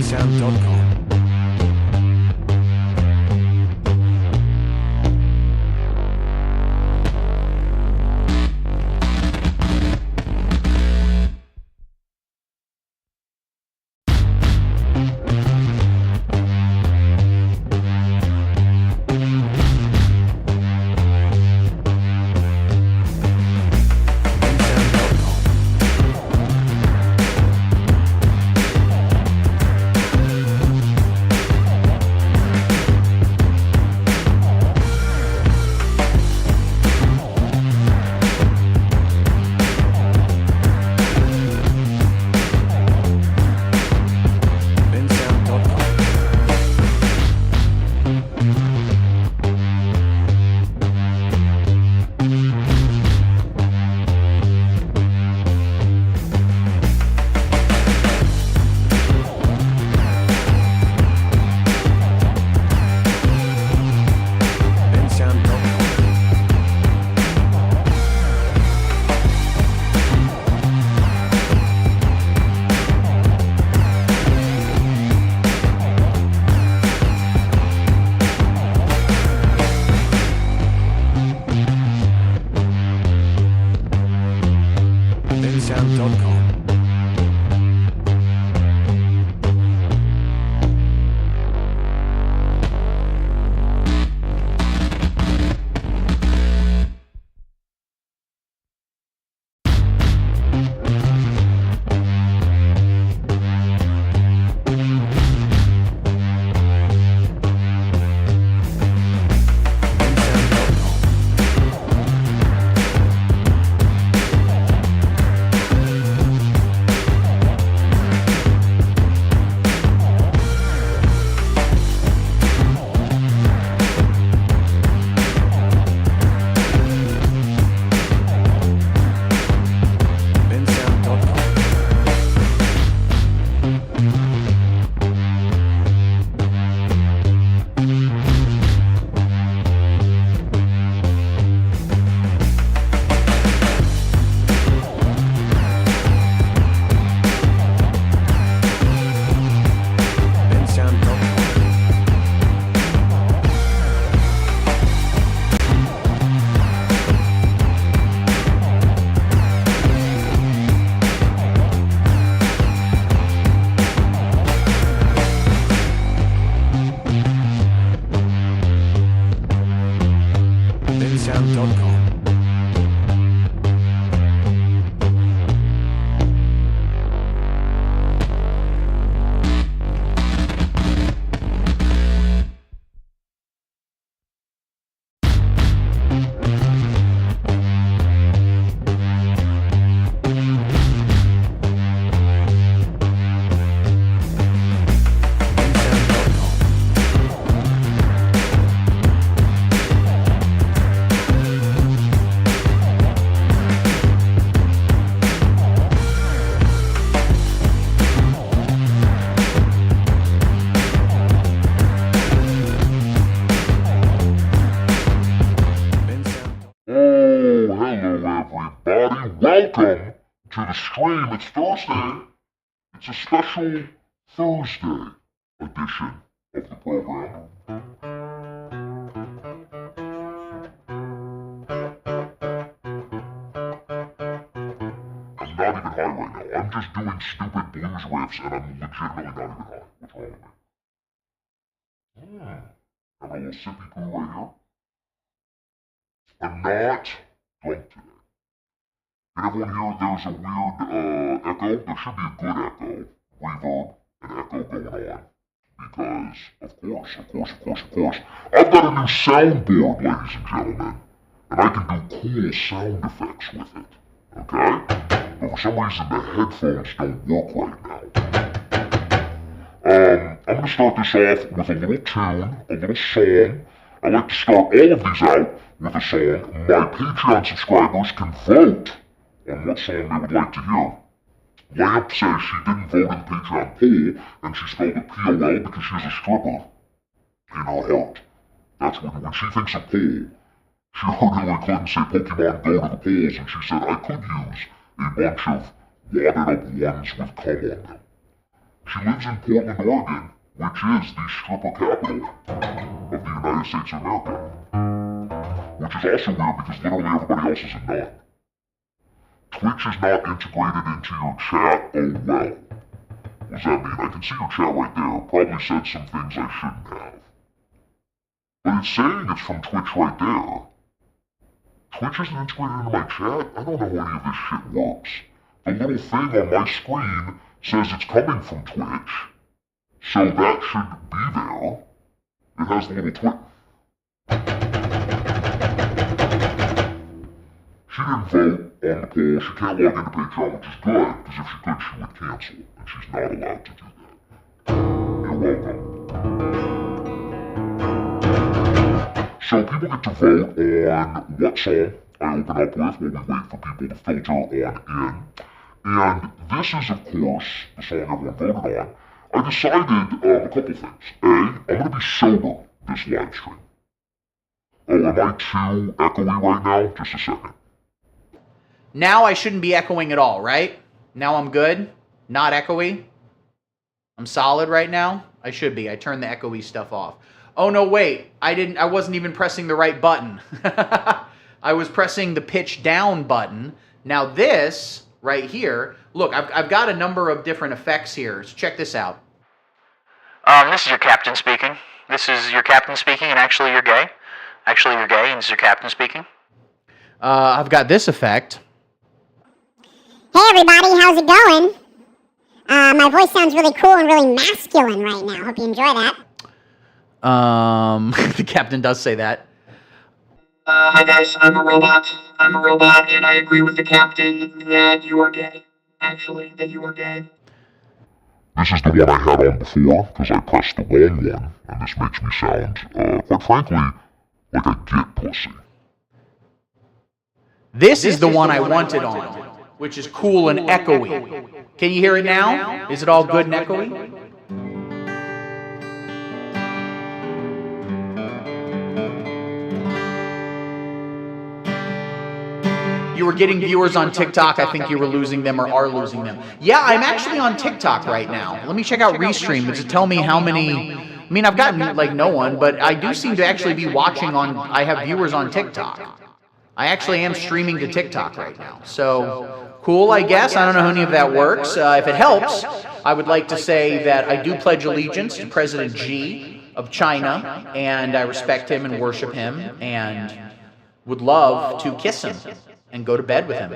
bensound.com. bensound.com. bensound.com. Welcome to the stream. It's Thursday. It's a special Thursday edition of the program. I'm not even high right now. I'm just doing stupid blues riffs and I'm legitimately not even high. What's wrong with me? Have a little sippy poo right here. I'm not drunk today. Can everyone hear there's a weird echo? There should be a good echo, reverb, and echo going on. Because, of course, I've got a new soundboard, ladies and gentlemen. And I can do cool sound effects with it. Okay? But for some reason the headphones don't work right now. I'm gonna start this off with a little tune, a little song. I like to start all of these out with a song. My Patreon subscribers can vote on what song they would like to hear. Lamp says she didn't vote in the Patreon poll, and she spelled it P-O-L because she's a stripper in her heart. That's when she thinks of poll, she literally couldn't say Pokemon Go to the polls, and she said I could use a bunch of wadded up ones with cum on them. She She lives in Portland, Oregon, which is the stripper capital of the United States of America. Which is also weird because literally everybody else is a nun. Twitch is not integrated into your chat. Oh well. What does that mean? I can see your chat right there. Probably said some things I shouldn't have. But it's saying it's from Twitch right there. Twitch isn't integrated into my chat? I don't know how any of this shit works. The little thing on my screen says it's coming from Twitch. So that should be there. It has the little Twitch. She didn't vote on the poll. She can't log into Patreon, which is good, because if she could, she would cancel. And she's not allowed to do that. You're welcome. So people get to vote on what song I open up with while we wait for people to filter on in. And this is, of course, the song everyone voted on. I decided a couple things. A, I'm going to be sober this live stream. Oh, am I too echoey right now? Just a second. Now I shouldn't be echoing at all, right? Now I'm good? Not echoey? I'm solid right now? I should be. I turned the echoey stuff off. Oh no, wait. I wasn't even pressing the right button. I was pressing the pitch down button. Now this right here, look, I've got a number of different effects here. So check this out. This is your captain speaking. And actually you're gay. And this is your captain speaking. I've got this effect. Hey everybody, how's it going? My voice sounds really cool and really masculine right now. Hope you enjoy that. The captain does say that. Hi guys, I'm a robot, and I agree with the captain that you are gay. Actually, that you are gay. This is the one I had on before, because I pressed the wrong one, and this makes me sound, quite frankly, like I get pussy. This is the one I wanted on, which is cool and echoey. Can you hear it now? Is it all good and echoey? You were getting viewers on TikTok. I think you were losing them or are losing them. Yeah, I'm actually on TikTok right now. Let me check out Restream to tell me how many. I mean, I've got like no one, but I do seem to actually be watching on. I have viewers on TikTok. I actually am streaming to TikTok right now. So cool, I guess. I don't know how any of that works. If it helps, I would like to say that I do pledge allegiance to President Xi of China, and I respect him and worship him, and would love to kiss him and go to bed with him.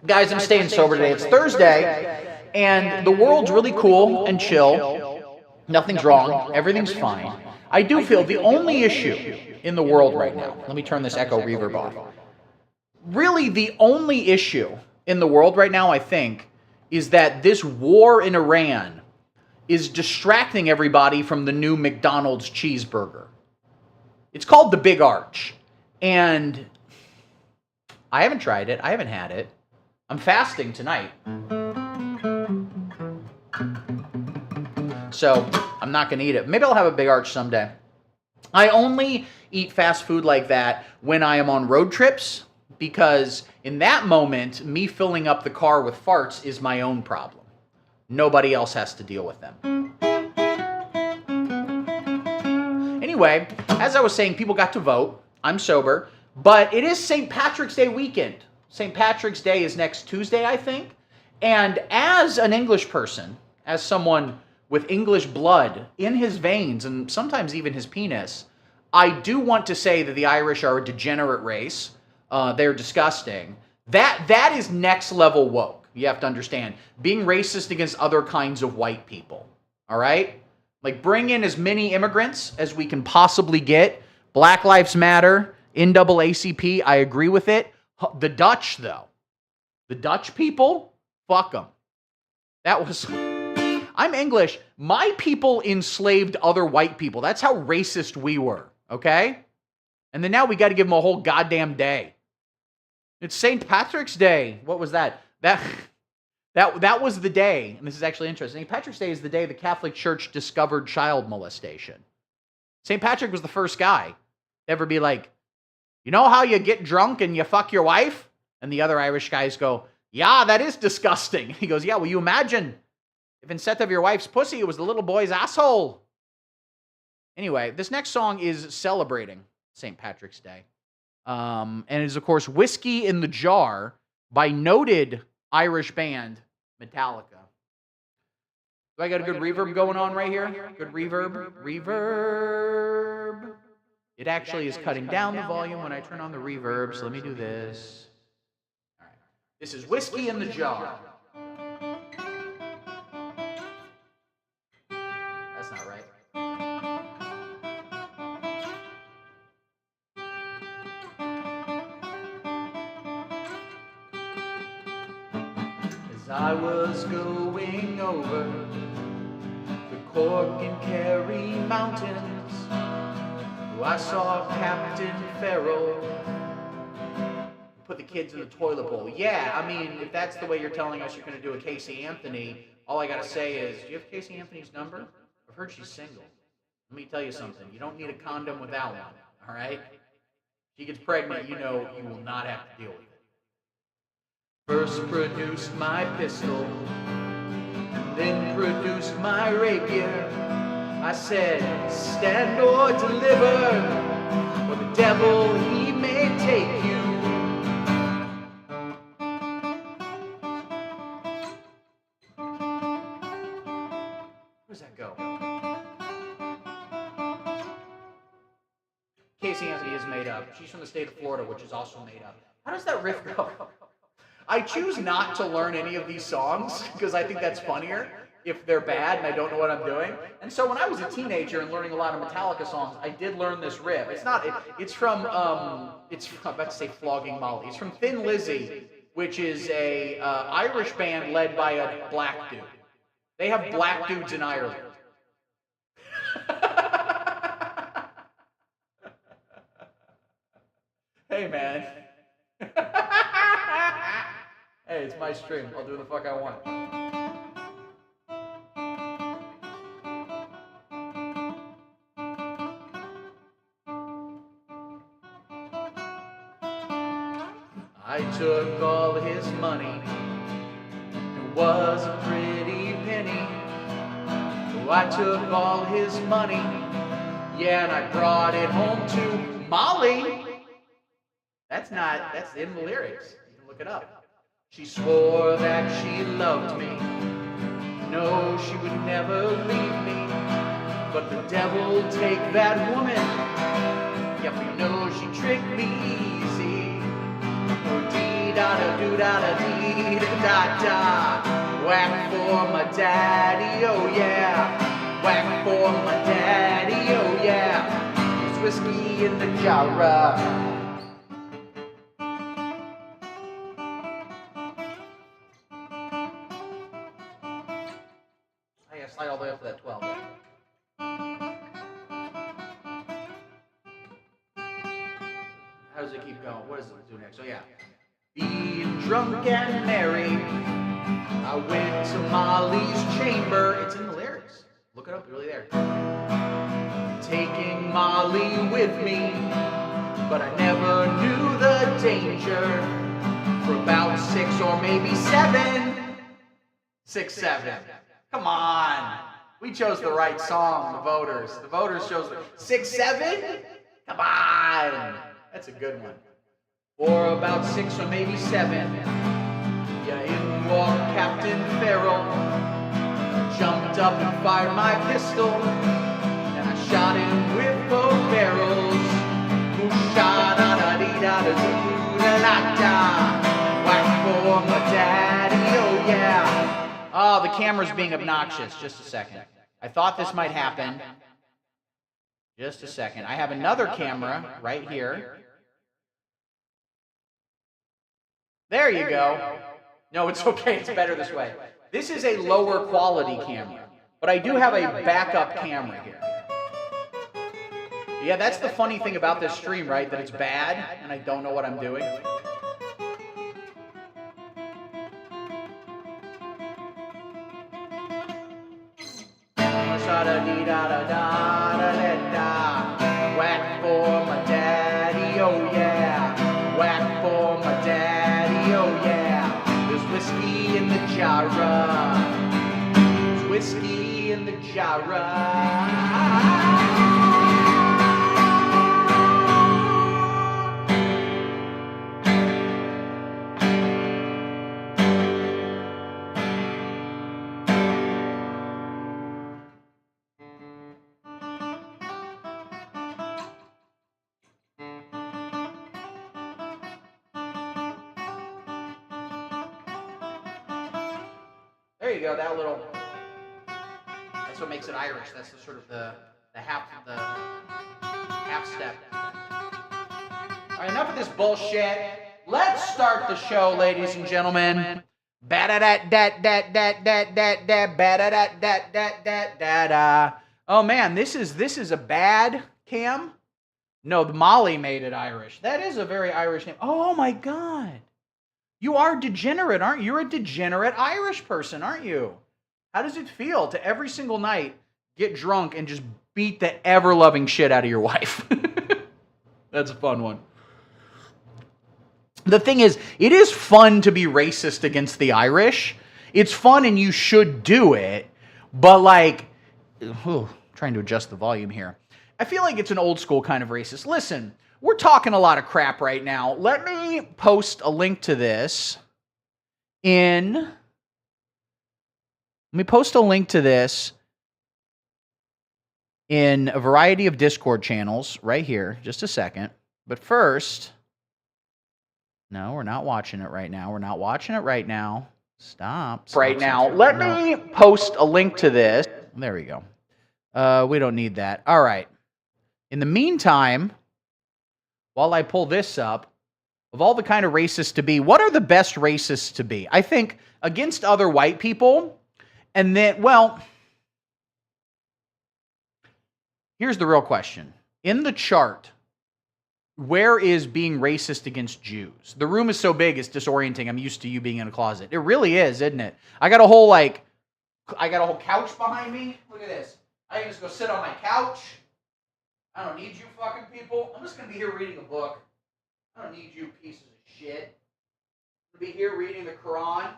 Guys, I'm staying sober today. It's Thursday, and the world's really cool and chill. Nothing's wrong. Everything's fine. I do feel the only issue in the world right now, let me turn this echo reverb off. Really, the only issue in the world right now, I think, is that this war in Iran is distracting everybody from the new McDonald's cheeseburger. It's called the Big Arch, and I haven't tried it. I haven't had it. I'm fasting tonight. So I'm not going to eat it. Maybe I'll have a Big Arch someday. I only eat fast food like that when I am on road trips, because in that moment, me filling up the car with farts is my own problem. Nobody else has to deal with them. Anyway, as I was saying, people got to vote. I'm sober. But it is St. Patrick's Day weekend. St. Patrick's Day is next Tuesday, I think. And as an English person, as someone with English blood in his veins and sometimes even his penis, I do want to say that the Irish are a degenerate race. They're disgusting. That is next level woke. You have to understand. Being racist against other kinds of white people. All right? Like, bring in as many immigrants as we can possibly get. Black Lives Matter. NAACP, I agree with it. The Dutch, though. The Dutch people, fuck them. That was... I'm English. My people enslaved other white people. That's how racist we were, okay? And then now we got to give them a whole goddamn day. It's St. Patrick's Day. What was that? That was the day, and this is actually interesting. St. Patrick's Day is the day the Catholic Church discovered child molestation. St. Patrick was the first guy to ever be like, you know how you get drunk and you fuck your wife? And the other Irish guys go, yeah, that is disgusting. He goes, yeah, well, you imagine If instead of your wife's pussy, it was the little boy's asshole. Anyway, this next song is celebrating St. Patrick's Day. And it is, of course, Whiskey in the Jar by noted Irish band Metallica. Do I got a good reverb going on right here? Good reverb? Reverb. It actually is cutting down the volume when I turn on the reverb, so let me do this. All right. This is Whiskey in the Jar. That's not right. As I was going over the Cork and Kerry mountains, I saw Captain Farrell put the kids in the toilet bowl. Yeah, I mean, if that's the way you're telling us you're going to do a Casey Anthony, all I got to say is, do you have Casey Anthony's number? I've heard she's single. Let me tell you something. You don't need a condom without one, all right? If she gets pregnant, you know you will not have to deal with it. First produced my pistol, and then produced my rapier. I said, stand or deliver, or the devil, he may take you. Where does that go? Casey Anthony is made up. She's from the state of Florida, which is also made up. How does that riff go? I choose not to learn any of these songs because I think that's funnier if they're bad and I don't know what I'm doing. And so when I was a teenager and learning a lot of Metallica songs, I did learn this riff. It's from I'm about to say Flogging Molly. It's from Thin Lizzy, which is a Irish band led by a black dude. They have black dudes in Ireland. Hey, man. Hey, it's my stream. I'll do the fuck I want. I took all his money. It was a pretty penny. So I took all his money. Yeah, and I brought it home to Molly. That's in the lyrics. You can look it up. She swore that she loved me. No, she would never leave me. But the devil take that woman. Yep, you know she tricked me easy. Oh, dee-da-da-doo-da-da-dee-da-da-da. Whack for my daddy, oh yeah. Whack for my daddy, oh yeah. There's whiskey in the jar. Slide all the way up to that 12. How does it keep going? What does it do next? So yeah. Being drunk and merry, I went to Molly's chamber. It's in the lyrics. Look it up, it's really there. Taking Molly with me, but I never knew the danger. For about 6 or maybe 7. 6, 7. Come on. We chose the right song, the voters. The voters chose the 6, 7? Come on. That's a good one. For about 6 or maybe 7. Yeah, in walked Captain Farrell. Jumped up and fired my pistol. And I shot him with both barrels. Ooh-sha-da-da-dee-da-da-doo-da-da-da. Whack for my daddy, oh yeah. Oh, the camera's being obnoxious. Just a second. I thought this might happen. Just a second. I have another camera right here. There you go. No, it's okay. It's better this way. This is a lower quality camera, but I do have a backup camera here. Yeah, that's the funny thing about this stream, right? That it's bad and I don't know what I'm doing. Whack for my daddy, oh yeah. Whack for my daddy, oh yeah. There's whiskey in the jar. There's There you go, that little, that's what makes it Irish. That's the sort of the half step. All right, enough of this bullshit. Let's start the show, ladies and gentlemen. Oh man, this is a bad cam. No, Molly made it Irish. That is a very Irish name. Oh my God. You are degenerate, aren't you? You're a degenerate Irish person, aren't you? How does it feel to every single night get drunk and just beat the ever-loving shit out of your wife? That's a fun one. The thing is, it is fun to be racist against the Irish. It's fun and you should do it. But like, trying to adjust the volume here. I feel like it's an old school kind of racist. Listen, we're talking a lot of crap right now. Let me post a link to this in... Let me post a link to this in a variety of Discord channels right here. Just a second. But first... No, we're not watching it right now. We're not watching it right now. Stop. Right now. Let me post a link to this. There we go. We don't need that. All right. In the meantime, while I pull this up, of all the kind of racists to be, what are the best racists to be? I think against other white people, and then, well, here's the real question. In the chart, where is being racist against Jews? The room is so big, it's disorienting. I'm used to you being in a closet. It really is, isn't it? I got a whole couch behind me. Look at this. I can just go sit on my couch. I don't need you fucking people. I'm just going to be here reading a book. I don't need you pieces of shit. I'm going to be here reading the Quran.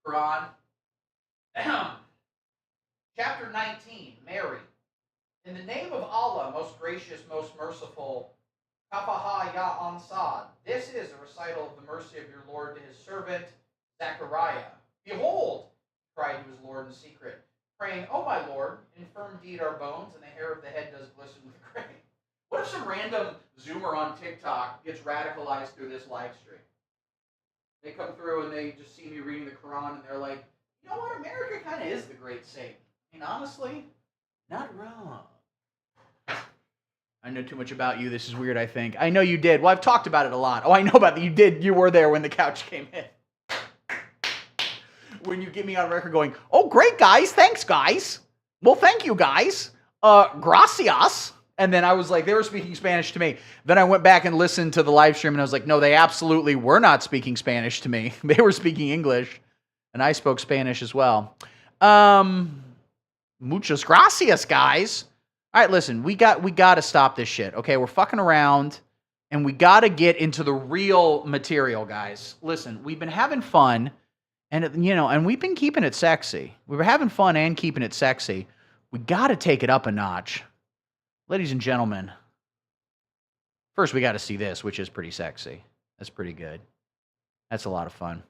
Quran. Chapter 19, Mary. In the name of Allah, most gracious, most merciful, Kafaha Ya Ansad. This is a recital of the mercy of your Lord to his servant, Zechariah. Behold, cried to his Lord in secret, praying, "Oh my Lord, infirm indeed our bones, and the hair of the head does glisten with gray." What if some random Zoomer on TikTok gets radicalized through this live stream? They come through and they just see me reading the Quran, and they're like, you know what, America kind of is the great Satan. I mean, honestly, not wrong. I know too much about you. This is weird, I think. I know you did. Well, I've talked about it a lot. Oh, I know about that. You did. You were there when the couch came in. When you get me on record going, oh, great, guys. Thanks, guys. Well, thank you, guys. Gracias. And then I was like, they were speaking Spanish to me. Then I went back and listened to the live stream, and I was like, no, they absolutely were not speaking Spanish to me. They were speaking English, and I spoke Spanish as well. Muchas gracias, guys. All right, listen, we got to stop this shit, okay? We're fucking around, and we got to get into the real material, guys. Listen, we've been having fun, and and we've been keeping it sexy. We were having fun and keeping it sexy. We got to take it up a notch. Ladies and gentlemen, first we got to see this, which is pretty sexy. That's pretty good. That's a lot of fun.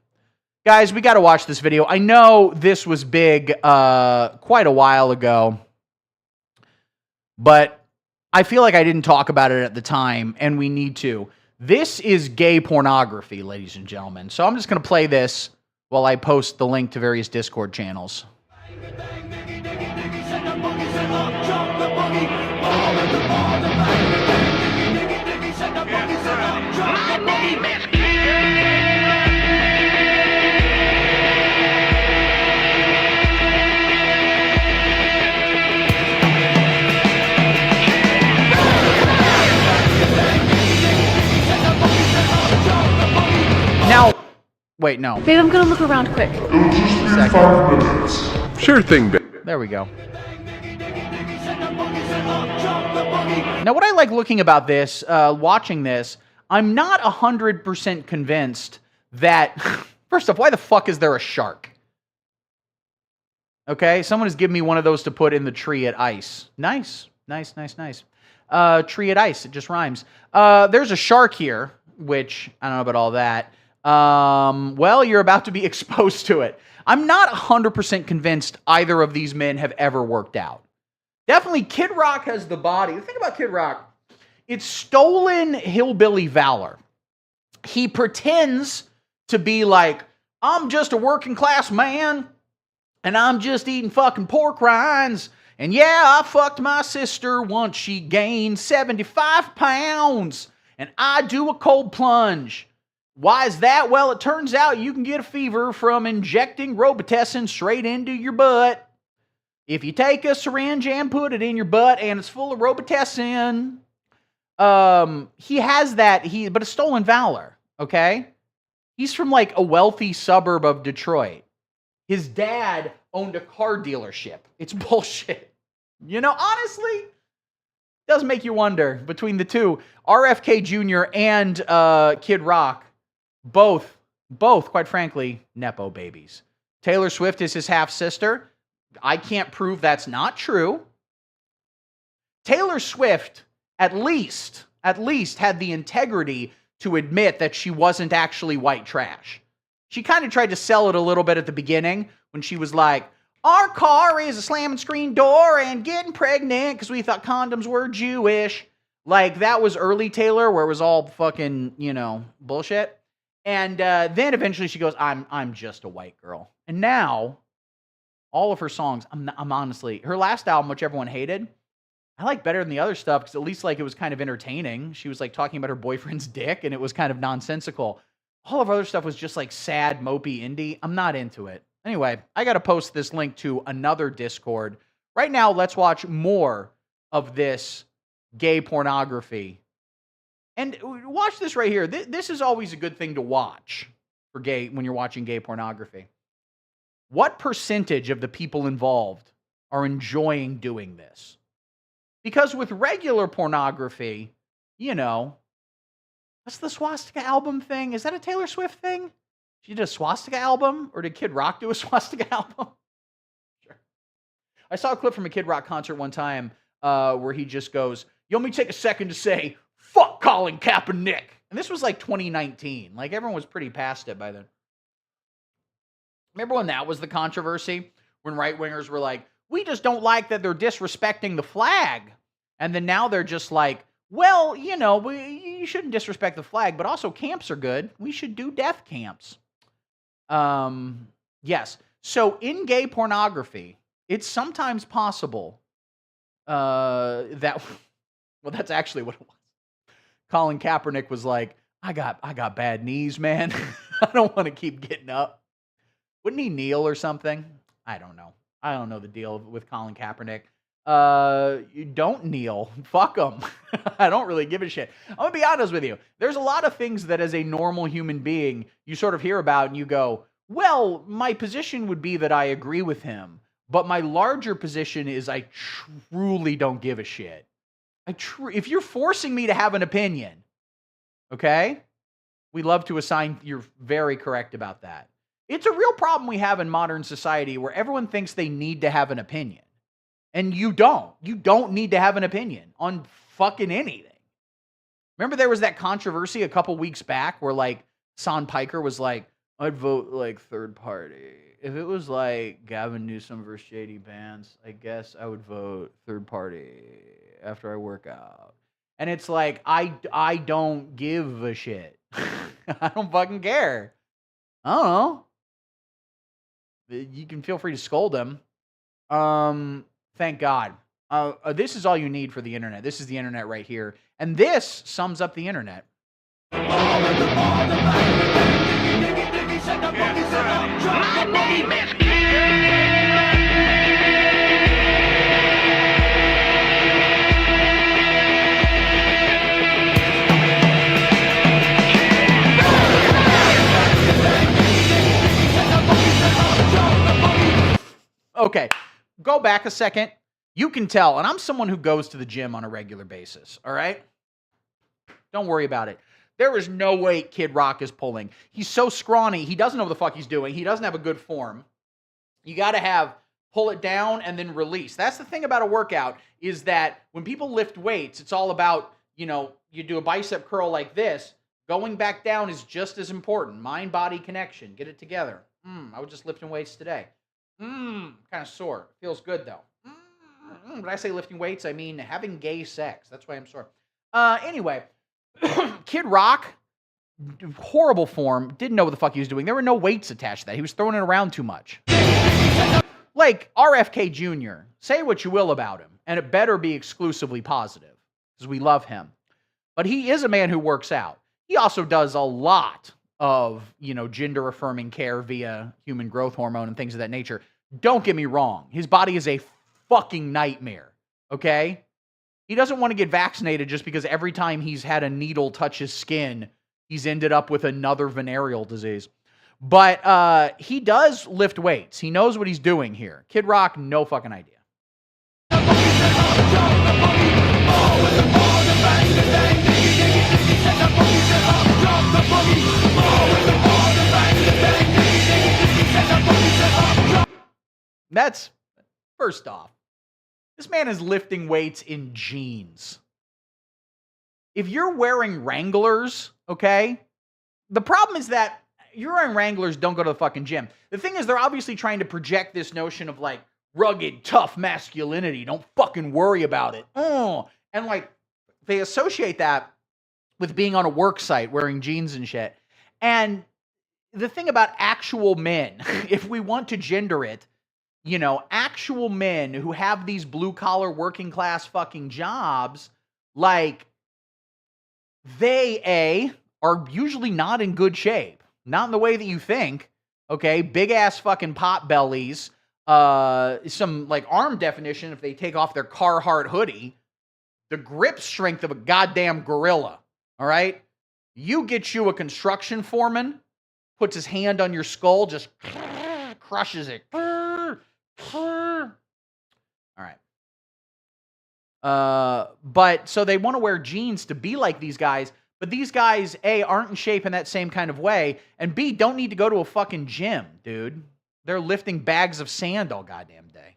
Guys, we got to watch this video. I know this was big quite a while ago, but I feel like I didn't talk about it at the time, and we need to. This is gay pornography, ladies and gentlemen. So I'm just going to play this while I post the link to various Discord channels. Now, wait, no. Babe, I'm gonna look around quick. Sure thing, babe. There we go. Now, what I like looking about this, watching this, I'm not 100% convinced that First off, why the fuck is there a shark? Okay, someone has given me one of those to put in the tree at ice. Nice. Tree at ice, it just rhymes. There's a shark here, which, I don't know about all that. Well, you're about to be exposed to it. I'm not 100% convinced either of these men have ever worked out. Definitely Kid Rock has the body. The thing about Kid Rock, it's stolen hillbilly valor. He pretends to be like, I'm just a working class man, and I'm just eating fucking pork rinds, and yeah, I fucked my sister once she gained 75 pounds, and I do a cold plunge. Why is that? Well, it turns out you can get a fever from injecting Robitussin straight into your butt. If you take a syringe and put it in your butt and it's full of Robitussin, he has that, but it's stolen valor, okay? He's from like a wealthy suburb of Detroit. His dad owned a car dealership. It's bullshit. You know, honestly, does make you wonder between the two. RFK Jr. and Kid Rock, both, quite frankly, Nepo babies. Taylor Swift is his half-sister. I can't prove that's not true. Taylor Swift at least had the integrity to admit that she wasn't actually white trash. She kind of tried to sell it a little bit at the beginning when she was like, our car is a slamming screen door and getting pregnant because we thought condoms were Jewish. Like, that was early Taylor, where it was all fucking, bullshit. And then eventually she goes, I'm just a white girl. And now, all of her songs, I'm honestly, her last album, which everyone hated, I like better than the other stuff because at least like it was kind of entertaining. She was like talking about her boyfriend's dick and it was kind of nonsensical. All of her other stuff was just like sad, mopey indie. I'm not into it. Anyway, I got to post this link to another Discord. Right now, let's watch more of this gay pornography. And watch this right here. This is always a good thing to watch for gay when you're watching gay pornography. What percentage of the people involved are enjoying doing this? Because with regular pornography, what's the swastika album thing? Is that a Taylor Swift thing? She did a swastika album? Or did Kid Rock do a swastika album? Sure. I saw a clip from a Kid Rock concert one time where he just goes, you want me to take a second to say, fuck Colin Kaepernick. And this was like 2019. Like, everyone was pretty past it by then. Remember when that was the controversy? When right-wingers were like, we just don't like that they're disrespecting the flag. And then now they're just like, well, you shouldn't disrespect the flag, but also camps are good. We should do death camps. Yes. So in gay pornography, it's sometimes possible that, well, that's actually what it was. Colin Kaepernick was like, I got bad knees, man. I don't want to keep getting up. Wouldn't he kneel or something? I don't know. I don't know the deal with Colin Kaepernick. You don't kneel. Fuck him. I don't really give a shit. I'm going to be honest with you. There's a lot of things that as a normal human being, you sort of hear about and you go, well, my position would be that I agree with him. But my larger position is I truly don't give a shit. If you're forcing me to have an opinion, okay? We love to assign, you're very correct about that. It's a real problem we have in modern society where everyone thinks they need to have an opinion. And you don't. You don't need to have an opinion on fucking anything. Remember there was that controversy a couple weeks back where like Son Piker was like, I'd vote like third party. If it was like Gavin Newsom versus J.D. Vance, I guess I would vote third party after I work out. And it's like, I don't give a shit. I don't fucking care. I don't know. You can feel free to scold him. Thank God. This is all you need for the internet. This is the internet right here. And this sums up the internet. My name is Okay, go back a second. You can tell, and I'm someone who goes to the gym on a regular basis, all right? Don't worry about it. There is no weight Kid Rock is pulling. He's so scrawny. He doesn't know what the fuck he's doing. He doesn't have a good form. You got to pull it down and then release. That's the thing about a workout is that when people lift weights, it's all about, you do a bicep curl like this. Going back down is just as important. Mind-body connection. Get it together. I was just lifting weights today. Kind of sore. Feels good, though. When I say lifting weights, I mean having gay sex. That's why I'm sore. Anyway, Kid Rock, horrible form, didn't know what the fuck he was doing. There were no weights attached to that. He was throwing it around too much. Like RFK Jr., say what you will about him, and it better be exclusively positive, because we love him. But he is a man who works out. He also does a lot of, gender-affirming care via human growth hormone and things of that nature. Don't get me wrong. His body is a fucking nightmare, okay? He doesn't want to get vaccinated just because every time he's had a needle touch his skin, he's ended up with another venereal disease. But he does lift weights. He knows what he's doing here. Kid Rock, no fucking idea. That's, first off, this man is lifting weights in jeans. If you're wearing Wranglers, okay, the problem is that you're wearing Wranglers, don't go to the fucking gym. The thing is, they're obviously trying to project this notion of, like, rugged, tough masculinity. Don't fucking worry about it. And, like, they associate that with being on a work site, wearing jeans and shit. And the thing about actual men, if we want to gender it, actual men who have these blue-collar, working-class fucking jobs, like, they, are usually not in good shape. Not in the way that you think, okay? Big-ass fucking pot bellies, some, like, arm definition if they take off their Carhartt hoodie, the grip strength of a goddamn gorilla, all right? You get you a construction foreman, puts his hand on your skull, just crushes it. All right. But so they want to wear jeans to be like these guys, but these guys, A, aren't in shape in that same kind of way, and B, don't need to go to a fucking gym, dude. They're lifting bags of sand all goddamn day.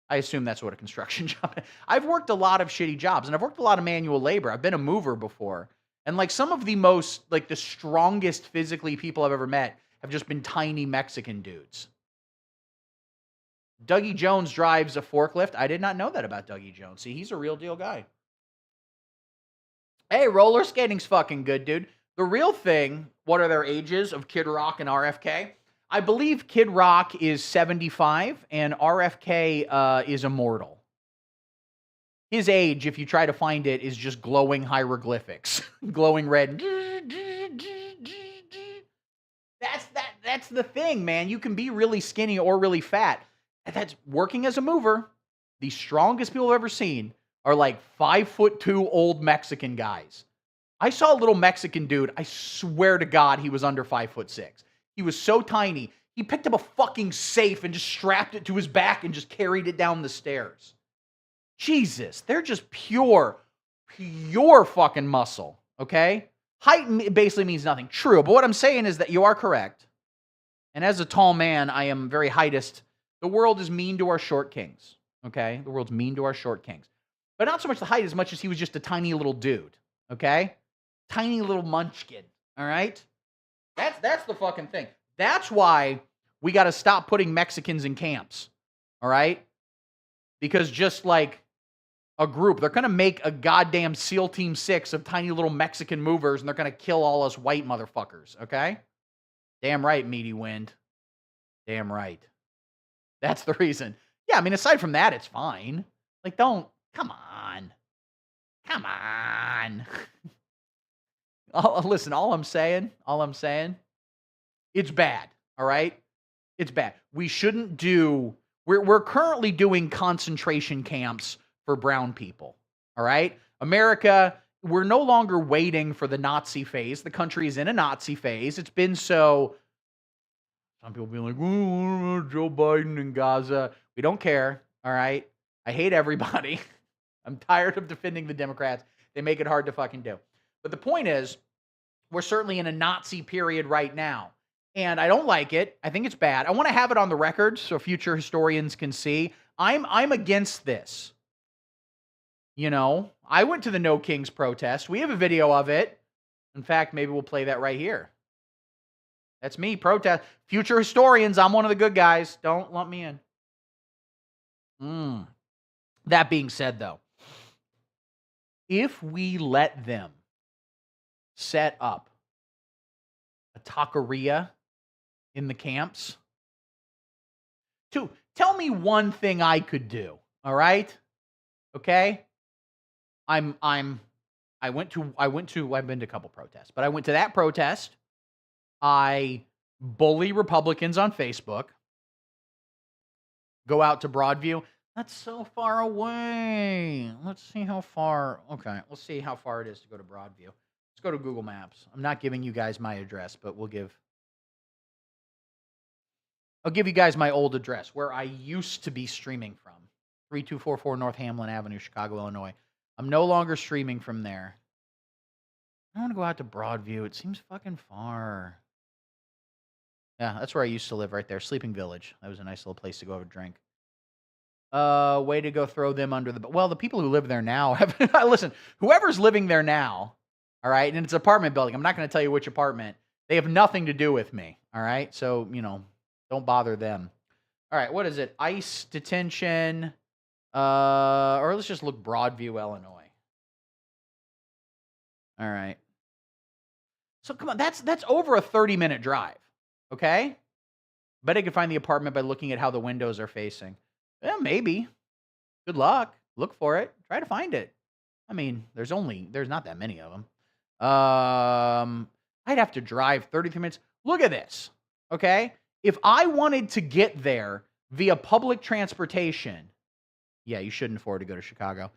I assume that's what a construction job is. I've worked a lot of shitty jobs, and I've worked a lot of manual labor. I've been a mover before. And like some of the most, like the strongest physically people I've ever met have just been tiny Mexican dudes. Dougie Jones drives a forklift. I did not know that about Dougie Jones. See, he's a real deal guy. Hey, roller skating's fucking good, dude. The real thing, what are their ages of Kid Rock and RFK? I believe Kid Rock is 75 and RFK is immortal. His age, if you try to find it, is just glowing hieroglyphics. Glowing red. That's the thing, man. You can be really skinny or really fat. That's working as a mover. The strongest people I've ever seen are like 5'2" old Mexican guys. I saw a little Mexican dude. I swear to God, he was under 5'6". He was so tiny. He picked up a fucking safe and just strapped it to his back and just carried it down the stairs. Jesus, they're just pure fucking muscle, okay? Height basically means nothing. True, but what I'm saying is that you are correct. And as a tall man, I am very heightist. The world is mean to our short kings, okay? The world's mean to our short kings. But not so much the height as much as he was just a tiny little dude, okay? Tiny little munchkin, all right? That's the fucking thing. That's why we got to stop putting Mexicans in camps, all right? Because just like a group, they're going to make a goddamn SEAL Team 6 of tiny little Mexican movers, and they're going to kill all us white motherfuckers, okay? Damn right, Meaty Wind. Damn right. That's the reason. Yeah, I mean, aside from that, it's fine. Like, come on. Listen, all I'm saying, it's bad, all right? It's bad. We shouldn't do, we're currently doing concentration camps for brown people, all right? America, we're no longer waiting for the Nazi phase. The country is in a Nazi phase. It's been so, some people being like, oh, Joe Biden and Gaza. We don't care, all right? I hate everybody. I'm tired of defending the Democrats. They make it hard to fucking do. But the point is, We're certainly in a Nazi period right now. And I don't like it. I think it's bad. I want to have it on the record so future historians can see. I'm against this. You know, I went to the No Kings protest. We have a video of it. In fact, maybe we'll play that right here. That's me, protest. Future historians, I'm one of the good guys. Don't lump me in. That being said, though, if we let them set up a taqueria in the camps, tell me one thing I could do, all right? Okay? I've been to a couple protests, but I went to that protest. I bully Republicans on Facebook. Go out to Broadview. That's so far away. Let's see how far. Okay, we'll see how far it is to go to Broadview. Let's go to Google Maps. I'm not giving you guys my address, but I'll give you guys my old address where I used to be streaming from. 3244 North Hamlin Avenue, Chicago, Illinois. I'm no longer streaming from there. I want to go out to Broadview. It seems fucking far. Yeah, that's where I used to live right there. Sleeping Village. That was a nice little place to go have a drink. Way to go throw them under the... Well, the people who live there now have... Listen, whoever's living there now, all right, and it's an apartment building. I'm not going to tell you which apartment. They have nothing to do with me, all right? So, you know, don't bother them. All right, what is it? ICE detention... or let's just look Broadview, Illinois. All right. So come on, that's over a 30-minute drive, okay? Bet I could find the apartment by looking at how the windows are facing. Yeah, maybe. Good luck. Look for it. Try to find it. I mean, there's not that many of them. I'd have to drive 33 minutes. Look at this, okay? If I wanted to get there via public transportation... Yeah, you shouldn't afford to go to Chicago.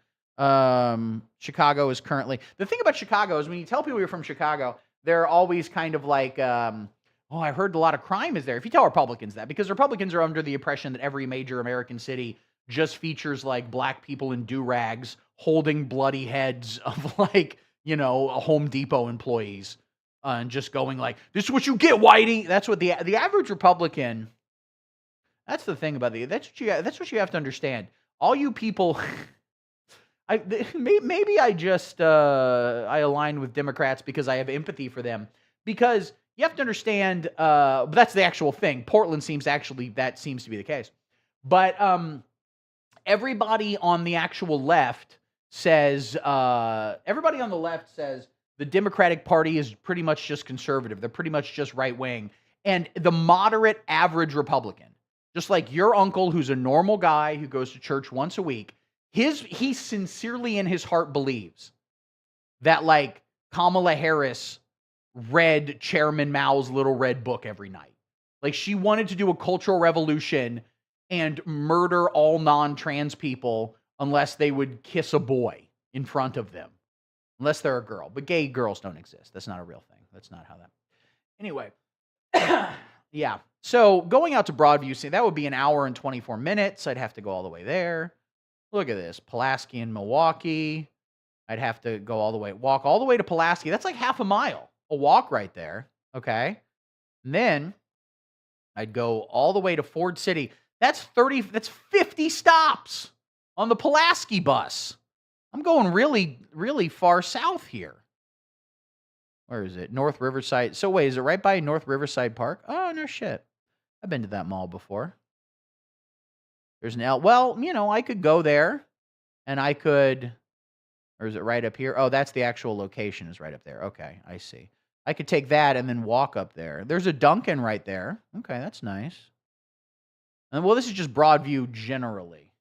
Chicago is currently... The thing about Chicago is when you tell people you're from Chicago, they're always kind of like, I heard a lot of crime is there. If you tell Republicans that, because Republicans are under the impression that every major American city just features like black people in do-rags holding bloody heads of like, you know, Home Depot employees and just going like, this is what you get, Whitey. That's what the average Republican... That's the thing about that's what you have to understand. All you people, maybe I just I align with Democrats because I have empathy for them. Because you have to understand, that's the actual thing. Portland that seems to be the case. But everybody on the actual left says the Democratic Party is pretty much just conservative. They're pretty much just right wing, and the moderate average Republican. Just like your uncle, who's a normal guy who goes to church once a week, he sincerely in his heart believes that like Kamala Harris read Chairman Mao's Little Red Book every night. Like she wanted to do a cultural revolution and murder all non-trans people unless they would kiss a boy in front of them. Unless they're a girl. But gay girls don't exist. That's not a real thing. That's not how that... Anyway. Yeah. So going out to Broadview, see, that would be an hour and 24 minutes. I'd have to go all the way there. Look at this. Pulaski and Milwaukee. I'd have to go walk all the way to Pulaski. That's like half a mile. A walk right there. Okay. And then I'd go all the way to Ford City. That's 50 stops on the Pulaski bus. I'm going really, really far south here. Where is it? North Riverside. So wait, is it right by North Riverside Park? Oh, no shit. I've been to that mall before. There's an L. Well, you know, I could go there and I could, or is it right up here? Oh, that's the actual location is right up there. Okay, I see. I could take that and then walk up there. There's a Dunkin' right there. Okay, that's nice. And well, this is just Broadview generally.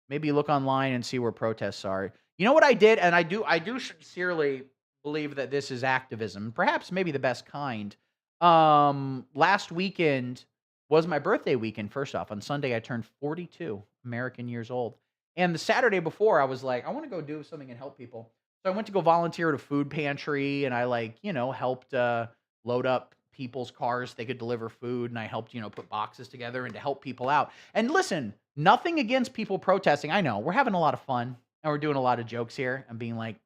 Maybe look online and see where protests are. You know what I did? And I do sincerely believe that this is activism, perhaps maybe the best kind. Last weekend was my birthday weekend. First off, on Sunday I turned 42 American years old, and the Saturday before I was like, I want to go do something and help people. So I went to go volunteer at a food pantry, and I helped load up people's cars. They could deliver food, and I helped put boxes together and to help people out. And listen, nothing against people protesting. I know we're having a lot of fun. And we're doing a lot of jokes here. I'm being like,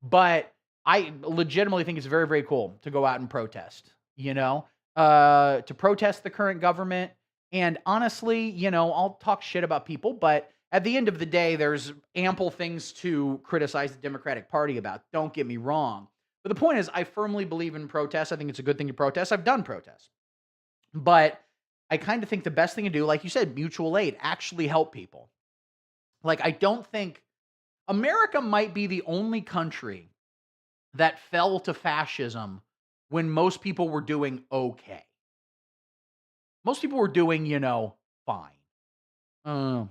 But I legitimately think it's very, very cool to go out and protest, to protest the current government. And honestly, I'll talk shit about people, but at the end of the day, there's ample things to criticize the Democratic Party about. Don't get me wrong. But the point is, I firmly believe in protests. I think it's a good thing to protest. I've done protests. But I kind of think the best thing to do, like you said, mutual aid, actually help people. Like, I don't think America might be the only country that fell to fascism when most people were doing okay. Most people were doing, fine.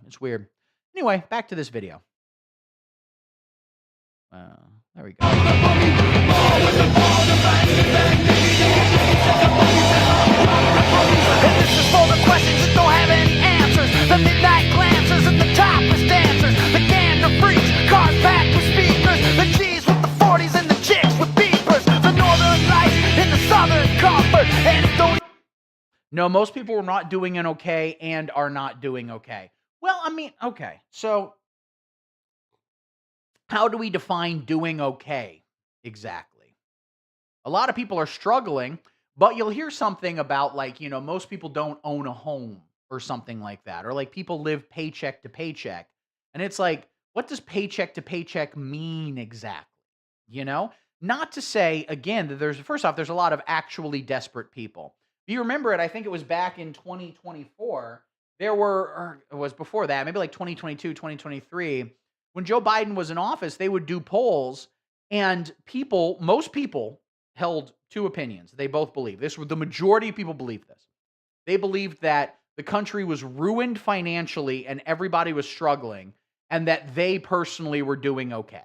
It's weird. Anyway, back to this video. There we go. This is for the questions that don't have any answers. The midnight glances and the topless dancers. The gander freaks, cars packed with speakers. The G's with the 40s and the chicks with beepers. The northern lights in the southern comfort. And it don't... No, most people are not doing an okay and are not doing okay. Well, I mean, okay. So, how do we define doing okay exactly? A lot of people are struggling, but you'll hear something about like, most people don't own a home or something like that. Or like people live paycheck to paycheck. And it's like, what does paycheck to paycheck mean exactly? Not to say, again, that first off, there's a lot of actually desperate people. If you remember it, I think it was back in 2024, or it was before that, maybe like 2022, 2023, when Joe Biden was in office, they would do polls and most people held two opinions. They both believed this. The majority of people believed this. They believed that the country was ruined financially and everybody was struggling and that they personally were doing okay.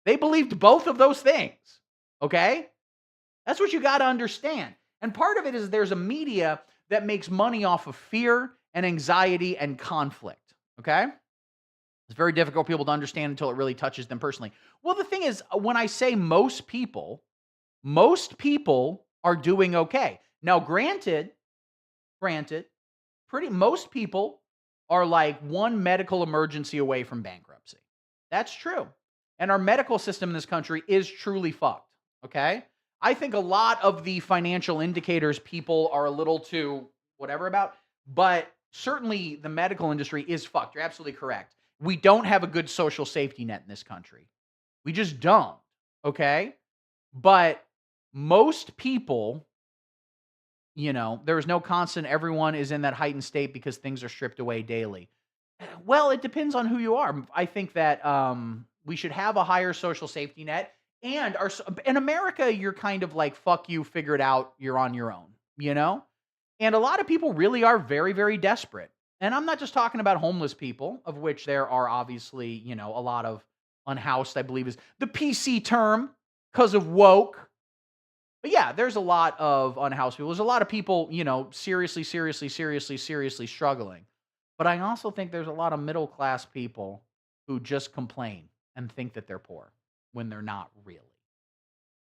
They believed both of those things, okay? That's what you got to understand. And part of it is there's a media that makes money off of fear and anxiety and conflict, okay? It's very difficult for people to understand until it really touches them personally. Well, the thing is, when I say most people are doing okay. Now, granted, most people are like one medical emergency away from bankruptcy. That's true. And our medical system in this country is truly fucked, okay? I think a lot of the financial indicators people are a little too whatever about, but certainly the medical industry is fucked. You're absolutely correct. We don't have a good social safety net in this country. We just don't, okay? But most people, there is no constant. Everyone is in that heightened state because things are stripped away daily. Well, it depends on who you are. I think that we should have a higher social safety net. And in America, you're kind of like, fuck you, figure it out, you're on your own, And a lot of people really are very, very desperate. And I'm not just talking about homeless people, of which there are obviously, a lot of unhoused, I believe is the PC term, because of woke. But yeah, there's a lot of unhoused people. There's a lot of people, seriously struggling. But I also think there's a lot of middle-class people who just complain and think that they're poor when they're not really.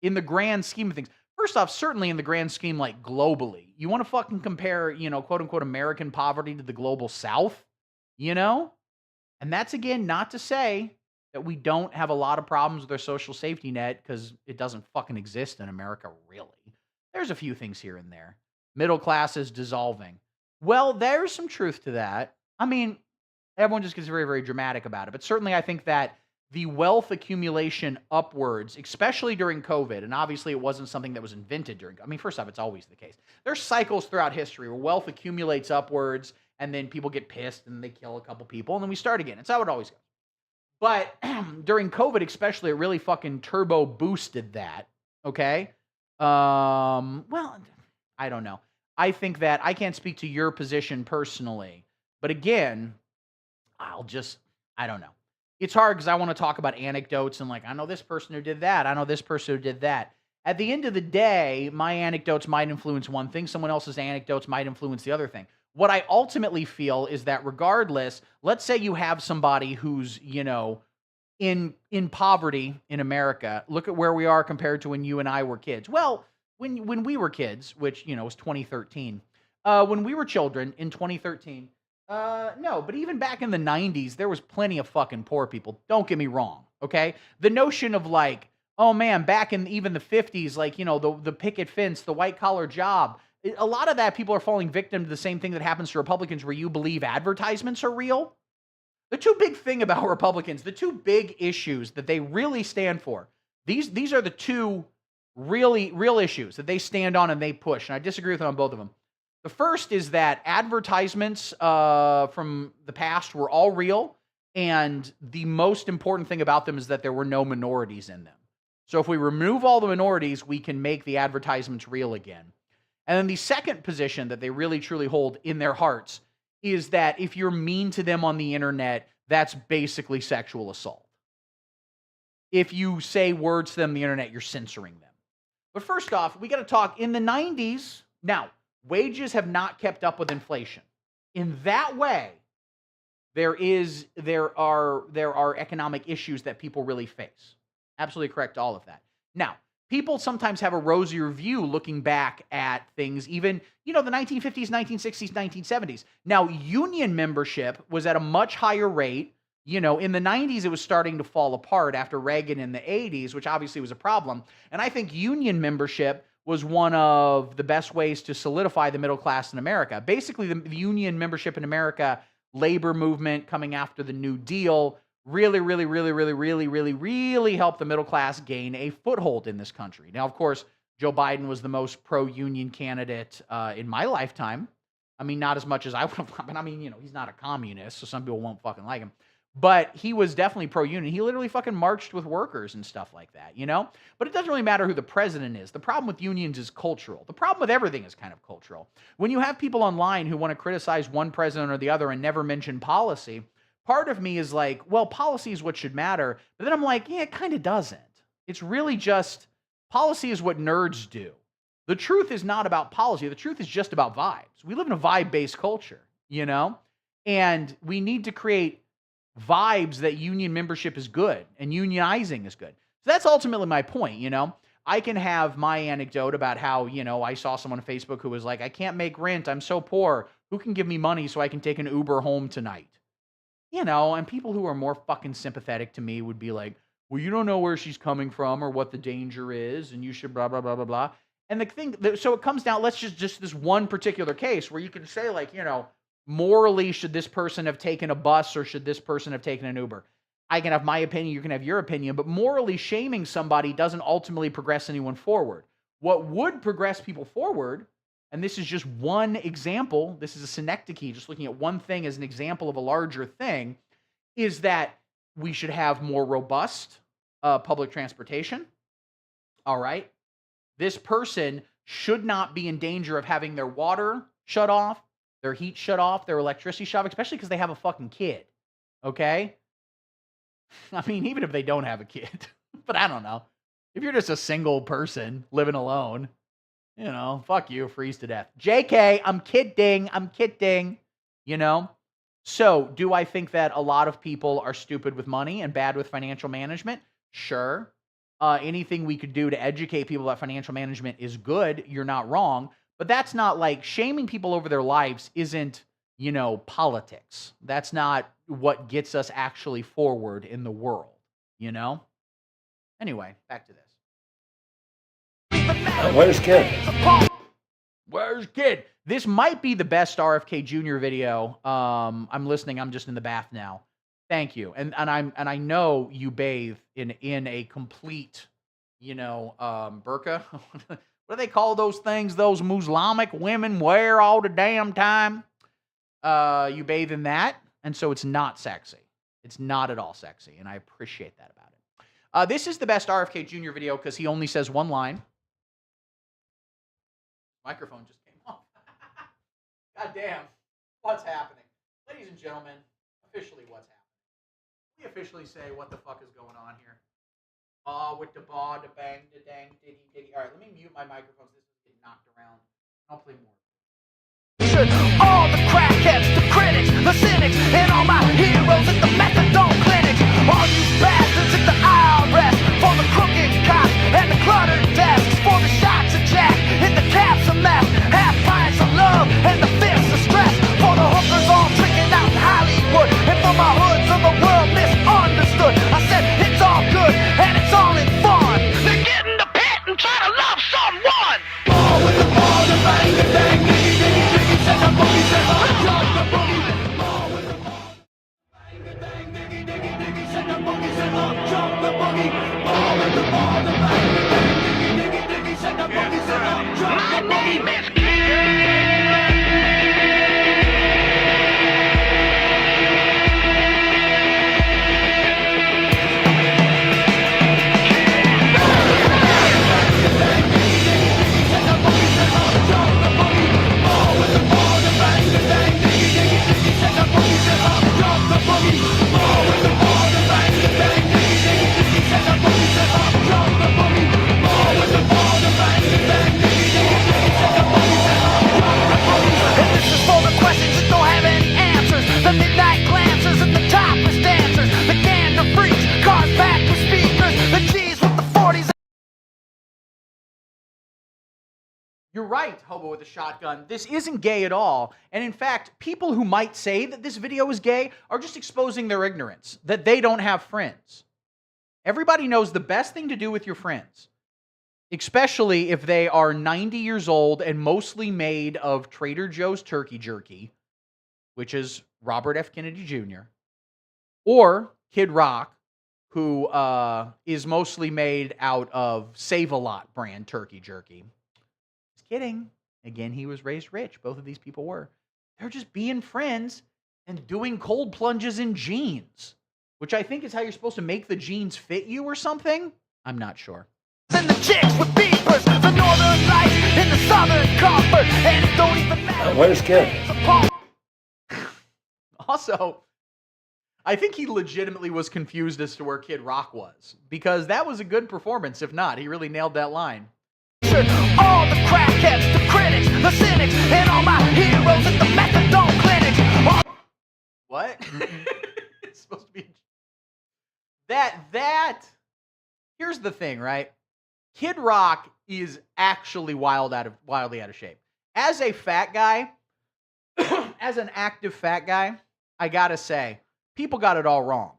In the grand scheme of things, first off, certainly in the grand scheme, like globally, you want to fucking compare, quote unquote, American poverty to the global South, And that's, again, not to say that we don't have a lot of problems with our social safety net because it doesn't fucking exist in America, really. There's a few things here and there. Middle class is dissolving. Well, there's some truth to that. I mean, everyone just gets very, very dramatic about it. But certainly I think that the wealth accumulation upwards, especially during COVID, and obviously it wasn't something that was invented first off, it's always the case. There's cycles throughout history where wealth accumulates upwards, and then people get pissed, and they kill a couple people, and then we start again. It's how it always goes. But during COVID especially, it really fucking turbo boosted that, okay? Well, I don't know. I think that I can't speak to your position personally, but again, I don't know. It's hard because I want to talk about anecdotes and like, I know this person who did that. I know this person who did that. At the end of the day, my anecdotes might influence one thing. Someone else's anecdotes might influence the other thing. What I ultimately feel is that regardless, let's say you have somebody who's, in poverty in America. Look at where we are compared to when you and I were kids. Well, when we were kids, which, was 2013. When we were children in 2013, no, but even back in the 90s, there was plenty of fucking poor people. Don't get me wrong. okay? The notion of like, oh man, back in even the 50s, like, the picket fence, the white collar job, a lot of that people are falling victim to the same thing that happens to Republicans where you believe advertisements are real. The two big thing about Republicans, the two big issues that they really stand for, these are the two real issues that they stand on and they push, and I disagree with them on both of them. The first is that advertisements from the past were all real, and the most important thing about them is that there were no minorities in them. So if we remove all the minorities, we can make the advertisements real again. And then the second position that they really truly hold in their hearts is that if you're mean to them on the internet, that's basically sexual assault. If you say words to them on the internet, you're censoring them. But first off, we got to talk in the 90s. Now, wages have not kept up with inflation. In that way, there are economic issues that people really face. Absolutely correct, all of that. Now, people sometimes have a rosier view looking back at things, even, the 1950s, 1960s, 1970s. Now, union membership was at a much higher rate. In the 90s, it was starting to fall apart after Reagan in the 80s, which obviously was a problem. And I think union membership was one of the best ways to solidify the middle class in America. Basically, the union membership in America, labor movement coming after the New Deal, really helped the middle class gain a foothold in this country. Now, of course, Joe Biden was the most pro-union candidate in my lifetime. I mean, not as much as I would have, but I mean, he's not a communist, so some people won't fucking like him. But he was definitely pro-union. He literally fucking marched with workers and stuff like that, But it doesn't really matter who the president is. The problem with unions is cultural. The problem with everything is kind of cultural. When you have people online who want to criticize one president or the other and never mention policy, part of me is like, well, policy is what should matter. But then I'm like, yeah, it kind of doesn't. It's really just, policy is what nerds do. The truth is not about policy. The truth is just about vibes. We live in a vibe-based culture, And we need to create vibes that union membership is good and unionizing is good. So that's ultimately my point, I can have my anecdote about how, I saw someone on Facebook who was like, I can't make rent. I'm so poor. Who can give me money so I can take an Uber home tonight? And people who are more fucking sympathetic to me would be like, well, you don't know where she's coming from or what the danger is, and you should blah, blah, blah, blah, blah. And the thing, so it comes down, let's just this one particular case where you can say like, morally, should this person have taken a bus or should this person have taken an Uber? I can have my opinion, you can have your opinion, but morally shaming somebody doesn't ultimately progress anyone forward. What would progress people forward, and this is just one example, this is a synecdoche, just looking at one thing as an example of a larger thing, is that we should have more robust public transportation. All right? This person should not be in danger of having their water shut off, their heat shut off, their electricity shut off, especially because they have a fucking kid. Okay? I mean, even if they don't have a kid. But I don't know. If you're just a single person living alone, fuck you, freeze to death. JK, I'm kidding. So, do I think that a lot of people are stupid with money and bad with financial management? Sure. Anything we could do to educate people about financial management is good. You're not wrong. But that's not like shaming people over their lives isn't, politics. That's not what gets us actually forward in the world, Anyway, back to this. Where's Kid? Where's Kid? This might be the best RFK Jr. video. I'm listening. I'm just in the bath now. Thank you. And I know you bathe in a complete, burqa. What do they call those things those Muslimic women wear all the damn time? You bathe in that, and so it's not sexy. It's not at all sexy, and I appreciate that about it. This is the best RFK Jr. video because he only says one line. Microphone just came off. God damn. What's happening? Ladies and gentlemen, officially what's happening? We officially say what the fuck is going on here. With the ba, the bang, the dang, diggy, diggy. All right, let me mute my microphones. This is getting knocked around. I'll play more. All the crackheads, the critics, the cynics, and all my heroes at the methadone clinics. All you bastards at the IRS for the crooked cops and the cluttered desks, for the shots of Jack and the caps of meth, half pints of love and the fists of stress, for the hookers all tricking out in Hollywood, and for my hoods of the world misunderstood. I said it's all You're right, Hobo with a Shotgun. This isn't gay at all. And in fact, people who might say that this video is gay are just exposing their ignorance, that they don't have friends. Everybody knows the best thing to do with your friends, especially if they are 90 years old and mostly made of Trader Joe's turkey jerky, which is Robert F. Kennedy Jr., or Kid Rock, who is mostly made out of Save-A-Lot brand turkey jerky. Just kidding. Again, he was raised rich. Both of these people were. They're just being friends and doing cold plunges in jeans, which I think is how you're supposed to make the jeans fit you or something. I'm not sure. And the chicks with beepers, the northern lights in the southern comfort, and it don't even matter. Where's Kid? Also, I think he legitimately was confused as to where Kid Rock was, because that was a good performance. If not, he really nailed that line. All the crackheads, the critics, the cynics, and all my heroes at the methadone clinic. What? It's supposed to be that. Here's the thing, right? Kid Rock is actually wildly out of shape. As a fat guy, as an active fat guy, I gotta say, people got it all wrong.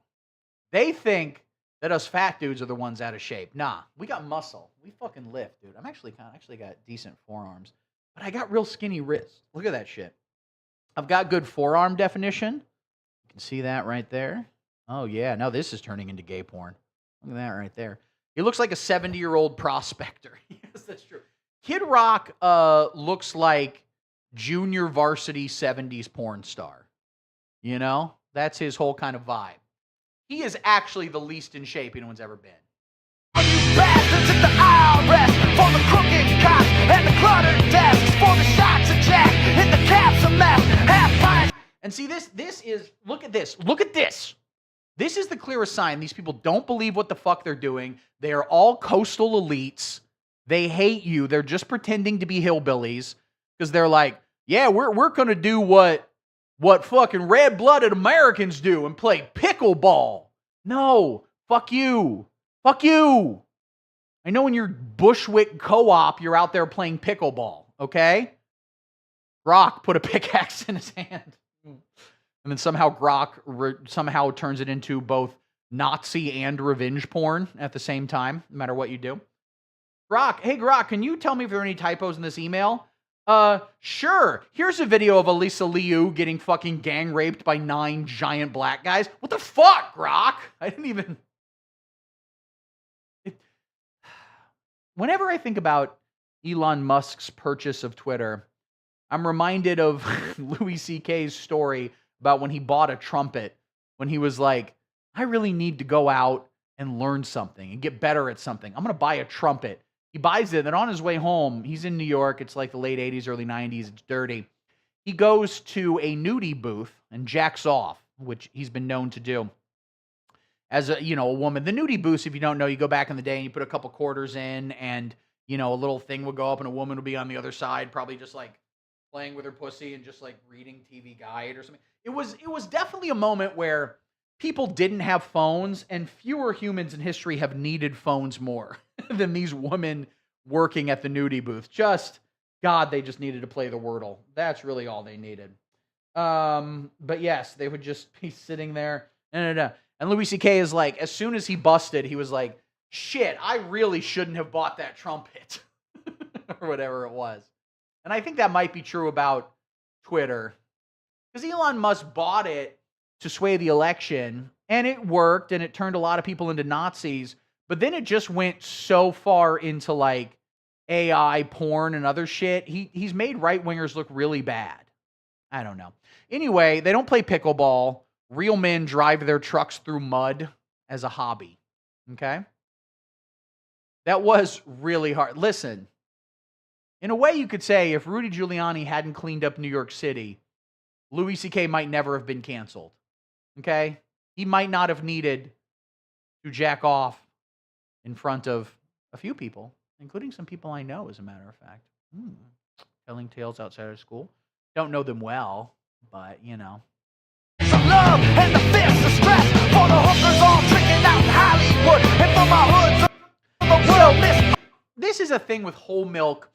They think that us fat dudes are the ones out of shape. Nah, we got muscle. We fucking lift, dude. I'm actually got decent forearms, but I got real skinny wrists. Look at that shit. I've got good forearm definition. You can see that right there. Oh yeah, now this is turning into gay porn. Look at that right there. He looks like a 70-year-old prospector. Yes, that's true. Kid Rock looks like junior varsity 70s porn star. You know? That's his whole kind of vibe. He is actually the least in shape anyone's ever been. You bastards at the IRS for the crooked cops and the cluttered desks for the shots of Jack in the caps of meth. Half pints. And see, this is, look at this. Look at this. This is the clearest sign these people don't believe what the fuck they're doing. They are all coastal elites. They hate you. They're just pretending to be hillbillies because they're like, yeah, we're going to do what fucking red-blooded Americans do and play pickleball. No, fuck you. Fuck you. I know in your Bushwick co-op, you're out there playing pickleball, okay? Rock put a pickaxe in his hand. And then somehow Grok somehow turns it into both Nazi and revenge porn at the same time, no matter what you do. Grok, hey Grok, can you tell me if there are any typos in this email? Sure. Here's a video of Elisa Liu getting fucking gang raped by 9 giant black guys. What the fuck, Grok? I didn't even... Whenever I think about Elon Musk's purchase of Twitter, I'm reminded of Louis C.K.'s story about when he bought a trumpet, when he was like, I really need to go out and learn something and get better at something. I'm going to buy a trumpet. He buys it, and on his way home, he's in New York. It's like the late 80s, early 90s. It's dirty. He goes to a nudie booth and jacks off, which he's been known to do. As a woman, the nudie booths, if you don't know, you go back in the day and you put a couple quarters in, and, a little thing would go up, and a woman would be on the other side, probably just like playing with her pussy and just like reading TV Guide or something. It was definitely a moment where people didn't have phones, and fewer humans in history have needed phones more than these women working at the nudie booth. God, they just needed to play the Wordle. That's really all they needed. But yes, they would just be sitting there. And Louis C.K. is like, as soon as he busted, he was like, shit, I really shouldn't have bought that trumpet. Or whatever it was. And I think that might be true about Twitter. Because Elon Musk bought it to sway the election, and it worked, and it turned a lot of people into Nazis. But then it just went so far into like AI porn and other shit. He's made right-wingers look really bad. I don't know. Anyway, they don't play pickleball. Real men drive their trucks through mud as a hobby. Okay? That was really hard. Listen, in a way you could say if Rudy Giuliani hadn't cleaned up New York City, Louis C.K. might never have been canceled. Okay? He might not have needed to jack off in front of a few people, including some people I know, as a matter of fact. Telling tales outside of school. Don't know them well, but, Some love and the fist of stress for the hookers all tricking out in Hollywood and for my hoods of the world. This is a thing with whole milk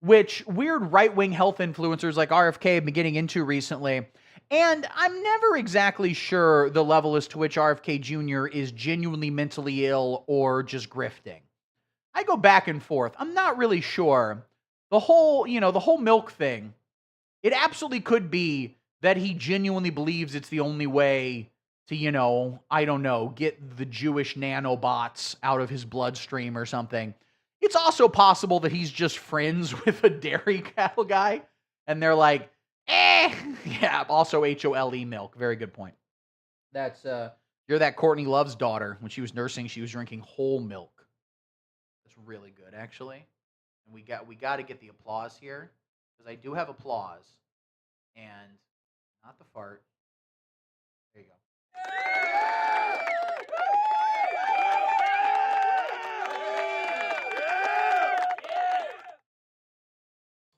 which weird right-wing health influencers like RFK have been getting into recently. And I'm never exactly sure the level as to which RFK Jr. is genuinely mentally ill or just grifting. I go back and forth. I'm not really sure. The whole milk thing, it absolutely could be that he genuinely believes it's the only way to, I don't know, get the Jewish nanobots out of his bloodstream or something. It's also possible that he's just friends with a dairy cattle guy, and they're like, yeah, also HOLE milk. Very good point. That's, you're that Courtney Love's daughter. When she was nursing, she was drinking whole milk. That's really good, actually. And we got to get the applause here, because I do have applause, and not the fart. There you go.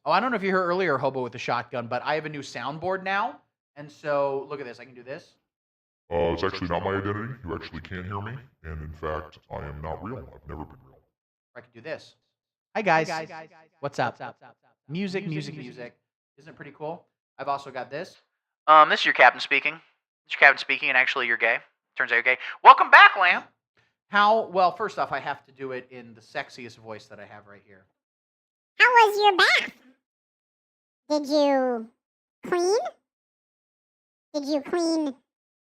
Oh, I don't know if you heard earlier, Hobo with the Shotgun, but I have a new soundboard now. And so, look at this. I can do this. It's actually not my identity. You actually can't hear me. And in fact, I am not real. I've never been real. Or I can do this. Hi, guys. What's up? Music. Isn't it pretty cool? I've also got this. This is your captain speaking. This is your captain speaking, and actually you're gay. Turns out you're gay. Welcome back, Lamb. Well, first off, I have to do it in the sexiest voice that I have right here. How was your bath? Did you clean? Did you clean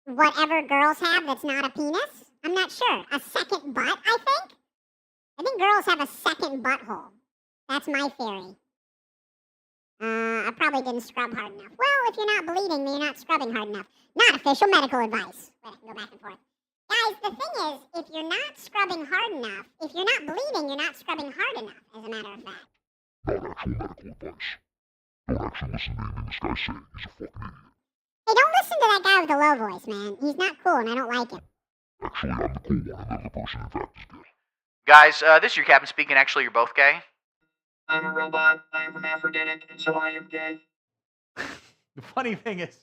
whatever girls have that's not a penis? I'm not sure. A second butt, I think? I think girls have a second butthole. That's my theory. I probably didn't scrub hard enough. Well, if you're not bleeding, then you're not scrubbing hard enough. Not official medical advice. Wait, I can go back and forth. Guys, the thing is, if you're not scrubbing hard enough, if you're not bleeding, you're not scrubbing hard enough, as a matter of fact. Not actual medical advice. Don't actually listen to anything this guy's saying. He's a fucking idiot. Hey, don't listen to that guy with the low voice, man. He's not cool, and I don't like him. Actually, I'm the cool one, and the other person, in fact, is gay. Guys, this is your captain speaking. Actually, you're both gay. I'm a robot, I am hermaphroditic, and so I am gay. The funny thing is,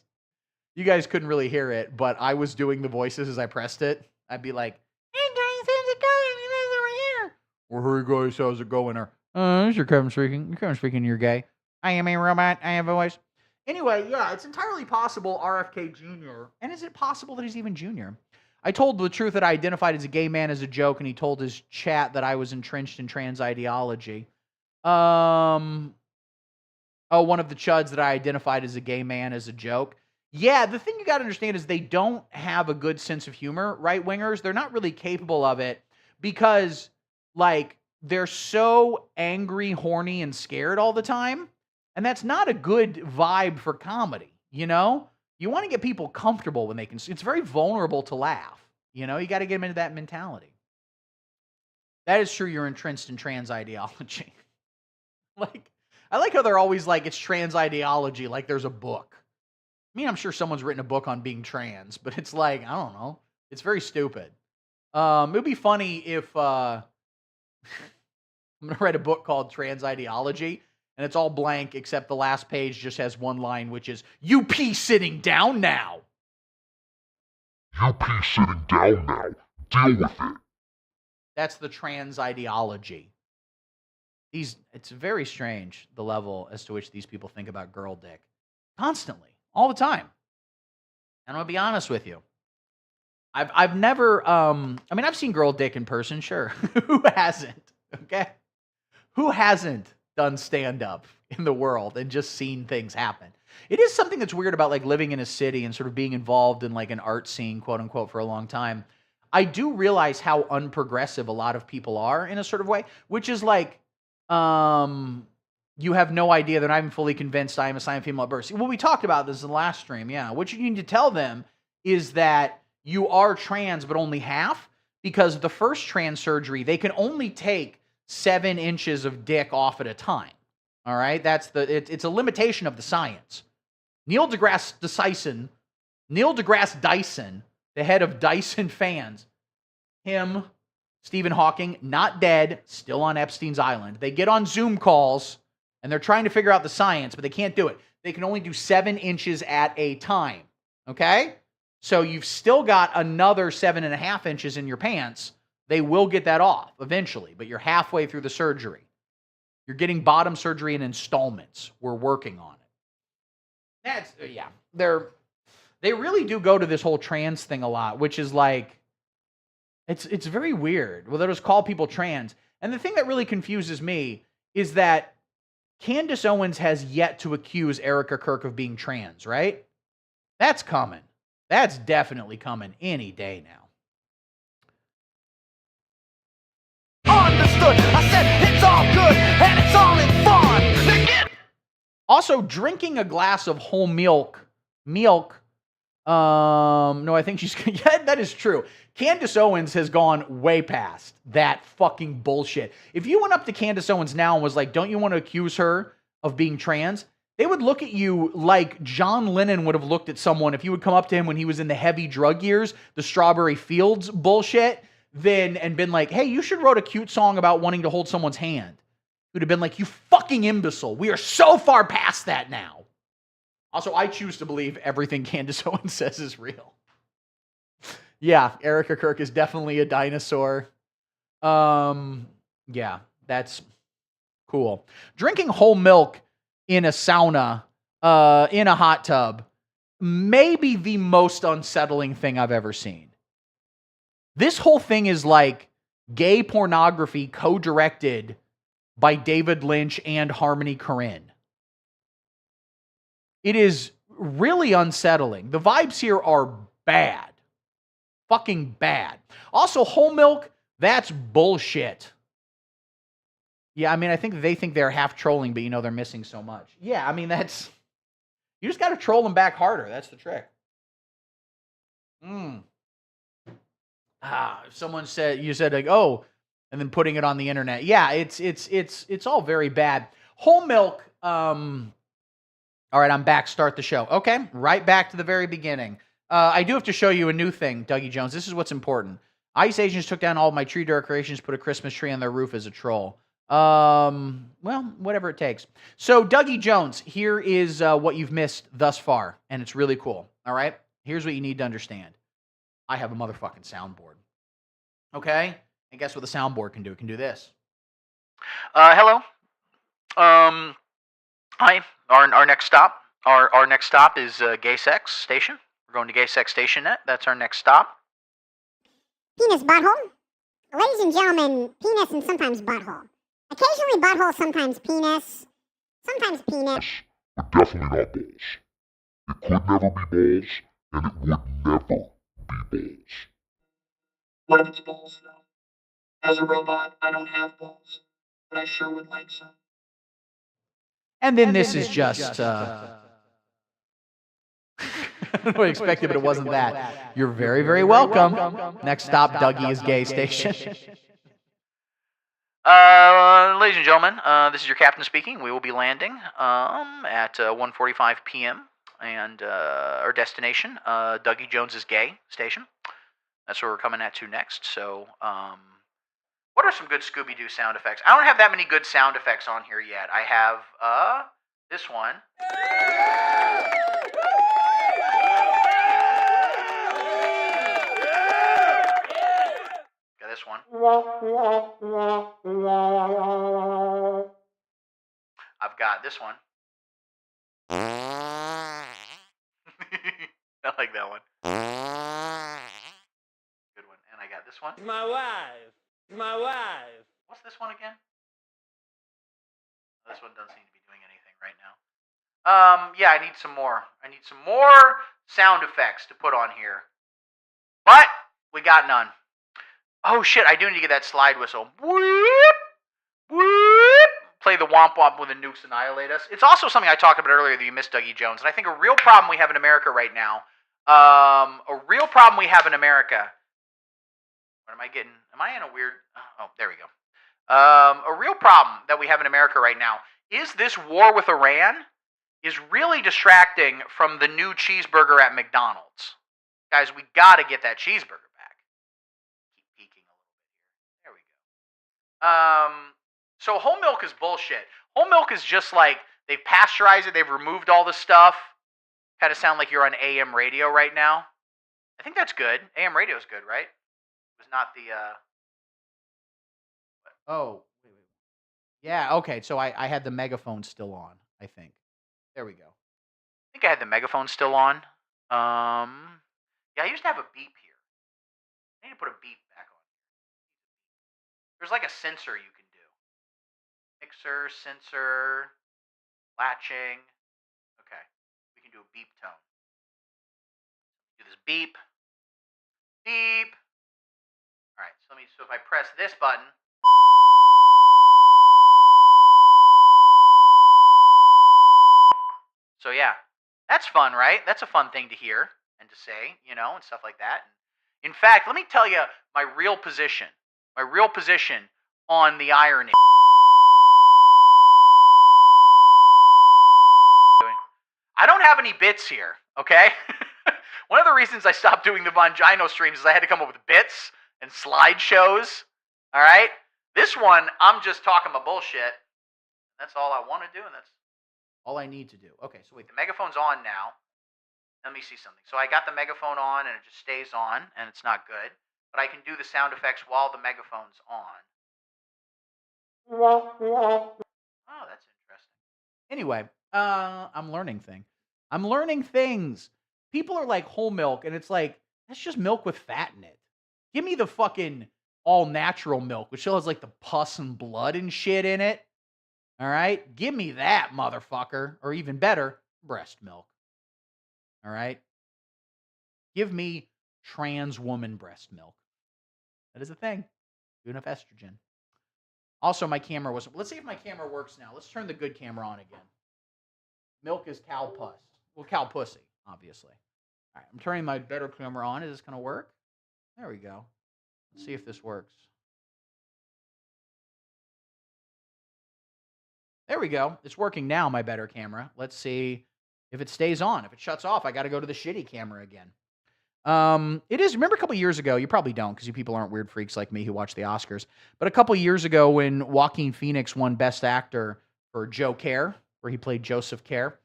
you guys couldn't really hear it, but I was doing the voices as I pressed it. I'd be like, hey guys, how's it going? You guys over here. Or hey guys, how's it going? Or, this is your Kevin speaking. You're Kevin speaking, you're gay. I am a robot. I have a voice. Anyway, yeah, it's entirely possible RFK Jr. And is it possible that he's even junior? I told the truth that I identified as a gay man as a joke, and he told his chat that I was entrenched in trans ideology. One of the chuds that I identified as a gay man as a joke. Yeah, the thing you got to understand is they don't have a good sense of humor, right-wingers. They're not really capable of it because, like, they're so angry, horny, and scared all the time. And that's not a good vibe for comedy, you know? You want to get people comfortable when they can. It's very vulnerable to laugh, you know? You got to get them into that mentality. That is true, you're entrenched in trans ideology. Like, I like how they're always like, it's trans ideology, like there's a book. I mean, I'm sure someone's written a book on being trans, but it's like, I don't know. It's very stupid. It would be funny if, I'm going to write a book called Trans Ideology, and it's all blank except the last page just has one line, which is, "You pee sitting down now." You pee sitting down now. Deal with it. That's the trans ideology. It's very strange, the level as to which these people think about girl dick. Constantly. All the time. And I'm going to be honest with you. I've never, I've seen girl dick in person, sure. Who hasn't? Okay? Who hasn't done stand-up in the world and just seen things happen? It is something that's weird about, like, living in a city and sort of being involved in, like, an art scene, quote-unquote, for a long time. I do realize how unprogressive a lot of people are in a sort of way, which is like, you have no idea. They're not even fully convinced I am a silent female at birth. Well, we talked about this in the last stream, yeah. What you need to tell them is that you are trans, but only half, because the first trans surgery, they can only take 7 inches of dick off at a time. All right? It's a limitation of the science. Neil deGrasse Dyson, the head of Dyson Fans, him, Stephen Hawking, not dead, still on Epstein's Island. They get on Zoom calls, and they're trying to figure out the science, but they can't do it. They can only do 7 inches at a time, okay? So you've still got another 7.5 inches in your pants. They will get that off eventually, but you're halfway through the surgery. You're getting bottom surgery in installments. We're working on it. That's, yeah. They really do go to this whole trans thing a lot, which is like, it's very weird. Well, they'll just call people trans. And the thing that really confuses me is that Candace Owens has yet to accuse Erica Kirk of being trans, right? That's coming. That's definitely coming any day now. Understood. I said it's all good and it's all in fun. Also, drinking a glass of whole milk, no, I think she's, yeah, that is true. Candace Owens has gone way past that fucking bullshit. If you went up to Candace Owens now and was like, don't you want to accuse her of being trans? They would look at you like John Lennon would have looked at someone if you would come up to him when he was in the heavy drug years, the Strawberry Fields bullshit, then and been like, hey, you should write a cute song about wanting to hold someone's hand. He would have been like, you fucking imbecile. We are so far past that now. Also, I choose to believe everything Candace Owens says is real. Yeah, Erica Kirk is definitely a dinosaur. Yeah, that's cool. Drinking whole milk in a sauna, in a hot tub, may be the most unsettling thing I've ever seen. This whole thing is like gay pornography co-directed by David Lynch and Harmony Korine. It is really unsettling. The vibes here are bad. Fucking bad. Also, whole milk, that's bullshit. Yeah, I mean, I think they think they're half trolling, but you know they're missing so much. Yeah, I mean, that's... You just got to troll them back harder. That's the trick. If someone said, you said like, oh, and then putting it on the internet. Yeah, it's all very bad. Whole milk, all right, I'm back. Start the show. Okay, right back to the very beginning. I do have to show you a new thing, Dougie Jones. This is what's important. Ice Agents took down all of my tree decorations, put a Christmas tree on their roof as a troll. Well, whatever it takes. So, Dougie Jones, here is what you've missed thus far, and it's really cool. All right? Here's what you need to understand. I have a motherfucking soundboard. Okay? And guess what the soundboard can do? It can do this. Hello. Hi. Our next stop. Our next stop is Gay Sex Station. We're going to Gay Sex Station Net. That's our next stop. Penis butthole. Ladies and gentlemen, penis and sometimes butthole. Occasionally butthole, sometimes penis. Sometimes penis. But definitely not balls. It could never be balls, and it would never be balls. What if it's balls, though? As a robot, I don't have balls, but I sure would like some. And then this is just... I don't know what I expected, but it wasn't that. You're very, very welcome. Next stop, Dougie is Gay Station. Ladies and gentlemen, this is your captain speaking. We will be landing at 1:45 p.m. and our destination, Dougie Jones's Gay Station. That's where we're coming at to next. So, what are some good Scooby-Doo sound effects? I don't have that many good sound effects on here yet. I have this one. Got this one. I've got this one. I like that one. Good one. And I got this one. My wife. My wife. What's this one again? This one doesn't seem to be doing anything right now. Yeah, I need some more. I need some more sound effects to put on here. But we got none. Oh shit, I do need to get that slide whistle. Whoop! Whoop! Play the womp womp when the nukes annihilate us. It's also something I talked about earlier that you missed, Dougie Jones. And I think a real problem we have in America right now. A real problem we have in America. What am I getting? Am I in a weird... Oh, there we go. A real problem that we have in America right now is this war with Iran is really distracting from the new cheeseburger at McDonald's. Guys, we gotta get that cheeseburger back. Keep peeking a little bit here. There we go. So whole milk is bullshit. Whole milk is just like, they've pasteurized it, they've removed all the stuff. Kind of sound like you're on AM radio right now. I think that's good. AM radio is good, right? It was not the, Oh, wait. Yeah, okay. So I had the megaphone still on, I think. There we go. I think I had the megaphone still on. Yeah, I used to have a beep here. I need to put a beep back on. There's like a sensor you can do. Mixer, sensor, latching. Okay, we can do a beep tone. Do this beep, beep. All right, so if I press this button, so yeah, that's fun, right? That's a fun thing to hear and to say, and stuff like that. In fact, let me tell you my real position. My real position on the irony. I don't have any bits here, okay? One of the reasons I stopped doing the Mangino streams is I had to come up with bits and slideshows, all right? This one, I'm just talking my bullshit. That's all I want to do, and that's all I need to do. Okay, so wait. The megaphone's on now. Let me see something. So I got the megaphone on, and it just stays on, and it's not good. But I can do the sound effects while the megaphone's on. Oh, that's interesting. Anyway, I'm learning things. I'm learning things. People are like whole milk, and it's like, that's just milk with fat in it. Give me the fucking all natural milk, which still has like the pus and blood and shit in it. All right? Give me that, motherfucker. Or even better, breast milk. All right? Give me trans woman breast milk. That is a thing. Do enough estrogen. Also, my camera was... Let's see if my camera works now. Let's turn the good camera on again. Milk is cow pus. Well, cow pussy, obviously. All right, I'm turning my better camera on. Is this going to work? There we go. Let's see if this works. There we go. It's working now, my better camera. Let's see if it stays on. If it shuts off, I got to go to the shitty camera again. It is. Remember a couple years ago, you probably don't because you people aren't weird freaks like me who watch the Oscars. But a couple years ago when Joaquin Phoenix won Best Actor for Joe Care, where he played Joseph Care,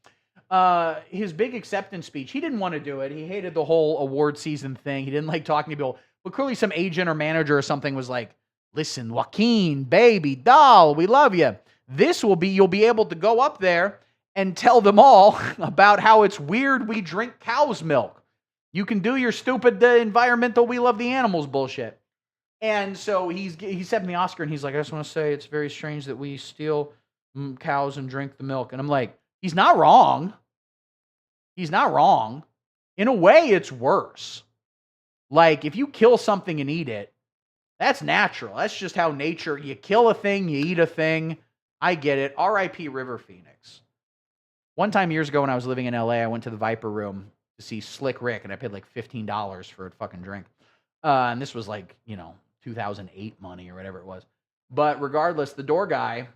his big acceptance speech, he didn't want to do it. He hated the whole award season thing. He didn't like talking to people. But clearly some agent or manager or something was like, listen, Joaquin, baby, doll, we love you. You'll be able to go up there and tell them all about how it's weird we drink cow's milk. You can do your stupid environmental we love the animals bullshit. And so he's accepting the Oscar and he's like, I just want to say it's very strange that we steal cows and drink the milk. And I'm like, he's not wrong. He's not wrong. In a way, it's worse. Like, if you kill something and eat it, that's natural. That's just how nature, you kill a thing, you eat a thing. I get it. R.I.P. River Phoenix. One time years ago when I was living in L.A., I went to the Viper Room to see Slick Rick, and I paid like $15 for a fucking drink. And this was like, 2008 money or whatever it was. But regardless, the door guy,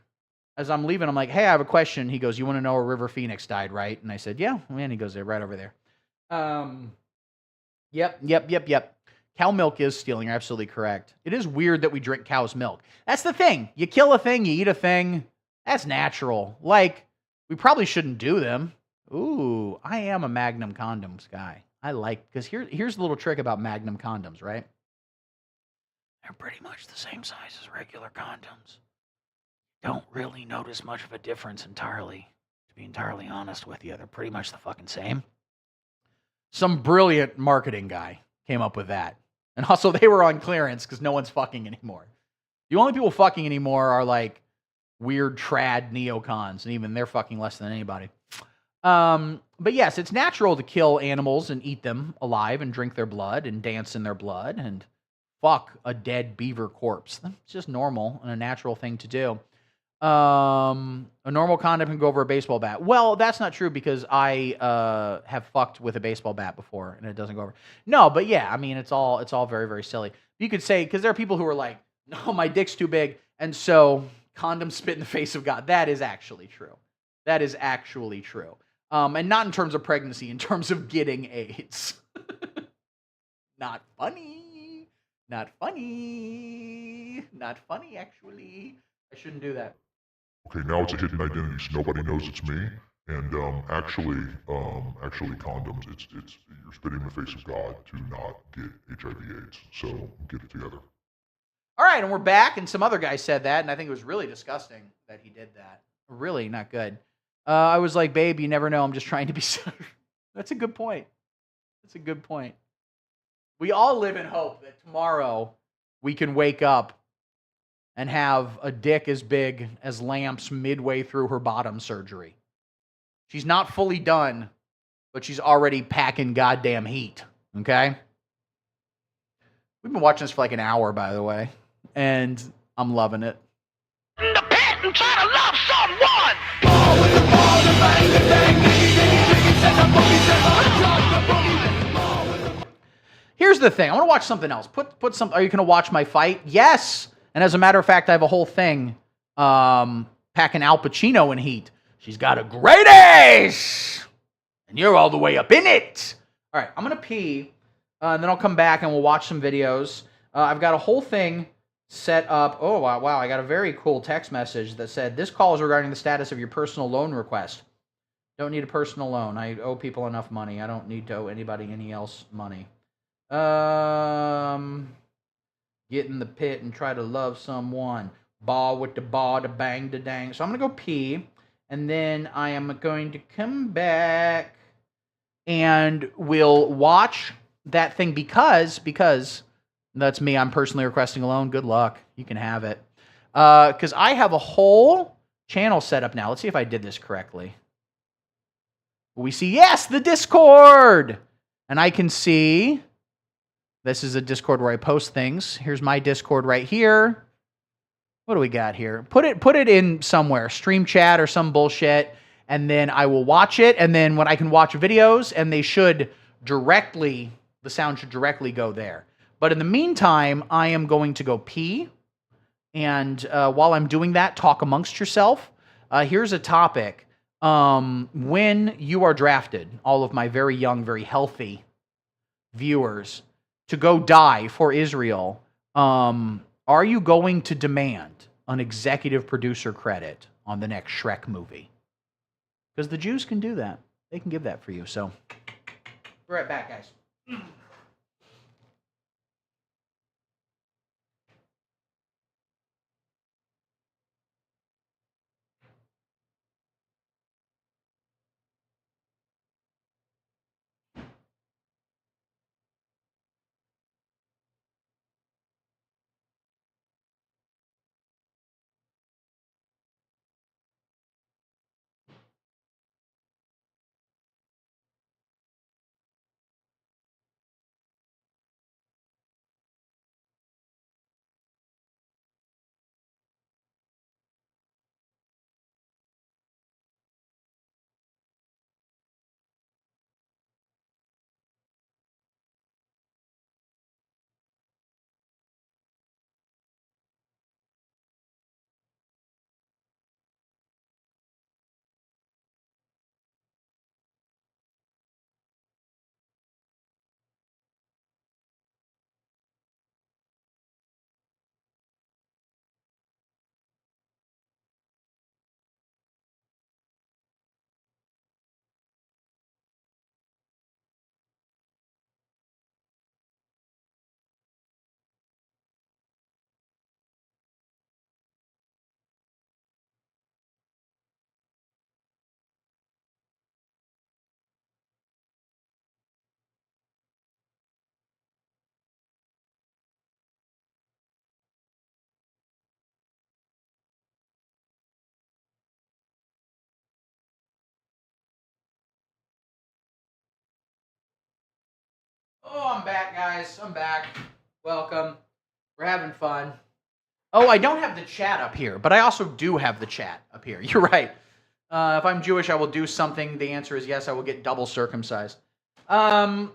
as I'm leaving, I'm like, hey, I have a question. He goes, you want to know where River Phoenix died, right? And I said, yeah. And he goes, they're right over there. Yep. Cow milk is stealing. You're absolutely correct. It is weird that we drink cow's milk. That's the thing. You kill a thing, you eat a thing. That's natural. Like, we probably shouldn't do them. Ooh, I am a Magnum condoms guy. Because here's the little trick about Magnum condoms, right? They're pretty much the same size as regular condoms. Don't really notice much of a difference entirely. To be entirely honest with you, they're pretty much the fucking same. Some brilliant marketing guy came up with that. And also, they were on clearance because no one's fucking anymore. The only people fucking anymore are like weird trad neocons, and even they're fucking less than anybody. But yes, it's natural to kill animals and eat them alive and drink their blood and dance in their blood and fuck a dead beaver corpse. It's just normal and a natural thing to do. A normal condom can go over a baseball bat. Well, that's not true because I have fucked with a baseball bat before and it doesn't go over. No, but yeah, I mean it's all very, very silly. You could say, because there are people who are like, no, my dick's too big, and so condoms spit in the face of God. That is actually true. That is actually true. And not in terms of pregnancy, in terms of getting AIDS. Not funny. Not funny. Not funny, actually. I shouldn't do that. Okay, now it's a hidden identity, so nobody knows it's me. And actually, condoms, it's you're spitting in the face of God to not get HIV/AIDS. So get it together. All right, and we're back, and some other guy said that, and I think it was really disgusting that he did that. Really not good. I was like, babe, you never know. I'm just trying to be... That's a good point. That's a good point. We all live in hope that tomorrow we can wake up and have a dick as big as Lamps midway through her bottom surgery. She's not fully done, but she's already packing goddamn heat, okay? We've been watching this for like an hour, by the way, and I'm loving it. In the pit and try to love someone. Here's the thing. I want to watch something else. Put some. Are you going to watch my fight? Yes. And as a matter of fact, I have a whole thing packing Al Pacino in heat. She's got a great ace, and you're all the way up in it. All right, I'm going to pee, and then I'll come back and we'll watch some videos. I've got a whole thing set up. Oh, wow, I got a very cool text message that said, this call is regarding the status of your personal loan request. Don't need a personal loan. I owe people enough money. I don't need to owe anybody any else money. Get in the pit and try to love someone. Ball with the ball, the bang, the dang. So I'm going to go pee, and then I am going to come back, and we'll watch that thing because that's me. I'm personally requesting a loan. Good luck. You can have it. Because I have a whole channel set up now. Let's see if I did this correctly. We see, yes, the Discord. And I can see, this is a Discord where I post things. Here's my Discord right here. What do we got here? Put it in somewhere, stream chat or some bullshit, and then I will watch it. And then when I can watch videos, and the sound should directly go there. But in the meantime, I am going to go pee. And while I'm doing that, talk amongst yourself. Here's a topic. When you are drafted, all of my very young, very healthy viewers, to go die for Israel, are you going to demand an executive producer credit on the next Shrek movie? Because the Jews can do that. They can give that for you. So, we're right back, guys. Oh, I'm back, guys. I'm back. Welcome. We're having fun. Oh, I don't have the chat up here, but I also do have the chat up here. You're right. If I'm Jewish, I will do something. The answer is yes, I will get double circumcised. Yeah,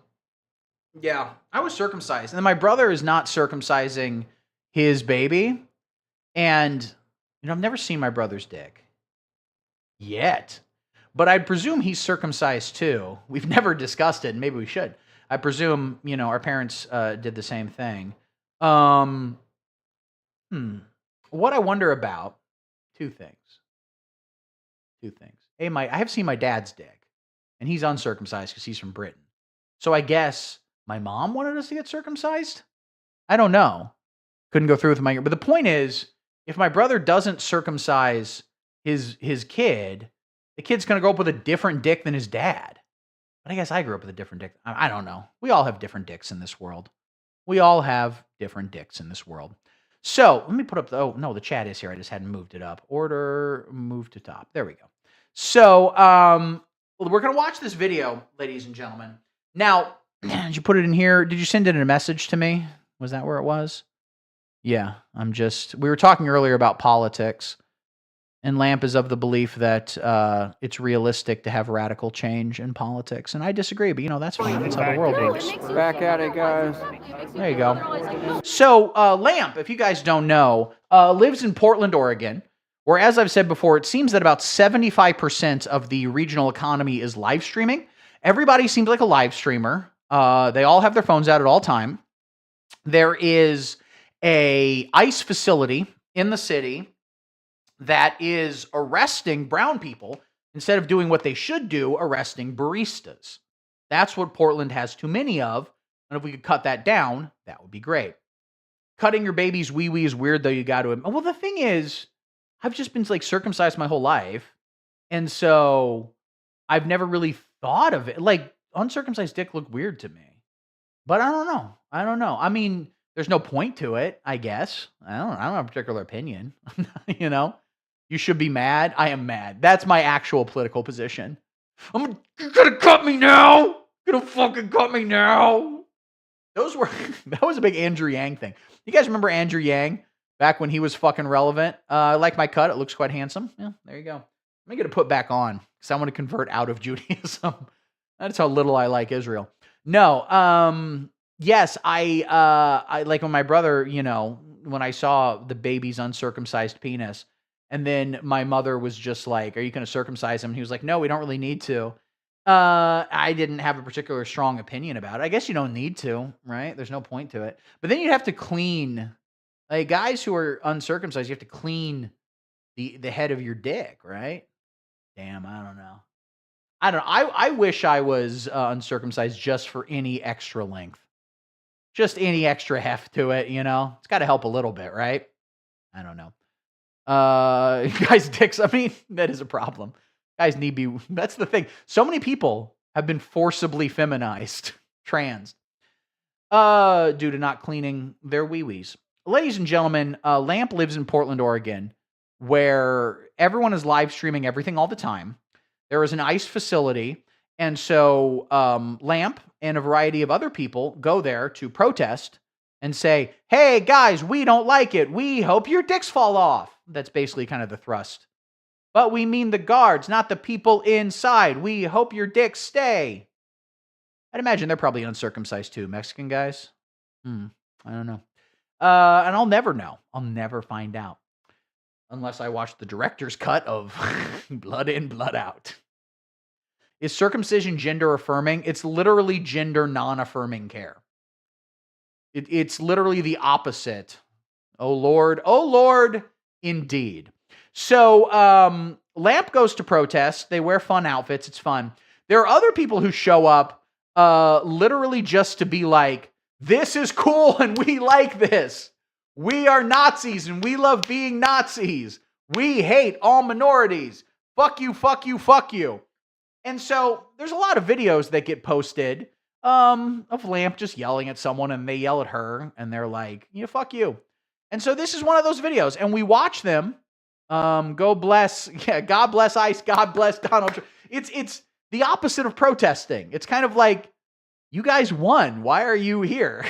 I was circumcised. And then my brother is not circumcising his baby. And, I've never seen my brother's dick. Yet. But I presume he's circumcised too. We've never discussed it, and maybe we should. I presume, our parents did the same thing. What I wonder about, two things. Hey, I have seen my dad's dick, and he's uncircumcised because he's from Britain. So I guess my mom wanted us to get circumcised? I don't know. couldn't go through with my. But the point is, if my brother doesn't circumcise his kid, the kid's gonna grow up with a different dick than his dad. But I guess I grew up with a different dick. I don't know. We all have different dicks in this world. We all have different dicks in this world. So let me put up the. Oh no, the chat is here. I just hadn't moved it up. Order, move to top. There we go. So we're gonna watch this video, ladies and gentlemen. Now, did you put it in here? Did you send it in a message to me? Was that where it was? Yeah, we were talking earlier about politics, and Lamp is of the belief that it's realistic to have radical change in politics, and I disagree, but that's fine. That's how the world works. Back at it, guys. There you go. So, Lamp, if you guys don't know, lives in Portland, Oregon, where, as I've said before, it seems that about 75% of the regional economy is live streaming. Everybody seems like a live streamer. They all have their phones out at all time. There is a ICE facility in the city that is arresting brown people instead of doing what they should do, arresting baristas. That's what Portland has too many of, and if we could cut that down, that would be great. Cutting your baby's wee-wee is weird, though. You got to. Well, the thing is, I've just been circumcised my whole life, and so I've never really thought of it. Uncircumcised dick looked weird to me, but I don't know. I mean, there's no point to it, I guess. I don't have a particular opinion. You should be mad. I am mad. That's my actual political position. You're gonna cut me now. You're gonna fucking cut me now. That was a big Andrew Yang thing. You guys remember Andrew Yang back when he was fucking relevant? I like my cut. It looks quite handsome. Yeah, there you go. Let me get it put back on because I want to convert out of Judaism. That's how little I like Israel. No, yes, I like when my brother, when I saw the baby's uncircumcised penis, and then my mother was just like, "Are you going to circumcise him?" And he was like, "No, we don't really need to." I didn't have a particular strong opinion about it. I guess you don't need to, right? There's no point to it. But then you'd have to clean, guys who are uncircumcised, you have to clean the head of your dick, right? Damn, I don't know. I wish I was uncircumcised just for any extra length. Just any extra heft to it, It's got to help a little bit, right? I don't know. Guys' dicks, I mean, that is a problem. Guys need be, that's the thing. So many people have been forcibly feminized, trans, due to not cleaning their wee-wees. Ladies and gentlemen, Lamp lives in Portland, Oregon, where everyone is live streaming everything all the time. There is an ICE facility, and so Lamp and a variety of other people go there to protest and say, "Hey, guys, we don't like it. We hope your dicks fall off." That's basically kind of the thrust. But we mean the guards, not the people inside. We hope your dicks stay. I'd imagine they're probably uncircumcised too, Mexican guys. I don't know. And I'll never know. I'll never find out. Unless I watch the director's cut of Blood In, Blood Out. Is circumcision gender affirming? It's literally gender non-affirming care. It's literally the opposite. Oh Lord, indeed. So Lamp goes to protest. They wear fun outfits. It's fun. There are other people who show up literally just to be like, "This is cool and we like this. We are Nazis and we love being Nazis. We hate all minorities. Fuck you, fuck you, fuck you." And so there's a lot of videos that get posted of Lamp just yelling at someone, and they yell at her and they're like, fuck you. And so this is one of those videos, and we watch them. God bless ICE, God bless Donald Trump. It's the opposite of protesting. It's kind of like, you guys won. Why are you here?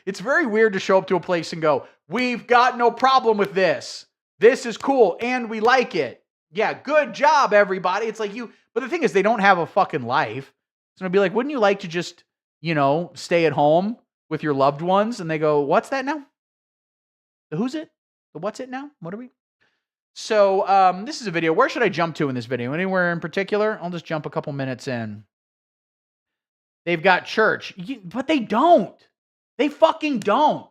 It's very weird to show up to a place and go, "We've got no problem with this. This is cool and we like it. Yeah, good job, everybody." It's like but the thing is, they don't have a fucking life. So I'd be like, wouldn't you like to just, stay at home with your loved ones? And they go, "What's that now? The who's it? The what's it now? What are we?" So this is a video. Where should I jump to in this video? Anywhere in particular? I'll just jump a couple minutes in. They've got church, but they don't. They fucking don't.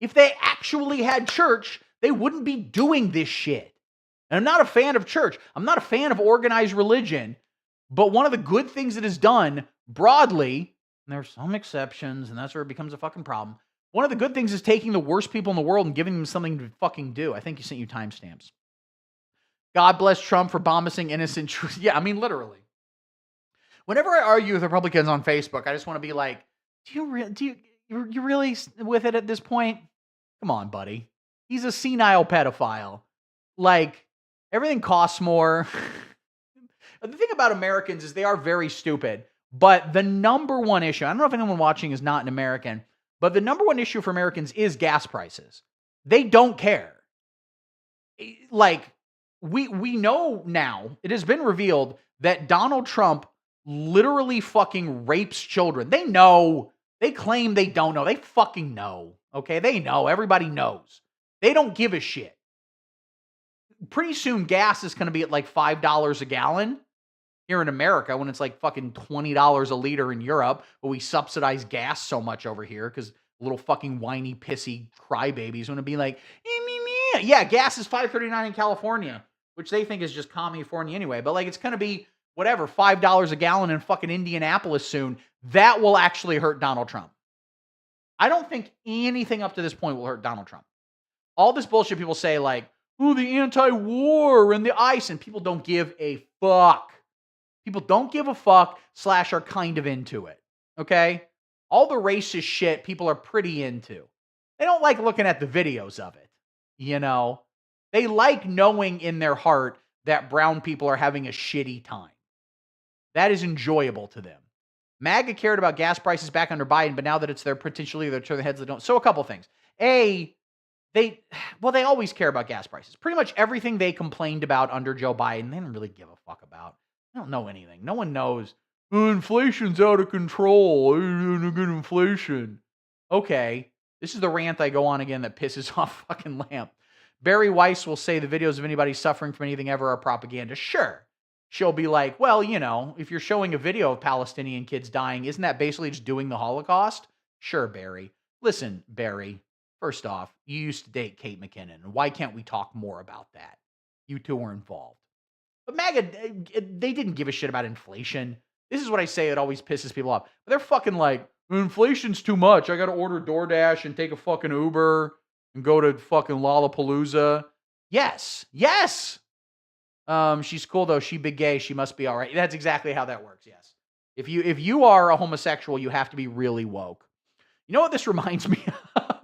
If they actually had church, they wouldn't be doing this shit. And I'm not a fan of church. I'm not a fan of organized religion. But one of the good things it has done broadly, and there's some exceptions, and that's where it becomes a fucking problem. One of the good things is taking the worst people in the world and giving them something to fucking do. I think he sent you timestamps. God bless Trump for bombing innocent truth. Yeah, I mean, literally. Whenever I argue with Republicans on Facebook, I just want to be like, you really with it at this point? Come on, buddy. He's a senile pedophile. Like, everything costs more. The thing about Americans is they are very stupid. But the number one issue, I don't know if anyone watching is not an American, but the number one issue for Americans is gas prices. They don't care. Like, we know now, it has been revealed that Donald Trump literally fucking rapes children. They know. They claim they don't know. They fucking know. Okay? They know. Everybody knows. They don't give a shit. Pretty soon gas is going to be at like $5 a gallon here in America when it's like fucking $20 a liter in Europe, but we subsidize gas so much over here because little fucking whiny, pissy crybabies want to be like, yeah, gas is $5.39 in California, which they think is just California anyway, but like it's going to be whatever, $5 a gallon in fucking Indianapolis soon. That will actually hurt Donald Trump. I don't think anything up to this point will hurt Donald Trump. All this bullshit people say like, oh, the anti-war and the ICE, and people don't give a fuck. People don't give a fuck / are kind of into it, okay? All the racist shit people are pretty into. They don't like looking at the videos of it, you know? They like knowing in their heart that brown people are having a shitty time. That is enjoyable to them. MAGA cared about gas prices back under Biden, but now that it's their potentially their turn the heads that don't. So a couple things. They always care about gas prices. Pretty much everything they complained about under Joe Biden, they didn't really give a fuck about. They don't know anything. No one knows. Oh, inflation's out of control. Good inflation. Okay. This is the rant I go on again that pisses off fucking Lamp. Barry Weiss will say the videos of anybody suffering from anything ever are propaganda. Sure. She'll be like, well, you know, if you're showing a video of Palestinian kids dying, isn't that basically just doing the Holocaust? Sure, Barry. Listen, Barry. First off, you used to date Kate McKinnon. Why can't we talk more about that? You two were involved. But MAGA, they didn't give a shit about inflation. This is what I say. It always pisses people off. But they're fucking like, inflation's too much. I got to order DoorDash and take a fucking Uber and go to fucking Lollapalooza. Yes. Yes. She's cool though. She big gay. She must be all right. That's exactly how that works. Yes. If you are a homosexual, you have to be really woke. You know what this reminds me of?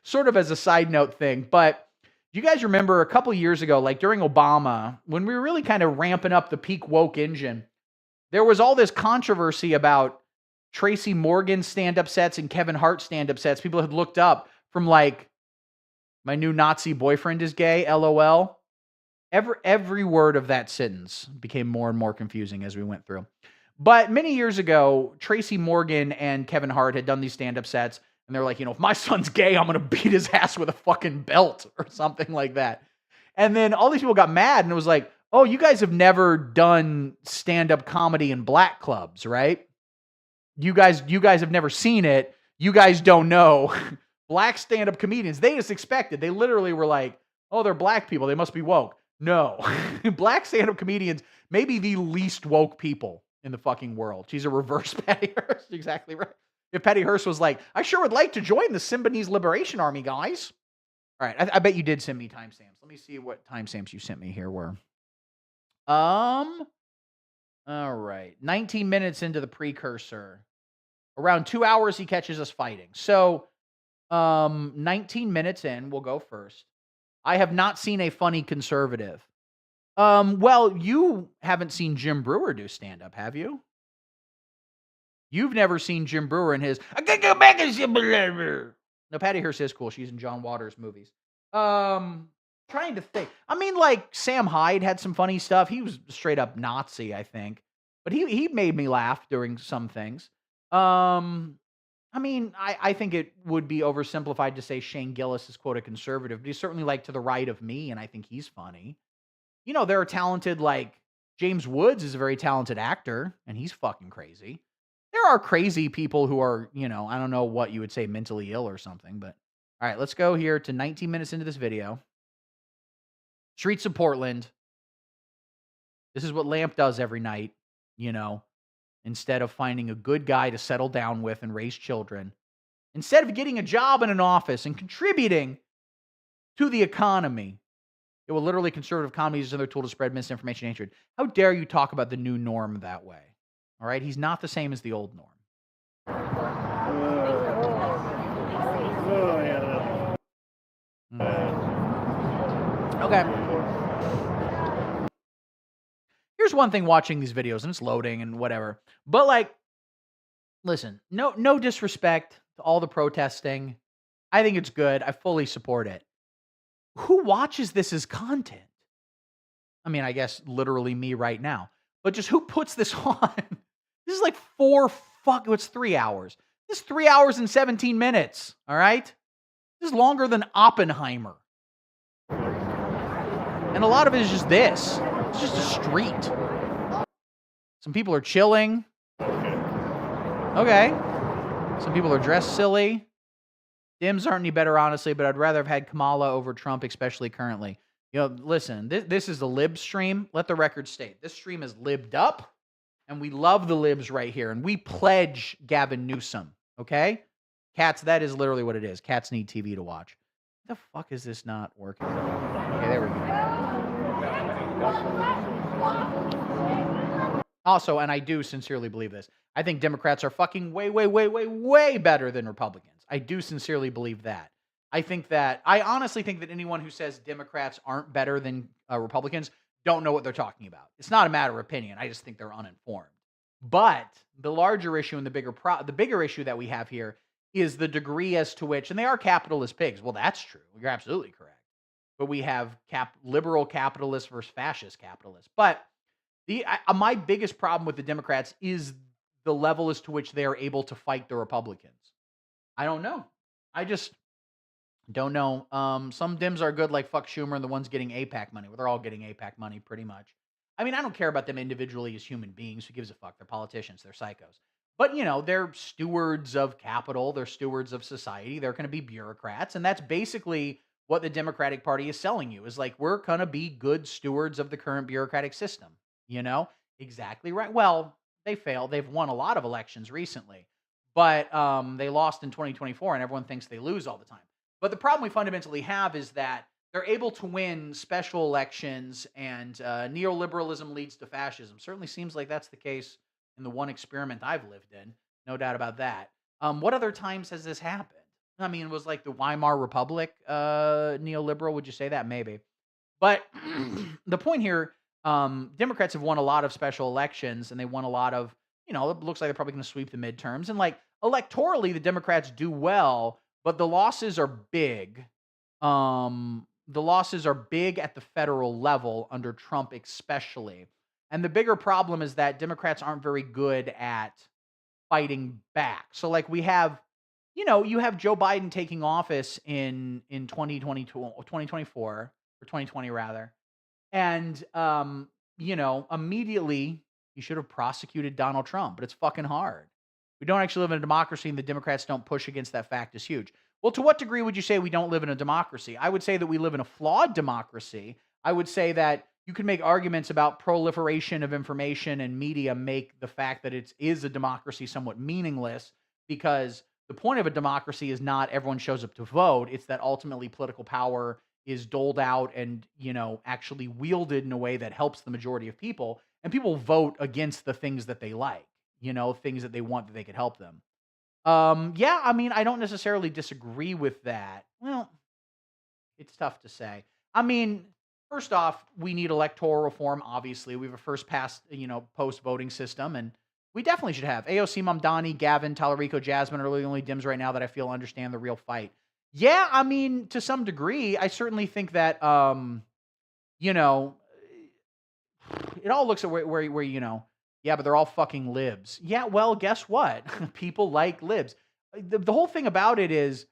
Sort of as a side note thing, but do you guys remember a couple years ago, like during Obama, when we were really kind of ramping up the peak woke engine, there was all this controversy about Tracy Morgan stand-up sets and Kevin Hart stand-up sets. People had looked up from like, my new Nazi boyfriend is gay, LOL. Every word of that sentence became more and more confusing as we went through. But many years ago, Tracy Morgan and Kevin Hart had done these stand-up sets. And they're like, you know, if my son's gay, I'm going to beat his ass with a fucking belt or something like that. And then all these people got mad and it was like, oh, you guys have never done stand-up comedy in black clubs, right? You guys have never seen it. You guys don't know. Black stand-up comedians, they just expected. They literally were like, oh, they're black people. They must be woke. No. Black stand-up comedians may be the least woke people in the fucking world. She's a reverse Patty Hearst. Exactly right. If Patty Hearst was like, I sure would like to join the Symbionese Liberation Army, guys. All right, I bet you did send me timestamps. Let me see what timestamps you sent me here were. All right, 19 minutes into the precursor. Around 2 hours, he catches us fighting. So, 19 minutes in, we'll go first. I have not seen a funny conservative. Well, you haven't seen Jim Brewer do stand-up, have you? You've never seen Jim Brewer in his, I can't go back and see. No, Patty Hearst is cool. She's in John Waters' movies. Trying to think. I mean, like, Sam Hyde had some funny stuff. He was straight up Nazi, I think. But he made me laugh during some things. I mean, I think it would be oversimplified to say Shane Gillis is, quote, a conservative. But he's certainly, like, to the right of me, and I think he's funny. You know, there are talented, like, James Woods is a very talented actor, and he's fucking crazy. There are crazy people who are, you know, I don't know what you would say, mentally ill or something, but all right, let's go here to 19 minutes into this video. Streets of Portland. This is what Lamp does every night, you know, instead of finding a good guy to settle down with and raise children. instead of getting a job in an office and contributing to the economy. It will literally conservative economies use another tool to spread misinformation and hatred. How dare you talk about the new norm that way? All right, he's not the same as the old norm. Okay. Here's one thing watching these videos, and it's loading and whatever. But like, listen, no disrespect to all the protesting. I think it's good. I fully support it. Who watches this as content? I mean, I guess literally me right now. But just who puts this on? This is like it's 3 hours. This is 3 hours and 17 minutes. All right? This is longer than Oppenheimer. And a lot of it is just this. It's just a street. Some people are chilling. Okay. Some people are dressed silly. Dems aren't any better, honestly, but I'd rather have had Kamala over Trump, especially currently. You know, listen, this is the lib stream. Let the record state. This stream is libbed up, and we love the libs right here, and we pledge Gavin Newsom, okay? Cats, that is literally what it is. Cats need TV to watch. The fuck is this not working? Okay, there we go. Also, and I do sincerely believe this, I think Democrats are fucking way better than Republicans. I do sincerely believe that. I honestly think that anyone who says Democrats aren't better than Republicans don't know what they're talking about. It's not a matter of opinion. I just think they're uninformed. But the larger issue and the bigger issue that we have here is the degree as to which, and they are capitalist pigs. Well, that's true. You're absolutely correct. But we have liberal capitalists versus fascist capitalists. But my biggest problem with the Democrats is the level as to which they are able to fight the Republicans. I don't know. I just don't know. Some Dems are good, like fuck Schumer and the ones getting APAC money. Well, they're all getting APAC money pretty much. I mean, I don't care about them individually as human beings. Who gives a fuck? They're politicians. They're psychos. But, you know, they're stewards of capital. They're stewards of society. They're going to be bureaucrats. And that's basically what the Democratic Party is selling you, is like, we're going to be good stewards of the current bureaucratic system. You know? Exactly right. Well, they failed. They've won a lot of elections recently. But they lost in 2024, and everyone thinks they lose all the time. But the problem we fundamentally have is that they're able to win special elections, and neoliberalism leads to fascism. Certainly seems like that's the case in the one experiment I've lived in. No doubt about that. What other times has this happened? I mean, was like the Weimar Republic neoliberal? Would you say that? Maybe. But the point here, Democrats have won a lot of special elections, and they won a lot of, you know, it looks like they're probably going to sweep the midterms. And like electorally, the Democrats do well, but the losses are big. The losses are big at the federal level under Trump especially. And the bigger problem is that Democrats aren't very good at fighting back. So like we have, you know, you have Joe Biden taking office in 2024 or 2020 rather. And you know, immediately you should have prosecuted Donald Trump, but it's fucking hard. We don't actually live in a democracy, and the Democrats don't push against that fact is huge. Well, to what degree would you say we don't live in a democracy? I would say that we live in a flawed democracy. I would say that you can make arguments about proliferation of information and media make the fact that it is a democracy somewhat meaningless, because the point of a democracy is not everyone shows up to vote. It's that ultimately political power is doled out and, you know, actually wielded in a way that helps the majority of people. And people vote against the things that they like, you know, things that they want that they could help them. Yeah, I mean, I don't necessarily disagree with that. Well, it's tough to say. I mean, first off, we need electoral reform, obviously. We have a first past, you know, post-voting system, and we definitely should have. AOC, Mamdani, Gavin, Talarico, Jasmine are the only Dems right now that I feel understand the real fight. Yeah, I mean, to some degree, I certainly think that, you know, it all looks at where you know, yeah, but they're all fucking libs. Yeah, well, guess what? People like libs. The whole thing about it is,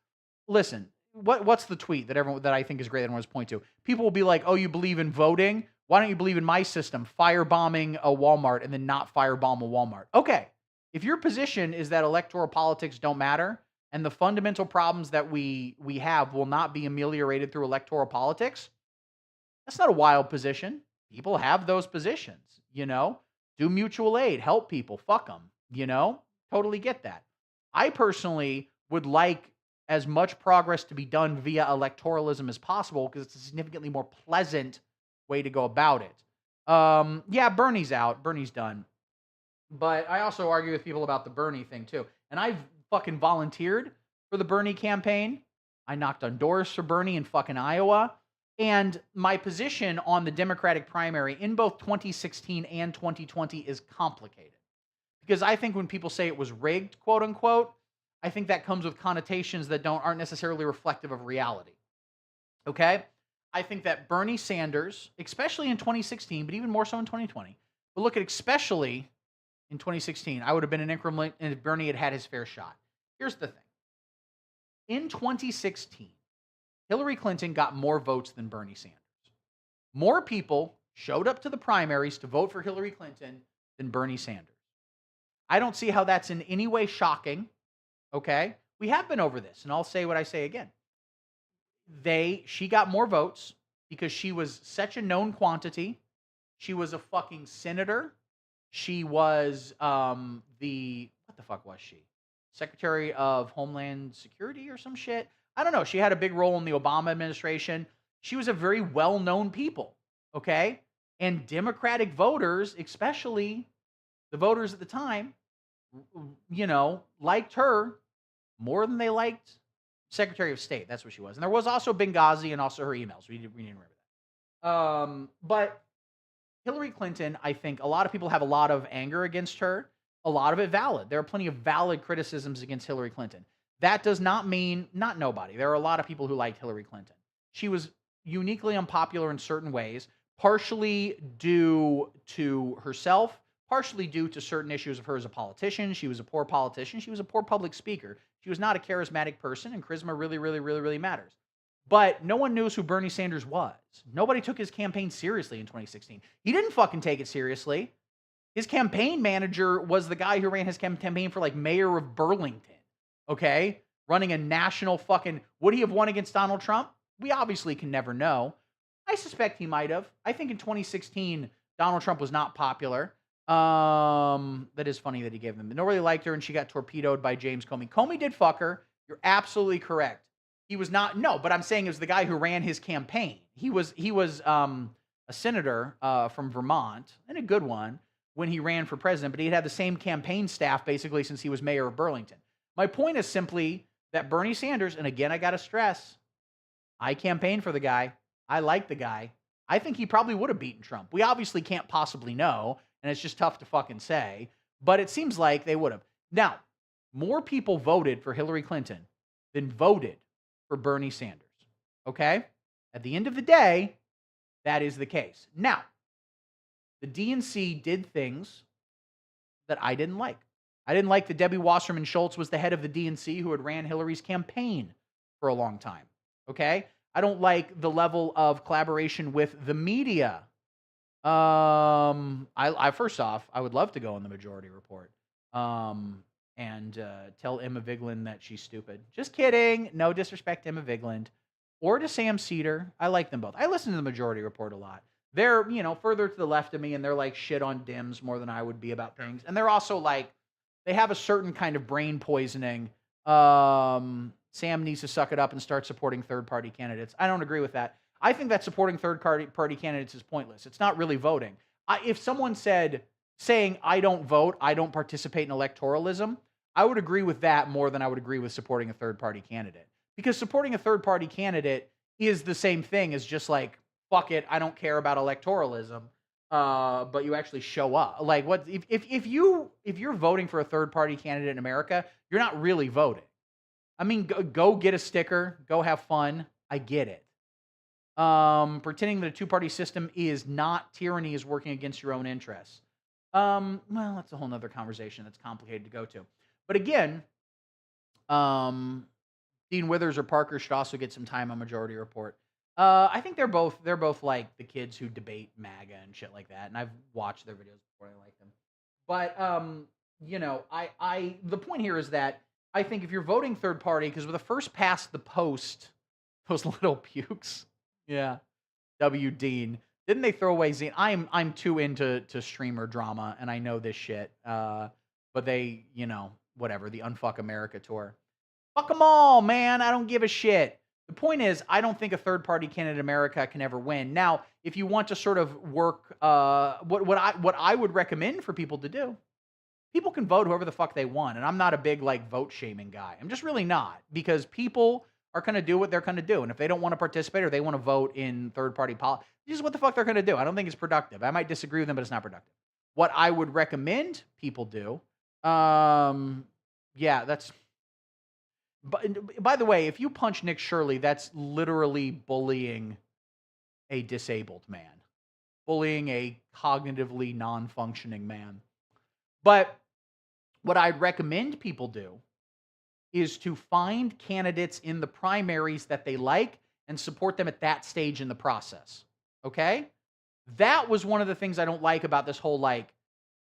listen, what's the tweet that I think is great that everyone's point to? People will be like, oh, you believe in voting? Why don't you believe in my system, firebombing a Walmart and then not firebomb a Walmart? Okay, if your position is that electoral politics don't matter and the fundamental problems that we have will not be ameliorated through electoral politics, that's not a wild position. People have those positions, you know? Do mutual aid, help people, fuck them, you know? Totally get that. I personally would like as much progress to be done via electoralism as possible because it's a significantly more pleasant way to go about it. Yeah, Bernie's out. Bernie's done. But I also argue with people about the Bernie thing too. And I've fucking volunteered for the Bernie campaign. I knocked on doors for Bernie in fucking Iowa. And my position on the Democratic primary in both 2016 and 2020 is complicated. Because I think when people say it was rigged, quote unquote, I think that comes with connotations that aren't necessarily reflective of reality. Okay? I think that Bernie Sanders, especially in 2016, but even more so in 2020, but look at especially in 2016, I would have been an increment if Bernie had had his fair shot. Here's the thing. In 2016, Hillary Clinton got more votes than Bernie Sanders. More people showed up to the primaries to vote for Hillary Clinton than Bernie Sanders. I don't see how that's in any way shocking, okay? We have been over this, and I'll say what I say again. She got more votes because she was such a known quantity. She was a fucking senator. She was what the fuck was she? Secretary of Homeland Security or some shit? I don't know. She had a big role in the Obama administration. She was a very well-known people, okay? And Democratic voters, especially the voters at the time, liked her more than they liked Secretary of State. That's what she was. And there was also Benghazi and also her emails. We didn't remember that. But Hillary Clinton, I think a lot of people have a lot of anger against her. A lot of it valid. There are plenty of valid criticisms against Hillary Clinton. That does not mean not nobody. There are a lot of people who liked Hillary Clinton. She was uniquely unpopular in certain ways, partially due to herself, partially due to certain issues of her as a politician. She was a poor politician. She was a poor public speaker. She was not a charismatic person, and charisma really, really, really, really matters. But no one knows who Bernie Sanders was. Nobody took his campaign seriously in 2016. He didn't fucking take it seriously. His campaign manager was the guy who ran his campaign for like mayor of Burlington, okay? Running a national fucking... Would he have won against Donald Trump? We obviously can never know. I suspect he might have. I think in 2016, Donald Trump was not popular. That is funny that he gave them. Nobody really liked her, and she got torpedoed by James Comey. Comey did fuck her. You're absolutely correct. He was not... No, but I'm saying it was the guy who ran his campaign. He was a senator from Vermont, and a good one, when he ran for president, but he had the same campaign staff basically since he was mayor of Burlington. My point is simply that Bernie Sanders, and again, I got to stress, I campaigned for the guy. I like the guy. I think he probably would have beaten Trump. We obviously can't possibly know, and it's just tough to fucking say, but it seems like they would have. Now, more people voted for Hillary Clinton than voted for Bernie Sanders, okay? At the end of the day, that is the case. Now, the DNC did things that I didn't like. I didn't like that Debbie Wasserman Schultz was the head of the DNC who had ran Hillary's campaign for a long time. Okay? I don't like the level of collaboration with the media. First off, I would love to go on the Majority Report and tell Emma Vigeland that she's stupid. Just kidding. No disrespect to Emma Vigeland or to Sam Cedar. I like them both. I listen to the Majority Report a lot. They're, further to the left of me, and they're like shit on Dems more than I would be about things. And they're also like, they have a certain kind of brain poisoning. Sam needs to suck it up and start supporting third-party candidates. I don't agree with that. I think that supporting third-party candidates is pointless. It's not really voting. If someone saying, I don't vote, I don't participate in electoralism, I would agree with that more than I would agree with supporting a third-party candidate. Because supporting a third-party candidate is the same thing as just like, fuck it, I don't care about electoralism, but you actually show up. Like, what if you're voting for a third party candidate in America, you're not really voting. I mean, go get a sticker, go have fun. I get it. Pretending that a two-party system is not tyranny is working against your own interests. Well, that's a whole nother conversation that's complicated to go to. But again, Dean Withers or Parker should also get some time on Majority Report. I think they're both like the kids who debate MAGA and shit like that, and I've watched their videos before. I like them, but the point here is that I think if you're voting third party, because with the first past the post, those little pukes, yeah, W. Dean, didn't they throw away Zine? I'm too into streamer drama, and I know this shit, but they, whatever, the Unfuck America tour. Fuck them all, man. I don't give a shit. The point is, I don't think a third-party candidate in America can ever win. Now, if you want to sort of work, what I would recommend for people to do, people can vote whoever the fuck they want, and I'm not a big like vote shaming guy. I'm just really not, because people are going to do what they're going to do, and if they don't want to participate or they want to vote in third-party politics, this is what the fuck they're going to do. I don't think it's productive. I might disagree with them, but it's not productive. What I would recommend people do, yeah, that's. By the way, if you punch Nick Shirley, that's literally bullying a disabled man, bullying a cognitively non-functioning man. But what I'd recommend people do is to find candidates in the primaries that they like and support them at that stage in the process. Okay? That was one of the things I don't like about this whole like,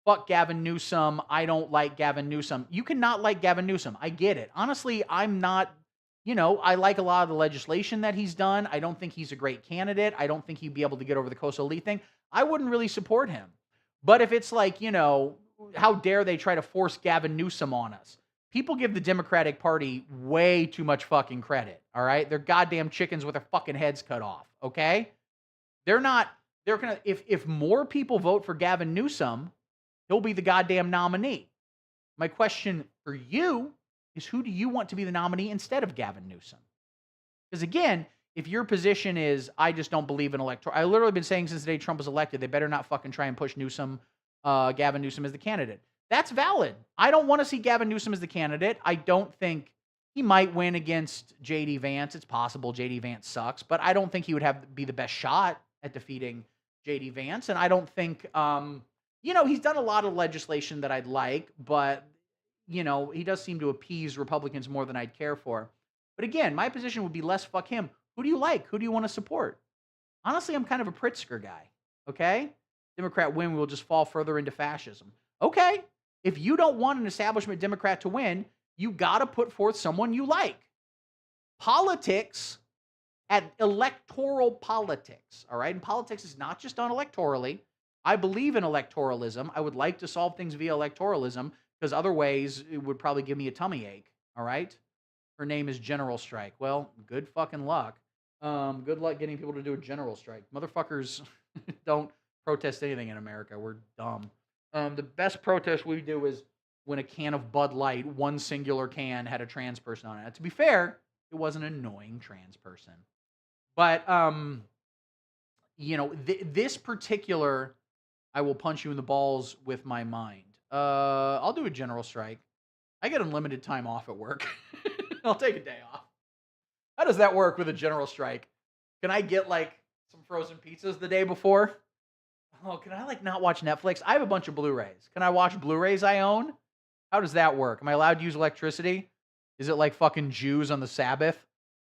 fuck Gavin Newsom, I don't like Gavin Newsom. You cannot like Gavin Newsom. I get it. Honestly, I'm not, I like a lot of the legislation that he's done. I don't think he's a great candidate. I don't think he'd be able to get over the coastal elite thing. I wouldn't really support him. But if it's like, how dare they try to force Gavin Newsom on us? People give the Democratic Party way too much fucking credit, all right? They're goddamn chickens with their fucking heads cut off, okay? They're gonna, if more people vote for Gavin Newsom, he'll be the goddamn nominee. My question for you is, who do you want to be the nominee instead of Gavin Newsom? Because again, if your position is, I just don't believe in electoral, I've literally been saying since the day Trump was elected, they better not fucking try and push Gavin Newsom as the candidate. That's valid. I don't want to see Gavin Newsom as the candidate. I don't think he might win against J.D. Vance. It's possible J.D. Vance sucks, but I don't think he would be the best shot at defeating J.D. Vance. And I don't think, he's done a lot of legislation that I'd like, but, he does seem to appease Republicans more than I'd care for. But again, my position would be less fuck him. Who do you like? Who do you want to support? Honestly, I'm kind of a Pritzker guy, okay? Democrat win, we'll just fall further into fascism. Okay, if you don't want an establishment Democrat to win, you got to put forth someone you like. Politics, at electoral politics, all right? And politics is not just done electorally. I believe in electoralism. I would like to solve things via electoralism, because other ways it would probably give me a tummy ache, all right? Her name is General Strike. Well, good fucking luck. Good luck getting people to do a general strike. Motherfuckers don't protest anything in America. We're dumb. The best protest we do is when a can of Bud Light, one singular can, had a trans person on it. Now, to be fair, it was an annoying trans person. But, this particular, I will punch you in the balls with my mind. I'll do a general strike. I get unlimited time off at work. I'll take a day off. How does that work with a general strike? Can I get, some frozen pizzas the day before? Oh, can I, not watch Netflix? I have a bunch of Blu-rays. Can I watch Blu-rays I own? How does that work? Am I allowed to use electricity? Is it like fucking Jews on the Sabbath?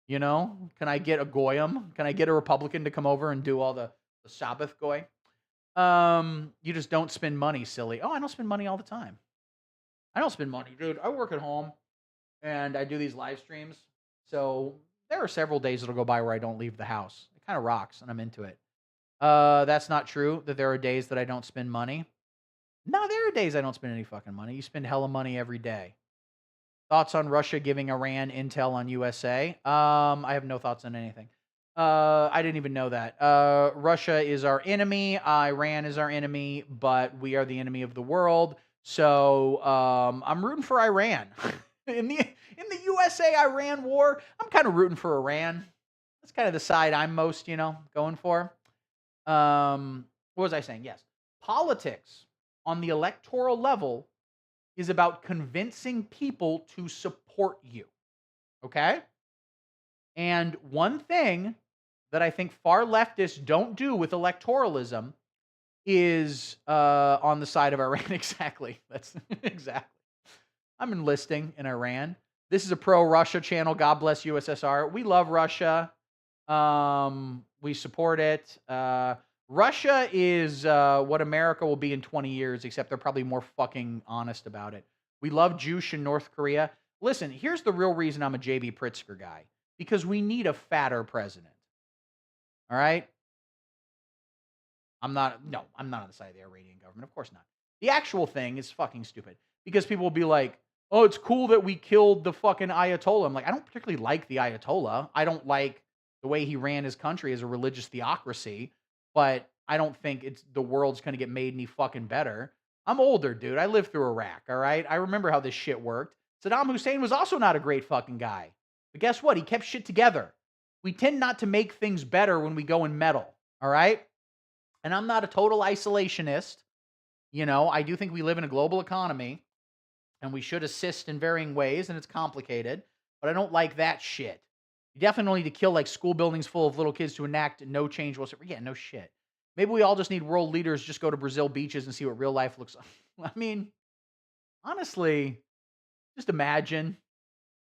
Can I get a goyim? Can I get a Republican to come over and do all the Sabbath goy? You just don't spend money, silly. Oh, I don't spend money all the time. I don't spend money, dude. I work at home, and I do these live streams. So there are several days that'll go by where I don't leave the house. It kind of rocks, and I'm into it. That's not true, that there are days that I don't spend money. No, there are days I don't spend any fucking money. You spend hella money every day. Thoughts on Russia giving Iran intel on USA? I have no thoughts on anything. I didn't even know that. Russia is our enemy. Iran is our enemy, but we are the enemy of the world. So I'm rooting for Iran. in the USA-Iran war, I'm kind of rooting for Iran. That's kind of the side I'm most, going for. What was I saying? Yes. Politics on the electoral level is about convincing people to support you. Okay? And one thing that I think far leftists don't do with electoralism is on the side of Iran. Exactly. That's exactly. I'm enlisting in Iran. This is a pro-Russia channel. God bless USSR. We love Russia. We support it. Russia is what America will be in 20 years, except they're probably more fucking honest about it. We love Juche in North Korea. Listen, here's the real reason I'm a J.B. Pritzker guy. Because we need a fatter president. All right? I'm not on the side of the Iranian government. Of course not. The actual thing is fucking stupid. Because people will be like, oh, it's cool that we killed the fucking Ayatollah. I'm like, I don't particularly like the Ayatollah. I don't like the way he ran his country as a religious theocracy, but I don't think it's the world's going to get made any fucking better. I'm older, dude. I lived through Iraq, all right? I remember how this shit worked. Saddam Hussein was also not a great fucking guy. But guess what? He kept shit together. We tend not to make things better when we go and meddle, all right? And I'm not a total isolationist. You know, I do think we live in a global economy and we should assist in varying ways, and it's complicated, but I don't like that shit. You definitely don't need to kill like school buildings full of little kids to enact no change whatsoever. Yeah, no shit. Maybe we all just need world leaders just go to Brazil beaches and see what real life looks like. I mean, honestly, just imagine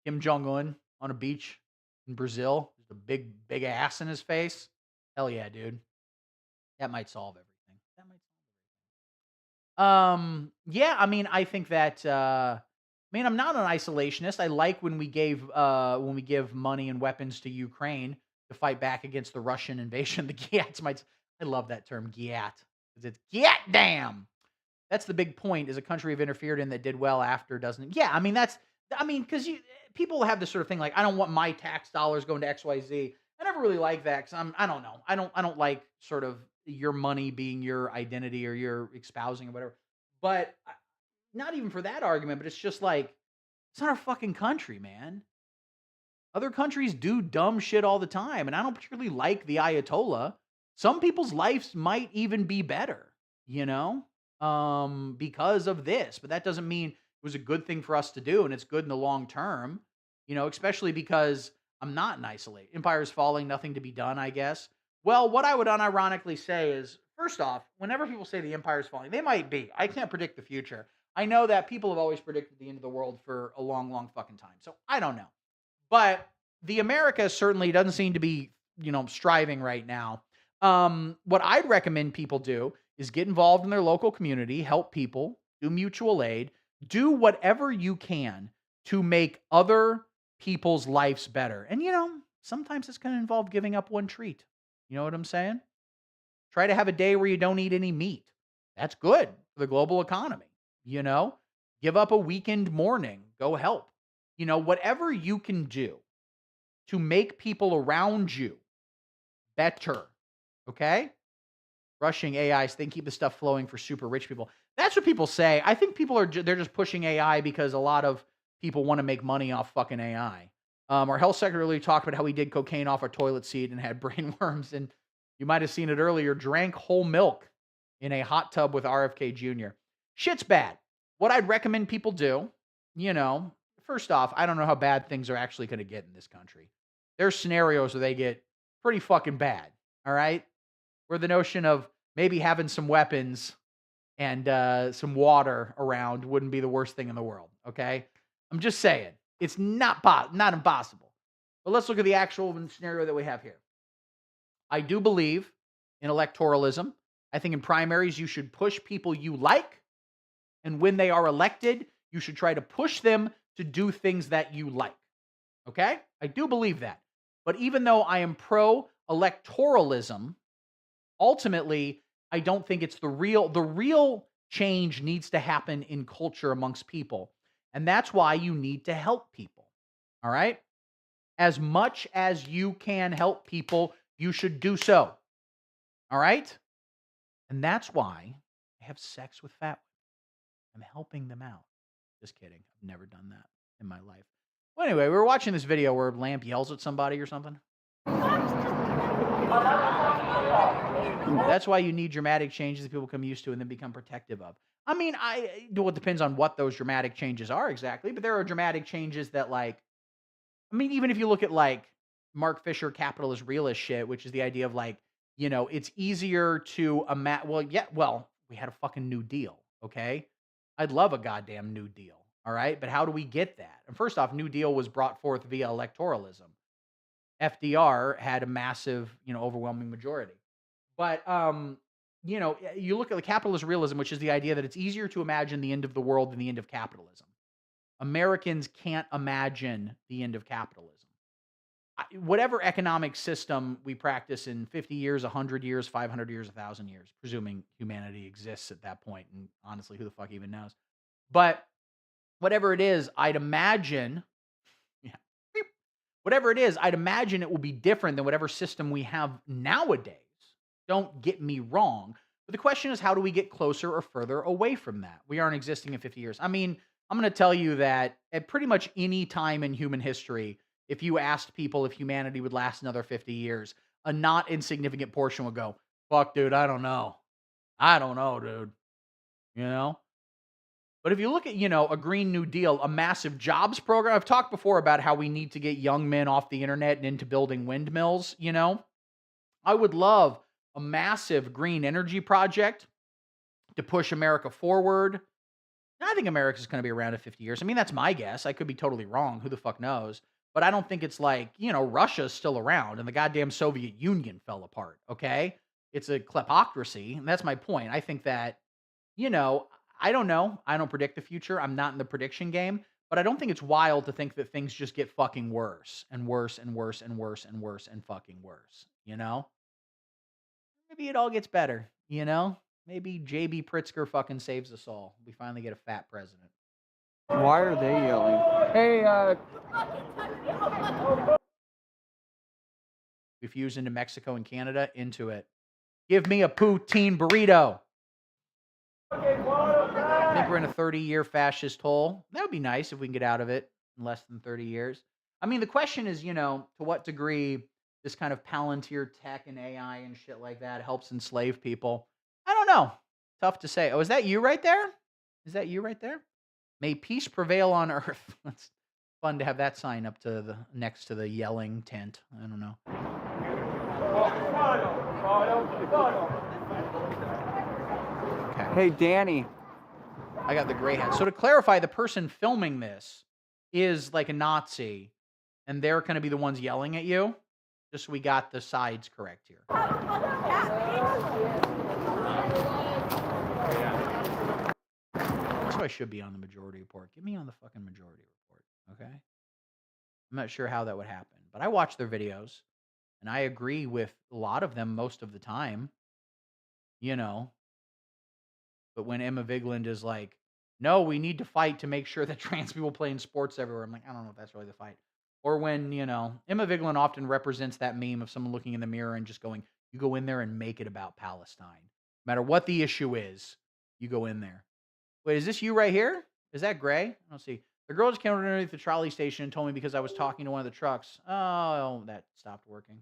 Kim Jong-un on a beach in Brazil, just a big ass in his face. Hell yeah, dude. That might solve everything. That might yeah, I mean, I think that I'm not an isolationist. I like when we give money and weapons to Ukraine to fight back against the Russian invasion. The Giats might I love that term Giat. Because it's Giat damn. That's the big point, is a country we've interfered in that did well after doesn't it? Yeah, I mean because people have this sort of thing like, I don't want my tax dollars going to XYZ. I never really like that because I don't know. I don't like sort of your money being your identity or your espousing or whatever. But not even for that argument, but it's just like, it's not our fucking country, man. Other countries do dumb shit all the time, and I don't particularly like the Ayatollah. Some people's lives might even be better, you know, because of this. But that doesn't mean it was a good thing for us to do, and it's good in the long term, you know, especially because I'm not in isolate. Empire's falling, nothing to be done, I guess. Well, what I would unironically say is, first off, whenever people say the empire's falling, they might be. I can't predict the future. I know that people have always predicted the end of the world for a long, long fucking time. So I don't know. But the America certainly doesn't seem to be, you know, striving right now. What I'd recommend people do is get involved in their local community, help people, do mutual aid, do whatever you can to make other people's lives better. And, you know, sometimes it's going to involve giving up one treat. You know what I'm saying? Try to have a day where you don't eat any meat. That's good for the global economy. You know, give up a weekend morning, go help. You know, whatever you can do to make people around you better. Okay? Rushing AI, so they can keep the stuff flowing for super rich people. That's what people say. I think people they're just pushing AI because a lot of people want to make money off fucking AI. Our health secretary really talked about how he did cocaine off a toilet seat and had brain worms. And you might have seen it earlier, drank whole milk in a hot tub with RFK Jr. Shit's bad. What I'd recommend people do, you know, first off, I don't know how bad things are actually going to get in this country. There's scenarios where they get pretty fucking bad, all right? Where the notion of maybe having some weapons and some water around wouldn't be the worst thing in the world, okay? I'm just saying. It's not impossible. But let's look at the actual scenario that we have here. I do believe in electoralism. I think in primaries, you should push people you like. And when they are elected, you should try to push them to do things that you like. Okay? I do believe that. But even though I am pro-electoralism, ultimately, I don't think it's the real change needs to happen in culture amongst people. And that's why you need to help people. All right? As much as you can help people, you should do so. All right? And that's why I have sex with fat women. I'm helping them out. Just kidding. I've never done that in my life. Well, anyway, we were watching this video where Lamp yells at somebody or something. That's why you need dramatic changes that people become used to and then become protective of. I mean, it depends on what those dramatic changes are exactly, but there are dramatic changes that, like, I mean, even if you look at, like, Mark Fisher capitalist realist shit, which is the idea of, like, you know, it's easier to imagine. Well, we had a fucking New Deal, okay? I'd love a goddamn New Deal, all right? But how do we get that? And first off, New Deal was brought forth via electoralism. FDR had a massive, you know, overwhelming majority. But, you know, you look at the capitalist realism, which is the idea that it's easier to imagine the end of the world than the end of capitalism. Americans can't imagine the end of capitalism. Whatever economic system we practice in 50 years, 100 years, 500 years, 1,000 years, presuming humanity exists at that point, and honestly, who the fuck even knows? But whatever it is, I'd imagine, yeah, whatever it is, I'd imagine it will be different than whatever system we have nowadays. Don't get me wrong. But the question is, how do we get closer or further away from that? We aren't existing in 50 years. I mean, I'm going to tell you that at pretty much any time in human history, if you asked people if humanity would last another 50 years, a not insignificant portion would go, fuck, dude, I don't know. I don't know, dude. You know? But if you look at, a Green New Deal, a massive jobs program, I've talked before about how we need to get young men off the internet and into building windmills, I would love a massive green energy project to push America forward. I think America's going to be around in 50 years. I mean, that's my guess. I could be totally wrong. Who the fuck knows? But I don't think it's like, Russia's still around and the goddamn Soviet Union fell apart, okay? It's a kleptocracy, and that's my point. I think that, I don't know. I don't predict the future. I'm not in the prediction game, but I don't think it's wild to think that things just get fucking worse and worse and worse and worse and worse and fucking worse, Maybe it all gets better, Maybe JB Pritzker fucking saves us all. We finally get a fat president. Why are they yelling? Hey, We fuse into Mexico and Canada, into it. Give me a poutine burrito. I think we're in a 30-year fascist hole. That would be nice if we can get out of it in less than 30 years. I mean, the question is, to what degree this kind of Palantir tech and AI and shit like that helps enslave people. I don't know. Tough to say. Oh, is that you right there? Is that you right there? May peace prevail on earth. That's fun to have that sign up to the next to the yelling tent. I don't know. Okay. Hey, Danny. I got the gray hat. So to clarify, the person filming this is like a Nazi, and they're going to be the ones yelling at you. Just so we got the sides correct here. That's why I should be on the majority report. Get me on the fucking majority report, okay? I'm not sure how that would happen, but I watch their videos, and I agree with a lot of them most of the time, But when Emma Vigeland is like, no, we need to fight to make sure that trans people play in sports everywhere, I'm like, I don't know if that's really the fight. Or when, Emma Vigeland often represents that meme of someone looking in the mirror and just going, you go in there and make it about Palestine. No matter what the issue is, you go in there. Wait, is this you right here? Is that gray? I don't see. The girl just came underneath the trolley station and told me because I was talking to one of the trucks. Oh, that stopped working.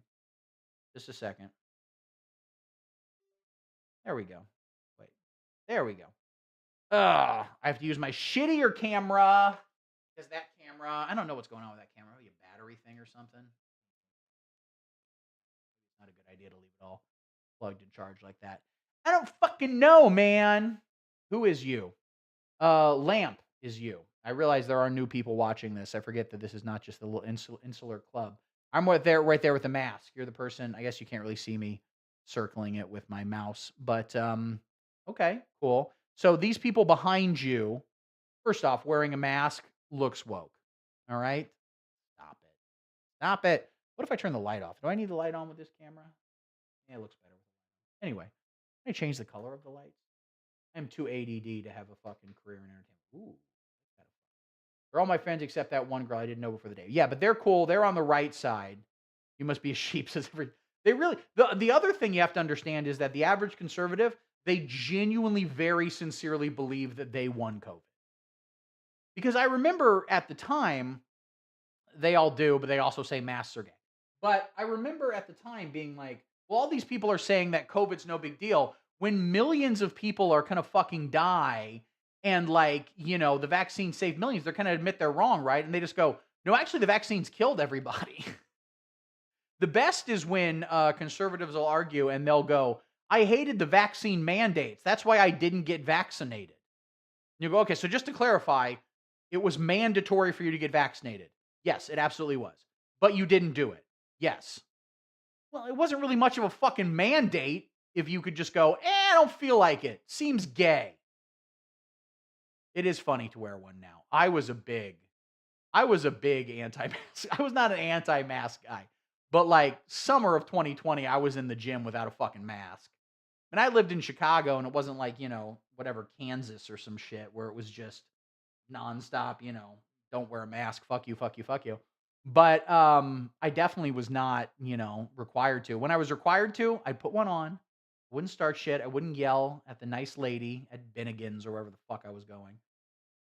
Just a second. There we go. Wait. There we go. I have to use my shittier camera. Because that camera, I don't know what's going on with that camera. Maybe a battery thing or something. Not a good idea to leave it all plugged and charged like that. I don't fucking know, man. Who is you? Lamp is you. I realize there are new people watching this. I forget that this is not just the little insular club. I'm right there with the mask. You're the person. I guess you can't really see me circling it with my mouse. But, okay, cool. So these people behind you, first off, wearing a mask looks woke. All right? Stop it. Stop it. What if I turn the light off? Do I need the light on with this camera? Yeah, it looks better. Anyway, let me change the color of the lights. I'm too ADD to have a fucking career in entertainment. Ooh. They're all my friends except that one girl I didn't know before the day. Yeah, but they're cool. They're on the right side. You must be a sheep, says every. They really. The other thing you have to understand is that the average conservative, they genuinely, very sincerely believe that they won COVID. Because I remember at the time, they all do, but they also say masks are gay. But I remember at the time being like, well, all these people are saying that COVID's no big deal when millions of people are going to fucking die and the vaccine saved millions. They're going to admit they're wrong, right? And they just go, no, actually the vaccines killed everybody. The best is when conservatives will argue and they'll go, I hated the vaccine mandates. That's why I didn't get vaccinated. And you go, okay, so just to clarify, it was mandatory for you to get vaccinated. Yes, it absolutely was. But you didn't do it. Yes. Well, it wasn't really much of a fucking mandate if you could just go, I don't feel like it. Seems gay. It is funny to wear one now. I was a big anti-mask. I was not an anti-mask guy. But summer of 2020, I was in the gym without a fucking mask. And I lived in Chicago, and it wasn't whatever, Kansas or some shit, where it was just, nonstop, you know, don't wear a mask, fuck you, fuck you, fuck you. But I definitely was not, you know, required to. When I was required to, I'd put one on. Wouldn't start shit. I wouldn't yell at the nice lady at Bennigan's or wherever the fuck I was going.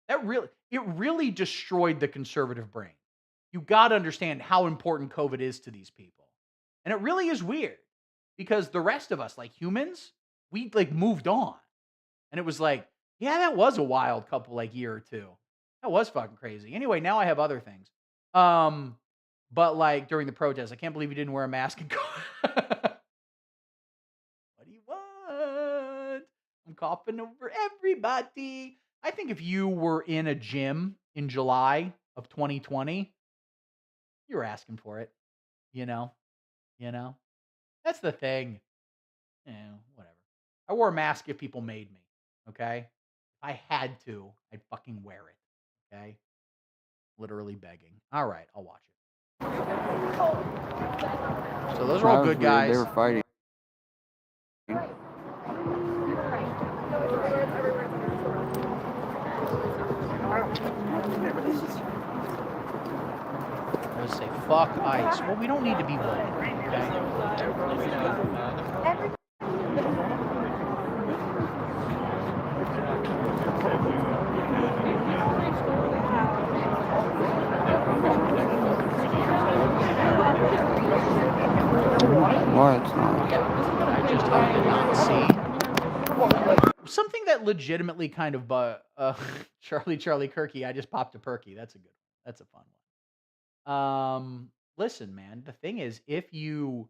It really destroyed the conservative brain. You got to understand how important COVID is to these people. And it really is weird because the rest of us, like humans, we like moved on. And it was like, yeah, that was a wild couple like year or two. That was fucking crazy. Anyway, now I have other things. But like during the protest, I can't believe you didn't wear a mask. What do you want? I'm coughing over everybody. I think if you were in a gym in July of 2020, you were asking for it. You know? That's the thing. Whatever. I wore a mask if people made me. Okay? If I had to, I'd fucking wear it. Okay? Literally begging. All right, I'll watch it. So those are all good guys. They were fighting. Let's say fuck ICE. Well, we don't need to be woke. Okay? What? It's not. I just did not see. Something that legitimately kind of Charlie Kirky, I just popped a perky. That's a good one. That's a fun one. Listen, man, the thing is, if you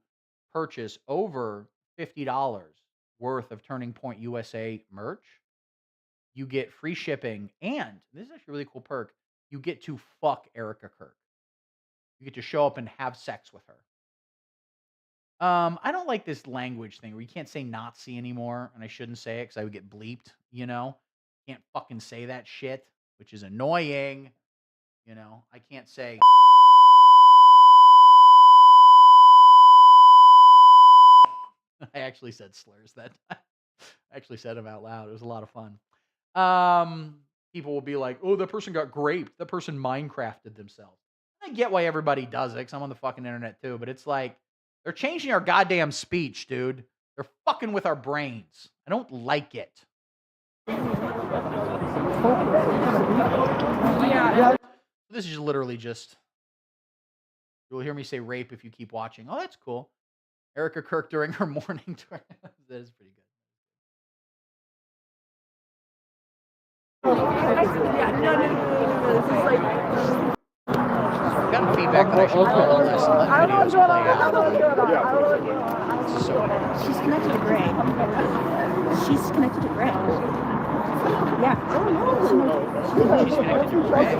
purchase over $50 worth of Turning Point USA merch, you get free shipping, and this is actually a really cool perk. You get to fuck Erica Kirk. You get to show up and have sex with her. I don't like this language thing where you can't say Nazi anymore, and I shouldn't say it because I would get bleeped, you know? Can't fucking say that shit, which is annoying. You know, I can't say I actually said slurs that time. I actually said them out loud. It was a lot of fun. People will be like, oh, that person got raped. That person Minecrafted themselves. I get why everybody does it because I'm on the fucking internet too, but it's like, they're changing our goddamn speech, dude. They're fucking with our brains. I don't like it. Yeah. This is literally just, you'll hear me say rape if you keep watching. Oh, that's cool. Erica Kirk during her morning tour. That is pretty good. I've gotten feedback that I should call this and let videos play out. She's connected to Greg. She's connected to Greg. Yeah. She's connected to Greg.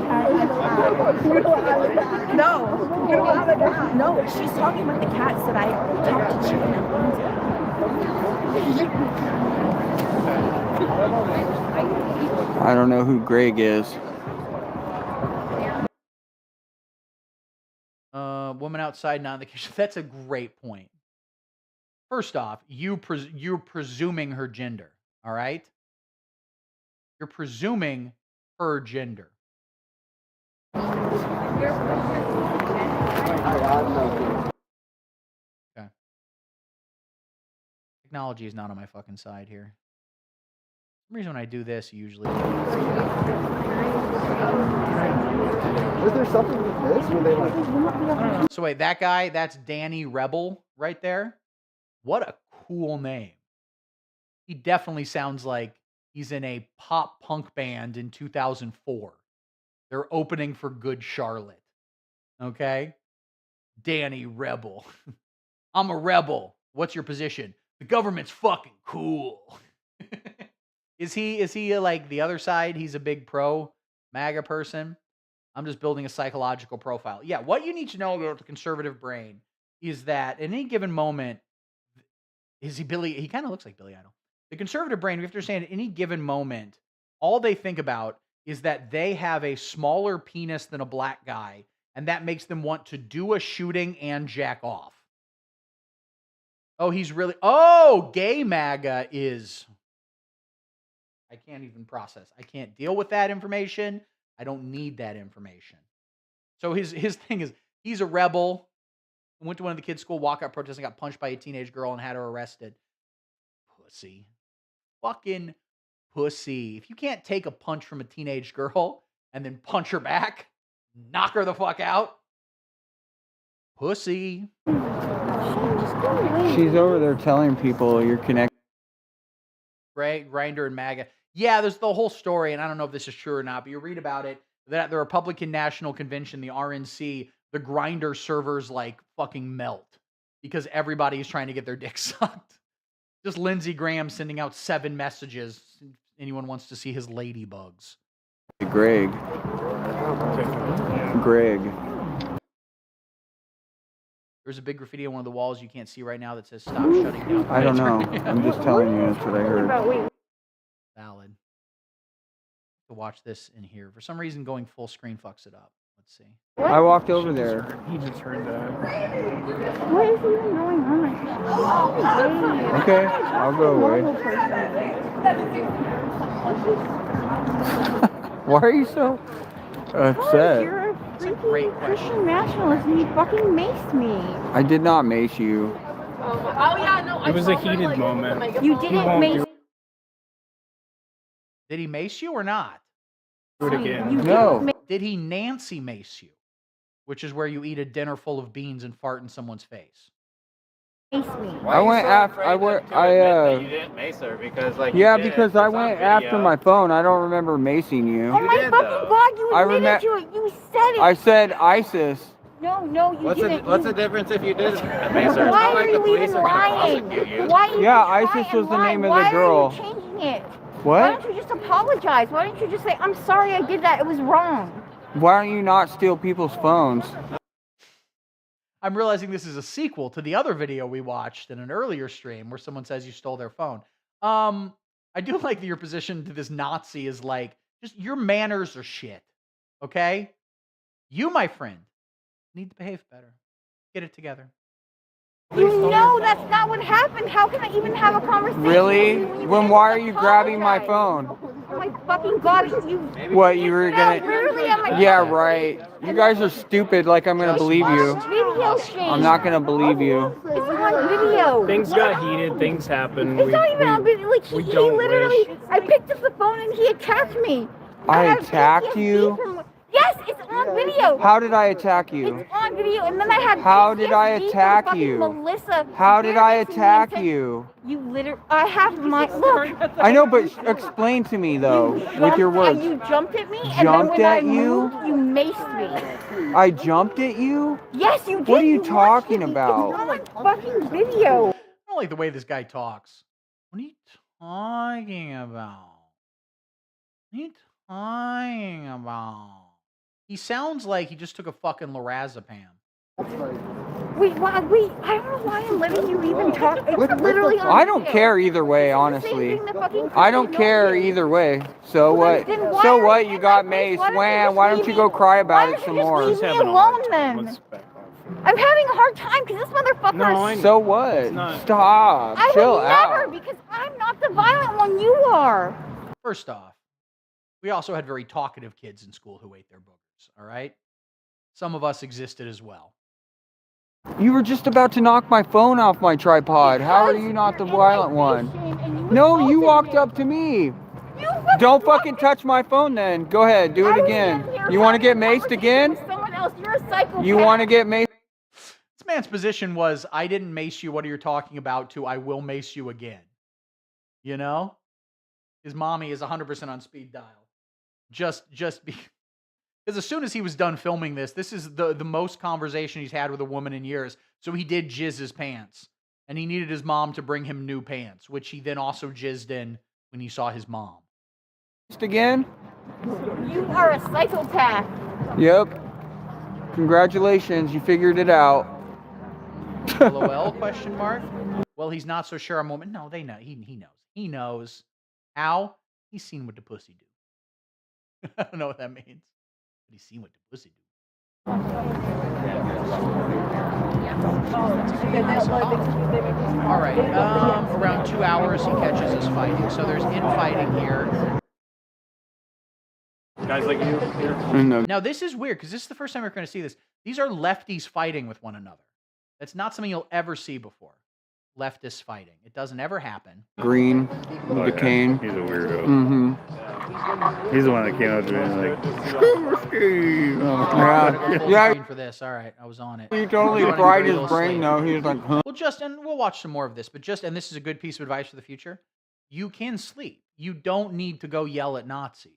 No, she's talking about the cats that I talked to Chicken and Lindsay. I don't know who Greg is. Woman outside, not in the kitchen. That's a great point. First off, you're presuming her gender. All right? You're presuming her gender. Okay. Technology is not on my fucking side here. For some reason when I do this, usually. Is there something with this where they like? So wait, that guy, that's Danny Rebel right there. What a cool name. He definitely sounds like he's in a pop punk band in 2004. They're opening for Good Charlotte. Okay? Danny Rebel. I'm a rebel. What's your position? The government's fucking cool. Is he like the other side? He's a big pro MAGA person. I'm just building a psychological profile. Yeah, what you need to know about the conservative brain is that at any given moment, is he Billy? He kind of looks like Billy Idol. The conservative brain, we have to understand at any given moment, all they think about is that they have a smaller penis than a black guy, and that makes them want to do a shooting and jack off. Oh, he's really... Oh, gay MAGA is... I can't even process. I can't deal with that information. I don't need that information. So his thing is, he's a rebel. Went to one of the kids' school walkout protests and got punched by a teenage girl and had her arrested. Pussy. Fucking pussy. If you can't take a punch from a teenage girl and then punch her back, knock her the fuck out. Pussy. She's over there telling people you're connected. Grinder and MAGA. Yeah, there's the whole story, and I don't know if this is true or not, but you read about it, that the Republican National Convention, the RNC, the Grinder servers like fucking melt because everybody is trying to get their dick sucked. Just Lindsey Graham sending out 7 messages. Anyone wants to see his ladybugs. Greg. There's a big graffiti on one of the walls you can't see right now that says "Stop shutting down." I don't know. I'm just telling you. That's what I heard. Valid. To watch this in here. For some reason, going full screen fucks it up. Let's see. I walked over there. He just heard that. What is even going on? Okay, I'll go away. Why are you so upset? You're a freaking great question. Christian nationalist and you fucking maced me. I did not mace you. Oh yeah, no. It was a heated moment. You didn't mace Did he mace you or not? Do it again. You No. didn't Did he Nancy mace you? Which is where you eat a dinner full of beans and fart in someone's face. mace me. I went after. You didn't mace her because like. Yeah, you did. because I It's on went after video. my phone. I don't remember macing you. Oh my did, fucking though. god, you I admitted to it. You said it. I said ISIS. No, you What's didn't. the difference if you did mace her? It's Why not are like the you police even are gonna lying? prosecute you. Why are you Yeah, trying ISIS and was the lie? name of Why the girl. Are you changing it? Why What? don't you just apologize? Why don't you just say, I'm sorry I did that, it was wrong? Why don't you not steal people's phones? I'm realizing this is a sequel to the other video we watched in an earlier stream where someone says you stole their phone. I do like that your position to this Nazi is like, just your manners are shit. Okay? You, my friend, need to behave better. Get it together. You know that's not what happened. How can I even have a conversation? Really? with you When and why are you grabbing my apologize? phone? Oh my fucking god, you. What, you were gonna... Literally on my Yeah, right. You guys are stupid like I'm gonna believe you. video Shane. I'm not gonna believe you. It's on video. Things got heated. Things happened. It's not even on video. Like, he don't literally, wish. I picked up the phone and he attacked me. I have attacked PTSD you? from- Yes, it's on video. How did I attack you? It's on video, and then I had. How did I PTSD from attack fucking you? Melissa. How did I Next to me and attack said, you? You literally. I have my look. I know, but explain to me though, with your words. You jumped at me, and Jumped then when at I you? moved, you maced me. I jumped at you? Yes, you did. What are you watched talking it. about? It's on fucking video. I don't like the way this guy talks. What are you talking about? What are you talking about? He sounds like he just took a fucking lorazepam. Wait, I don't know why I'm letting you even talk. It's literally on I don't video. care either way, It's the same honestly. thing that fucking I don't Christy care did. either way. So Well, what? then why So are what? you You in got my face? maced. Why don't you Why just don't you leave go me- cry about why it don't some you just more? leave me alone then? I'm having a hard time because this motherfucker No, is. I So what? not- Stop. I Chill would never out. because I'm not the violent one. You are. First off, we also had very talkative kids in school who ate their boogers, all right? Some of us existed as well. You were just about to knock my phone off my tripod. How are you not the violent one? No, you walked up to me. Don't fucking touch my phone then. Go ahead, do it again. You want to get maced again? Someone else. You're a psychopath. You want to get maced? This man's position was, I didn't mace you, what are you talking about, to I will mace you again. You know? His mommy is 100% on speed dial. Just because as soon as he was done filming this is the most conversation he's had with a woman in years. So he did jizz his pants. And he needed his mom to bring him new pants, which he then also jizzed in when he saw his mom. Again? You are a psychopath. Yep. Congratulations, you figured it out. LOL, question mark? Well, he's not so sure I'm woman. No, they know. He knows. He knows. How? He's seen what the pussy do. I don't know what that means. But he's seen what the pussy do. All right. Around 2 hours, he catches us fighting. So there's infighting here. Guys like you here. Now, this is weird because this is the first time we're going to see this. These are lefties fighting with one another. That's not something you'll ever see before. Leftists fighting. It doesn't ever happen. Green with the cane. He's a weirdo. Mm-hmm. He's the one that came up to me and like, Yeah. Green for this. All right, I was on it. He totally You wanted to fried go a his little brain sleep. though. He was like, huh? Well, and we'll watch some more of this, but and this is a good piece of advice for the future. You can sleep. You don't need to go yell at Nazis.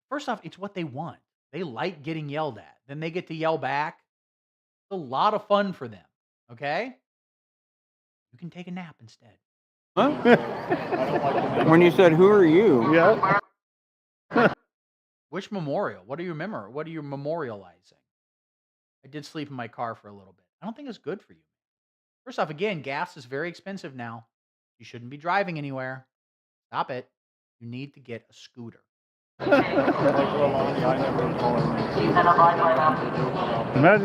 First off, it's what they want. They like getting yelled at. Then they get to yell back. It's a lot of fun for them. Okay? You can take a nap instead. Huh? When you said, "Who are you?" Yeah. Which memorial? What are you memorializing? I did sleep in my car for a little bit. I don't think it's good for you. First off, again, gas is very expensive now. You shouldn't be driving anywhere. Stop it. You need to get a scooter. Imagine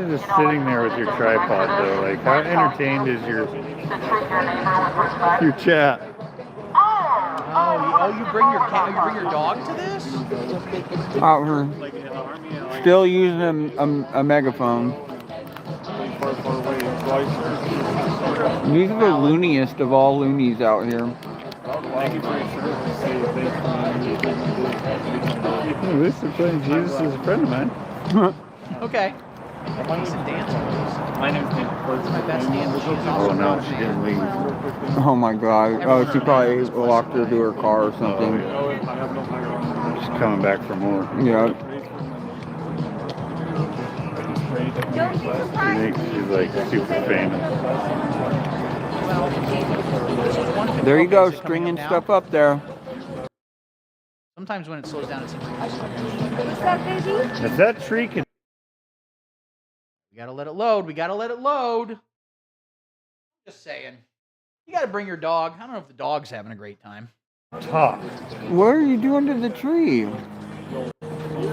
just sitting there with your tripod though. Like, how entertained is your chat? Oh, you bring your cat, you bring your dog to this? Out here, still using a megaphone. These are the looniest of all loonies out here. At least they're playing Jesus as a friend of mine. Okay. Decent dancer. My name's Nick. My best dancer. She's Oh also no, she didn't leave. Oh my god. Oh, she probably locked her to her car or something. She's coming back for more. Yeah. She's like super famous. There you go, stringing stuff up there. Sometimes when it slows down, it's If that tree can. We gotta let it load. We gotta let it load. Just saying. You gotta bring your dog. I don't know if the dog's having a great time. Talk. What are you doing to the tree? We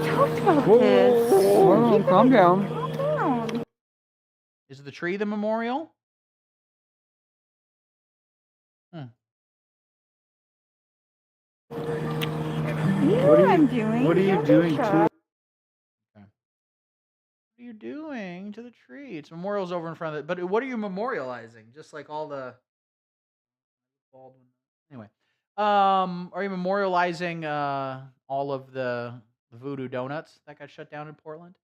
talked about this. Whoa, calm down. Calm down. Is the tree the memorial? You know what I'm doing. What are you doing to? What are you doing to the tree? Its memorial's over in front of it. But what are you memorializing? Just like all the. Anyway, are you memorializing all of the voodoo donuts that got shut down in Portland?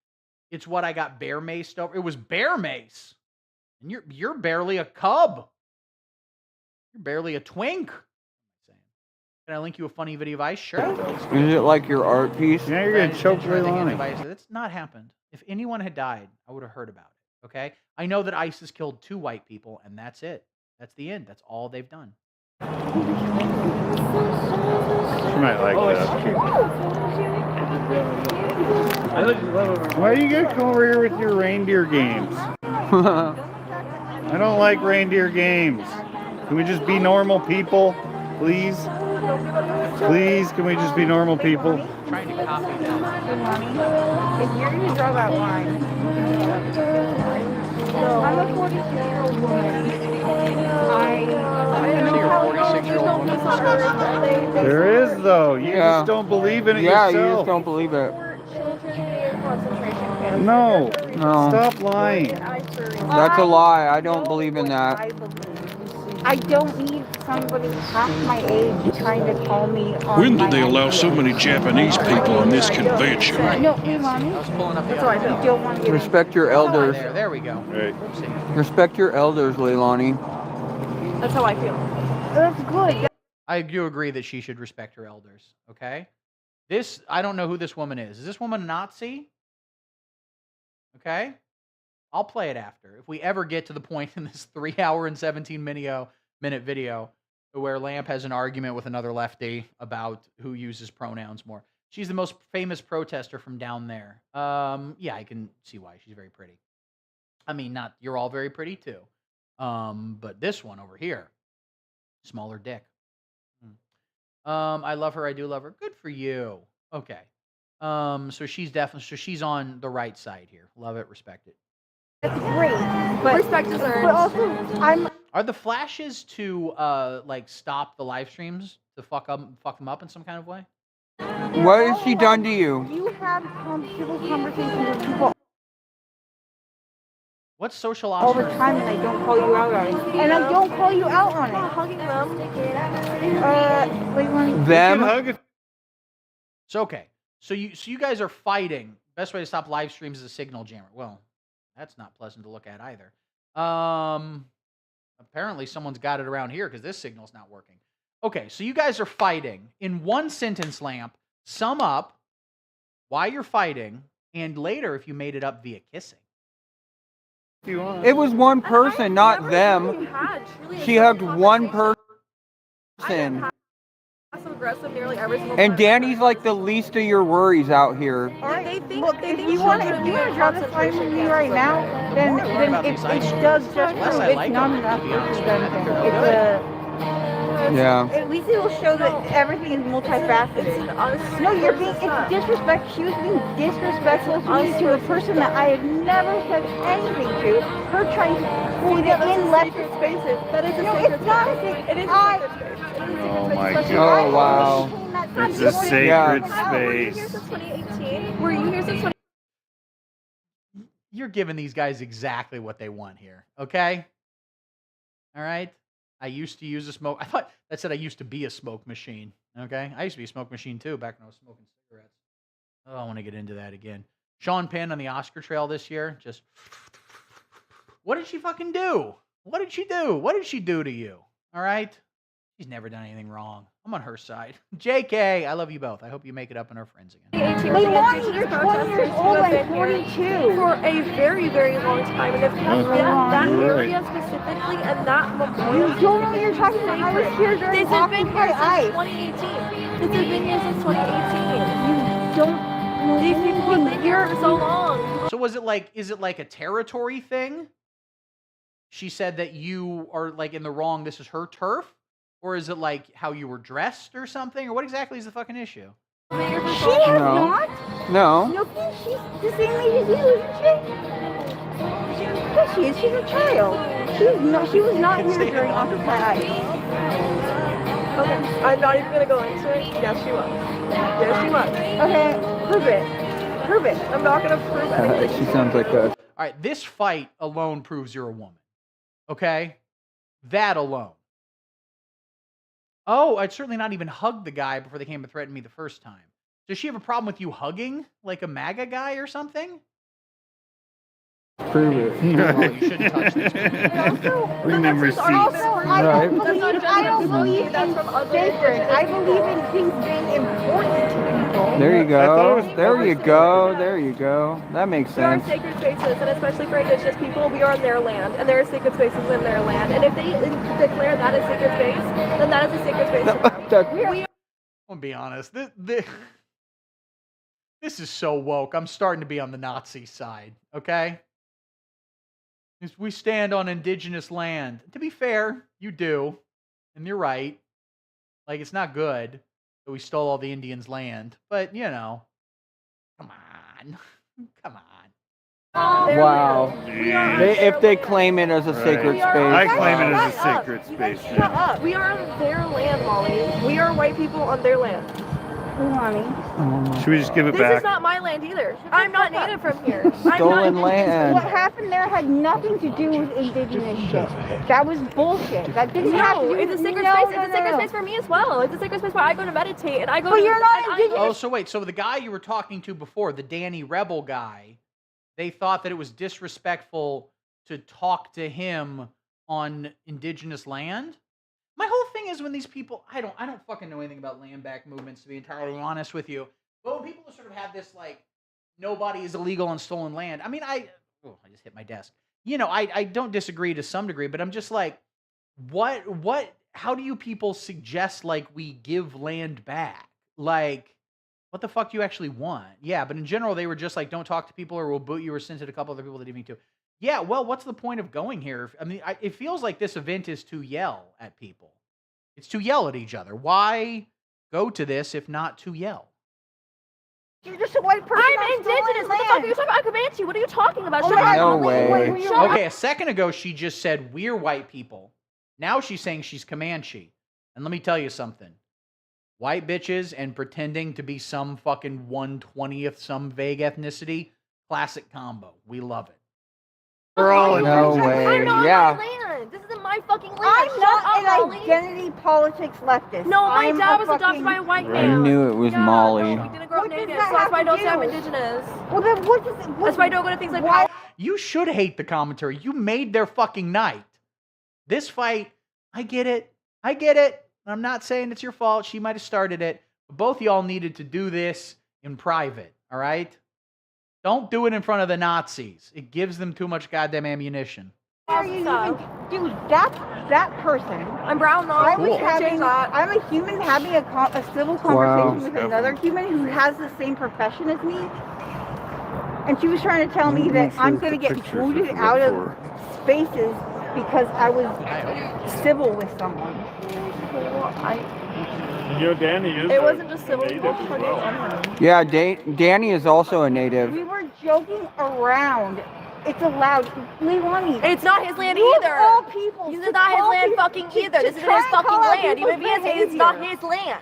It's what I got bear maced over. It was bear mace, and you're barely a cub. You're barely a twink. Can I link you a funny video of ice? Sure. Is it like your art piece? Yeah, you're gonna choke Leilani. That's not happened. If anyone had died, I would have heard about it. Okay? I know that ICE has killed 2 white people, and that's it. That's the end. That's all they've done. She might like that. Why are you gonna come over here with your reindeer games? I don't like reindeer games. Can we just be normal people, please? Please, can we just be normal people? I'm trying to copy that. If you're going to draw that line, I'm a 46-year-old woman. You're a 46-year-old woman. There is though. You just don't believe in it yourself. yourself. You just don't believe it. No. No. Stop lying. That's a lie. I don't believe in that. I don't need somebody half my age trying to call me on When did they allow so many Japanese people in this convention? No, Leilani. I was pulling up the That's why I don't want to get Respect your elders. There we go. Right. Respect your elders, Leilani. That's how I feel. That's good. I do agree that she should respect her elders. Okay? I don't know who this woman is. Is this woman a Nazi? Okay? I'll play it after. If we ever get to the point in this 3-hour and 17-minute video where Lamp has an argument with another lefty about who uses pronouns more. She's the most famous protester from down there. Yeah, I can see why. She's very pretty. I mean, you're all very pretty too. But this one over here, smaller dick. I love her. I do love her. Good for you. Okay. So she's on the right side here. Love it. Respect it. That's great, but respect is earned. But also, Are the flashes to like stop the live streams to fuck them up in some kind of way? What has she done to you? You have civil conversations with people What's social all the ostracism? time, and I don't call you out on it. And I don't call you out on it. Hugging them. Wait, one. Them? So okay. So you guys are fighting. Best way to stop live streams is a signal jammer. Well, that's not pleasant to look at either. Apparently someone's got it around here because this signal's not working. Okay, so you guys are fighting. In one sentence, Lamp, sum up why you're fighting, and later if you made it up via kissing. It was one person, not them. She hugged one person. Aggressive nearly every single And Danny's like the least of your worries out here. They think If you want to draw this line with me right now, then it does just prove it's not enough for prevention. Yeah. At least it will show that everything is multifaceted. No, you're being, it's disrespect. She was being disrespectful to a person that I had never said anything to. Her trying to say that in less spaces. That is a sacred space. It is a sacred space. Oh my Oh, god. wow. It's a sacred Yeah. space. Were you here since 2018? You're giving these guys exactly what they want here, okay? All right? I used to use a smoke. I thought that said I used to be a smoke machine, okay? I used to be a smoke machine too back when I was smoking cigarettes. Oh, I want to get into that again. Sean Penn on the Oscar trail this year, just... What did she fucking do? What did she do? What did she do to you? All right? She's never done anything wrong. I'm on her side. JK, I love you both. I hope you make it up and are friends again. They want you, you're 20 years old and 42. For a very, very long time. And if that area specifically and that memorial... You don't know what you're talking about. I was here during This has been here since Ice. 2018. This has been here since 2018. You don't... These people have been here for so long. So is it like a territory thing? She said that you are like in the wrong, this is her turf? Or is it like how you were dressed or something? Or what exactly is the fucking issue? She has not. No. No, she's the same age as you, isn't she? Yes, she is. She's a child. She was not here during Occupy Ice. Okay, I'm not even gonna go into it. Yes, she was. Yes, she was. Okay, prove it. Prove it. I'm not gonna prove anything. She sounds like a... All right, this fight alone proves you're a woman. Okay? That alone. Oh, I'd certainly not even hugged the guy before they came and threatened me the first time. Does she have a problem with you hugging? Like a MAGA guy or something? Prove it. Oh, you shouldn't touch this. Bring them receipts. I Right. don't believe in sacred. I believe in things being important to people. There you I thought it go. was There you go. There you go. That makes There are sense. sacred spaces, and especially for indigenous people, we are on their land, and there are sacred spaces in their land. And if they declare that a sacred space, then that is a sacred space for them. That- I'll be honest. This is so woke. I'm starting to be on the Nazi side, okay? We stand on indigenous land. To be fair, you do. And you're right. Like, it's not good that we stole all the Indians' land. But, you know, come on. Come on. Wow. If they claim it as a sacred space. I claim it wow. as a sacred space. Shut up. We are on their land, Molly. We are white people on their land. Should we just give it This back? is not my land either. I'm not native from here. Stolen land. What happened there had nothing to do with indigenous shit. That was bullshit. That didn't have to No, do it's with a sacred no, space. no, It's a sacred no. space for me as well. It's a sacred space where I go to meditate and I go But to... you're not and I- indigenous. Oh, so wait. So the guy you were talking to before, the Danny Rebel guy, they thought that it was disrespectful to talk to him on indigenous land? My whole thing is when these people, I don't fucking know anything about land back movements, to be entirely honest with you. But when people sort of have this, like, nobody is illegal on stolen land, I mean, I just hit my desk. You know, I don't disagree to some degree, but I'm just like, how do you people suggest, like, we give land back? Like, what the fuck do you actually want? Yeah, but in general, they were just like, don't talk to people or we'll boot you, or send it to a couple other people that didn't mean to. Yeah, well, what's the point of going here? I mean, it feels like this event is to yell at people. It's to yell at each other. Why go to this if not to yell? You're just a white person. I'm indigenous. What the fuck are you talking about? I'm Comanche. What are you talking about? Oh Shut my up. No way. Okay, a second ago, she just said, we're white people. Now she's saying she's Comanche. And let me tell you something. White bitches and pretending to be some fucking 1/20th some vague ethnicity. Classic combo. We love it. We're all No way. I'm not Yeah. my land. This isn't my fucking land. I'm Shut not up, an Molly. identity politics leftist. No, my I'm dad a was adopted by a white I man. knew it was Yeah, Molly. No, we didn't grow up What does native, that so that's have why I to don't say I'm do? indigenous. Well, then what does it? That's why I don't go to things like Why? You should hate the commentary. You made their fucking night. This fight, I get it. I get it. I'm not saying it's your fault. She might have started it. But both y'all needed to do this in private, all right? Don't do it in front of the Nazis. It gives them too much goddamn ammunition. Are you even, dude? That person. I'm brown though. I Cool. was having. I'm a human having a civil conversation with another human who has the same profession as me, and she was trying to tell me that I'm going to get booted out of spaces because I was civil with someone. You know, Danny is. It wasn't just civil. native as well. Yeah, Danny is also a native. We were joking around. It's allowed. Leilani. It's not his land We're either. all people. This To is not his call land people- fucking to- either. to This isn't try his and call fucking out land. Even if people's he is, it's not behavior. his land.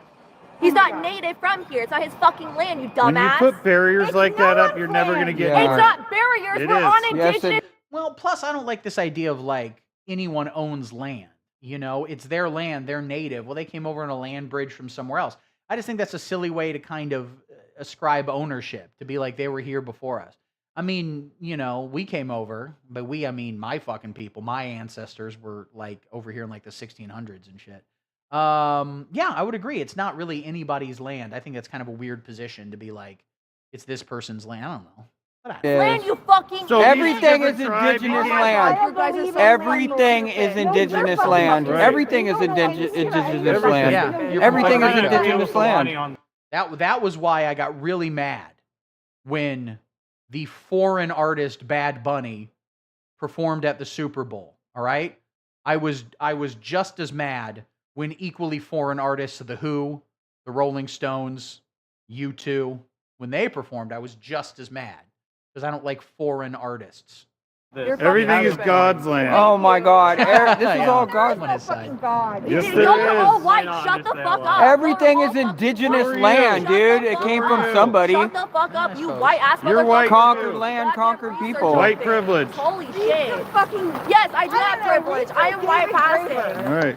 He's not native from here. It's not his fucking land, you When you dumbass. put barriers It's like no that up, one's you're never gonna land. get Yeah. It's anywhere. not barriers. It We're is. on Yes, indigenous. Well, plus, I don't like this idea of like anyone owns land. You know, it's their land, they're native. Well, they came over on a land bridge from somewhere else. I just think that's a silly way to kind of ascribe ownership, to be like they were here before us. I mean, you know, we came over, but I mean my fucking people, my ancestors were like over here in like the 1600s and shit. Yeah, I would agree. It's not really anybody's land. I think that's kind of a weird position to be like, it's this person's land. I don't know. Yes. Land, you fucking So Everything these is different tribes, indigenous you can't- land. You guys are so Everything is fucking indigenous fucking land. right. Everything is indigenous land. Yeah. Everything is Right. indigenous land. That was why I got really mad when the foreign artist Bad Bunny performed at the Super Bowl. All right, I was just as mad when equally foreign artists, The Who, the Rolling Stones, U2, when they performed. I was just as mad because I don't like foreign artists. Everything is God's land. Oh my God. This is Yeah. all God. On his side. God. Yes, You're there all is. white. Shut the fuck up. Everything You're is all indigenous fucking land, white. dude. Shut the It came fuck from up. somebody. Shut the fuck up, you suppose. white ass You're motherfucker. white. Conquered too. land, Goddamn conquered research people. on White this. privilege. Holy Read shit. the fucking. Yes, I do I have don't know, privilege. read I am the white David passing. All right.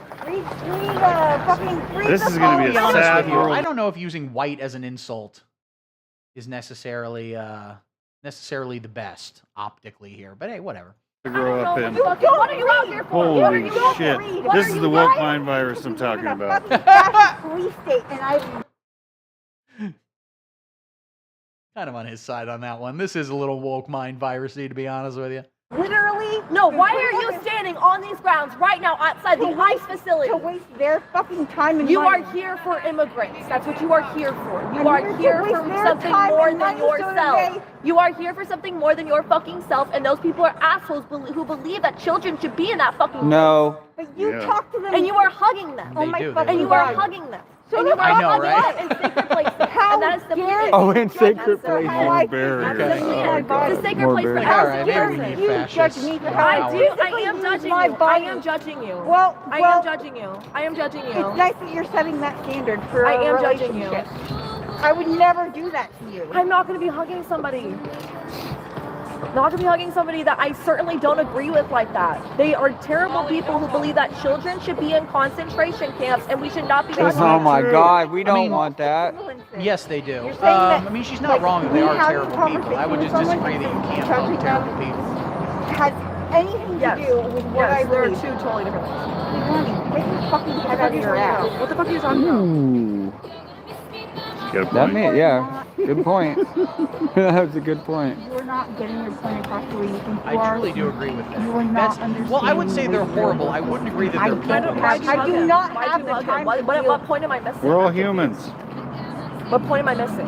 Read This the is gonna be a Be honest sad with you, world. I don't know if using white as an insult is necessarily the best optically here, but hey, whatever. To grow up in. What are you out here for? What are Holy you out shit. for? What This are is you the guys- woke mind virus I'm talking about. Police state, and I. Kind of on his side on that one. This is a little woke mind virusy, to be honest with you. Literally. No, why are you standing on these grounds right now outside the ICE facility? To waste their fucking time and You money. are here for immigrants. That's what you are here for. You And are you're to here waste for their something time more and than money so that yourself. You are here for something more than your fucking self, and those people are assholes who believe that children should be in that fucking No. But you Yeah. talk to them. And you are hugging them. They do, they And really you are do. hugging them. So And you you're are I know, hugging right? them in sacred places. How And that is simply dare it. Oh, in you sacred judge places. how More I barriers. feel? That's Okay. simply it. God. It's a sacred More place for barriers. All right, maybe we every need You fascists. judge me for how I I do. feel. I am judging My you. I body. am judging you. Well, I well, am judging you. I am judging you. It's nice that you're setting that standard for I a am judging you. relationship. I would never do that to you. I'm not going to be hugging somebody. Not to be hugging somebody that I certainly don't agree with like that. They are terrible people who believe that children should be in concentration camps and we should not be That's hugging Oh not my true. God. We don't mean- want that. Yes, they do. You're saying that, I mean, she's not like, wrong that me they are having terrible people. I would just conversation with disagree that you someone can't judging love terrible them people. has anything Yes. to do with what I There are believe. two totally different things. Honey, get your fucking head out of your ass. What the fuck are you talking about? Ooh. Get a That point. may, yeah. Good point. That was a good point. You're not getting your point across the way you think you I are. truly do agree with that. You are not understanding. Well, I would say they're what you're horrible. I doing. wouldn't agree that I they're don't- people. I do not Why'd have you the hug time him? What, to what, deal- what point am I missing? We're all humans. What point am I missing?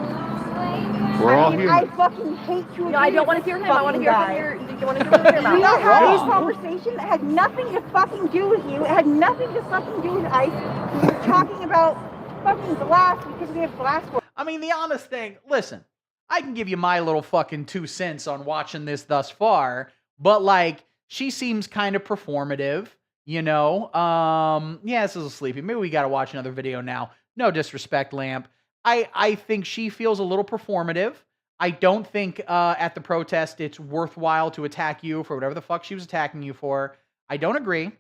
We're all I humans. fucking hate you. No, I don't want to hear him. I want to hear from your. You want to hear from your We mouth. had this wrong. conversation that had nothing to fucking do with you. It had nothing to fucking do with ice. We were talking about fucking glass because we have glass. I mean, the honest thing, listen, I can give you my little fucking 2 cents on watching this thus far, but like, she seems kind of performative, you know? Yeah, this is a sleepy. Maybe we got to watch another video now. No disrespect, Lamp. I think she feels a little performative. I don't think at the protest it's worthwhile to attack you for whatever the fuck she was attacking you for. I don't agree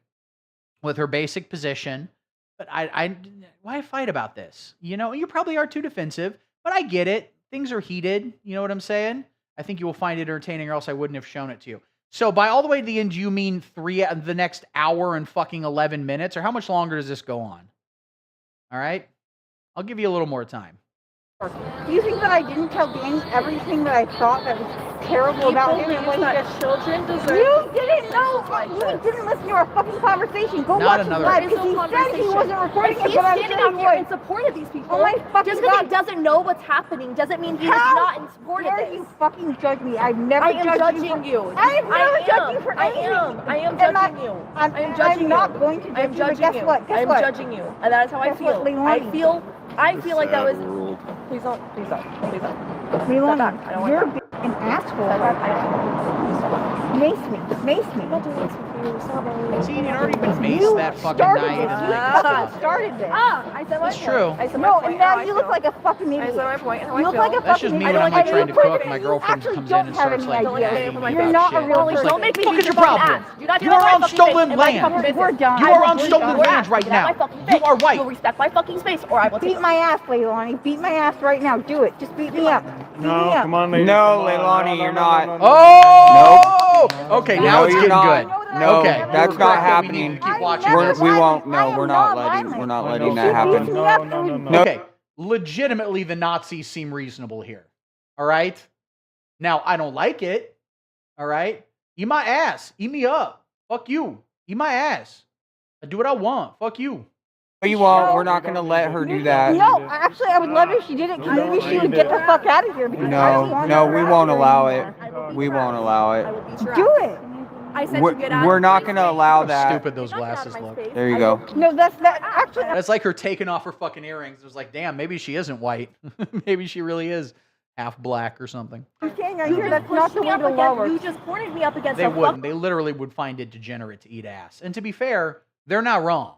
with her basic position, but why fight about this? You know, you probably are too defensive, but I get it. Things are heated. You know what I'm saying? I think you will find it entertaining, or else I wouldn't have shown it to you. So by all the way to the end, do you mean the next hour and fucking 11 minutes, or how much longer does this go on? All right, I'll give you a little more time. Do you think that I didn't tell Danny everything that I thought that was terrible about him and what he that just... children deserve? You didn't know. You didn't listen to our fucking conversation. Go watch it live because he said he wasn't recording it, but I'm standing sure out he here in was. support of these people. Oh my fucking Just because God. he doesn't know what's happening doesn't mean he is How not in support of dare this. you fucking judge me? I've never I am judged judging you. you. I have never judged you for I anything. am judging you. I am judging you. I'm not going to judge I am you, but judging guess you. what? Guess I am what? judging you, and that is how I Guess feel. what, Leilani? I feel like that was. Please don't. Please don't. Please don't. Leilani, I don't you're want that. an asshole. Mace me. I'm not doing this with you. Stop. See, you'd already been maced You that fucking started night. this. And You all that fucking stuff. started this. I said my It's point. true. I said my No, point. and now How I you look feel. like a fucking idiot. I said my point. How I You look feel. like a That's fucking just me idiot. when I'm like And trying to you cook. put- My you girlfriend actually comes in don't and have starts any like idea. nagging me You're about not a shit. real I'm just person. Don't make me fuck beat is your your fucking problem? ass. Do not You are on stolen in my land. fucking business. We're done. You I are will on beat stolen your land ass. right Get out now. of my fucking You face. are white. You'll respect my fucking space, or I will take Beat my ass, Leilani. Beat my ass right now. Do it. Just beat me up. Beat me No, up. come on, ladies. No, come on. Leilani, No, you're no, not. no, no, no, Oh! Okay, now No, it's you're getting not. good. No, Okay, that's we're not correct that we need happening. to keep watching never this. We won't. I No, am we're not not letting. violent. We're not I letting know. that happen. Beat me up. No. Okay, legitimately, the Nazis seem reasonable here. All right? Now, I don't like it. All right? Eat my ass. Eat me up. Fuck you. Eat my ass. I do what I want. Fuck you. No, you won't. We're not gonna let her do that. No, actually, I would love if she did it because maybe she would get the fuck out of here. Because I don't No, want no, her we out won't here allow anymore. it. We won't allow it. I will beat your Do ass. it. I said We're, to get out we're of not my gonna face. allow How that. stupid those Get out of glasses my look. face. There you I go. will No, that's actually. That's like her taking off her fucking earrings. It was like, damn, maybe she isn't white. Maybe she really is half black or something. I'm saying right You here, just that's not pushed the me way up to law against. works. You just pointed me up against They a wouldn't. They literally would find it degenerate to eat ass. And to be fair, they're not wrong.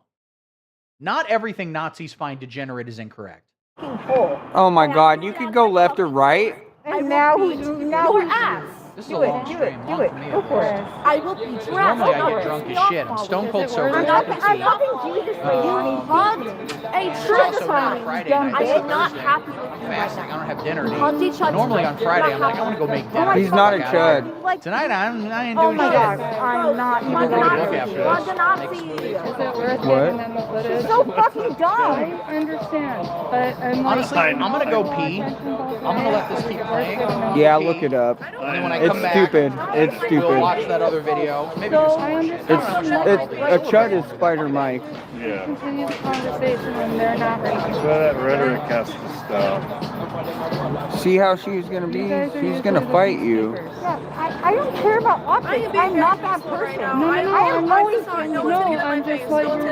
Not everything Nazis find degenerate is incorrect. fucking pole. Oh my God, you could go left or right. And now who's Your ass. This is Do a it, long do stream. it, Long do it. for me, Go at for least. it. I will beat your ass. Normally I Don't get piss drunk me as off, shit. I'm Molly. stone cold sober. I'm as you not, can I'm see. fucking Jesus, Leilani. Hugged a truth Also, sign. on Friday night, I it's am not Thursday. happy with I'm you right fasting. I now. don't have dinner to Hugged eat. each other. Normally on Friday, I'm like, I want to go make dinner. He's not a Get the fuck out of chud. here. Like, Tonight, I ain't oh doing my shit. God, I'm not even We're going gonna to look do after it. Hug this. a Nazi. What? She's so fucking dumb. understand, but I'm Honestly, I'm gonna go pee. I'm gonna let this keep playing. Yeah, Pee. look it up. And then when I It's come back, stupid. It's we'll stupid. watch that other video. Maybe do some more shit. It's a chud is Spider Mike. Yeah. continue the conversation when they're not ready. That's why that rhetoric has to stop. See how she was gonna be? She's gonna fight you. Yeah, I don't care about optics. I'm not that person. No, I am always I'm just like you're.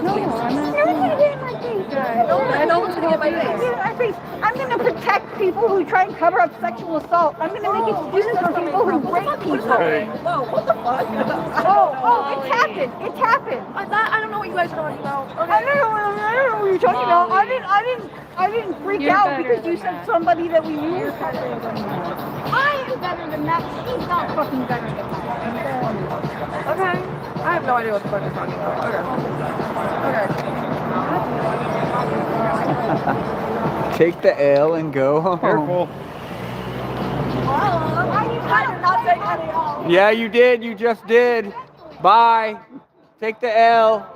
No, I'm not. No one's gonna get in my face. No one's gonna get in my face. Get in my face. I'm gonna protect people who try and cover up sexual assault. I'm gonna make excuses for people who rape people. Right. Whoa, what the fuck? Oh, it's happened. It's happened. I don't know what you guys are talking about. I don't know what you're talking about. I didn't freak You're out better because you than said that. somebody that we knew was better than that. I am better than that. She's not fucking better than that. Okay. I have no idea what the fuck you're talking about. Okay. Take the L and go home. Careful. I did not take any off. Yeah, you did. You just did. Bye. Take the L.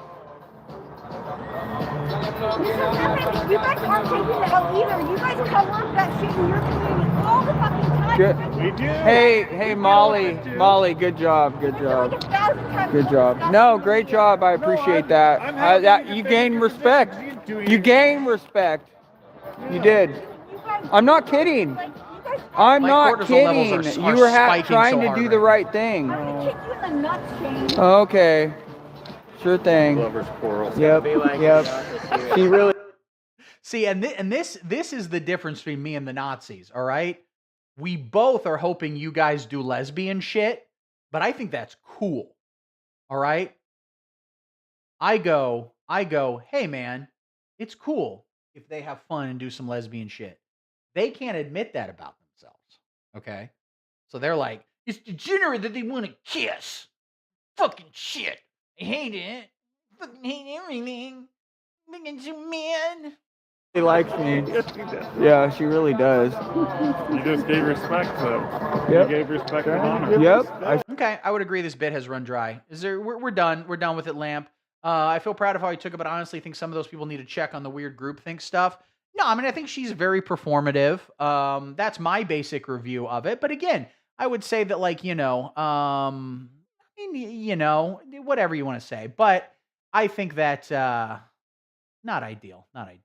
You guys aren't taking the L either. You guys cover that shit in your community all the fucking time. Good. We do. Hey, Molly, good job. Good job. Good job. No, great job. I appreciate that. I'm happy That to you defend gained your respect. position. You're doing You it. gained respect. You did. I'm not kidding. I'm My not cortisol levels kidding. are You were spiking trying so to hard do right the now. right thing. I'm gonna kick you in the nuts, Shane. Okay. Sure thing. Lovers quarrel. Yep. Yep. She really. See, and this is the difference between me and the Nazis, all right? We both are hoping you guys do lesbian shit, but I think that's cool. All right? I go, hey man, It's cool if they have fun and do some lesbian shit. They can't admit that about themselves. Okay? So they're like, it's degenerate that they want to kiss. Fucking shit. I hate it. Fucking hate everything. Fucking so mad. She likes me. Yes, she does. Yeah, she really does. You just gave respect, though. Yep. You gave respect and honor. Yep. Okay, I would agree this bit has run dry. We're done. We're done with it, Lamp. I feel proud of how he took it, but honestly think some of those people need to check on the weird groupthink stuff. No, I mean, I think she's very performative. That's my basic review of it. But again, I would say that, like, whatever you want to say. But I think that not ideal. Not ideal.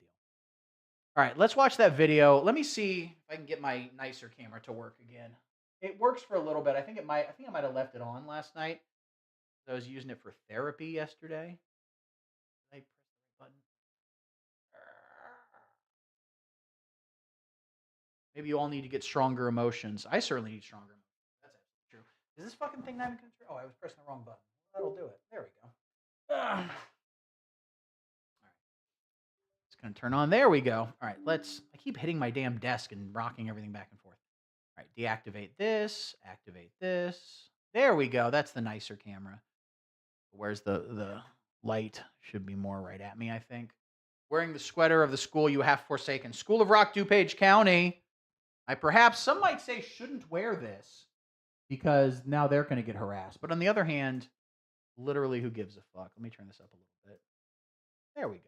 All right, let's watch that video. Let me see if I can get my nicer camera to work again. It works for a little bit. I think I might have left it on last night. I was using it for therapy yesterday. I press the button. Maybe you all need to get stronger emotions. I certainly need stronger emotions. That's actually true. Is this fucking thing not even control? Oh, I was pressing the wrong button. That'll do it. There we go. All right. It's going to turn on. There we go. All right, I keep hitting my damn desk and rocking everything back and forth. All right, deactivate this. Activate this. There we go. That's the nicer camera. Where's the light? Should be more right at me, I think. Wearing the sweater of the school you have forsaken. School of Rock, DuPage County. Some might say shouldn't wear this because now they're going to get harassed. But on the other hand, literally who gives a fuck? Let me turn this up a little bit. There we go.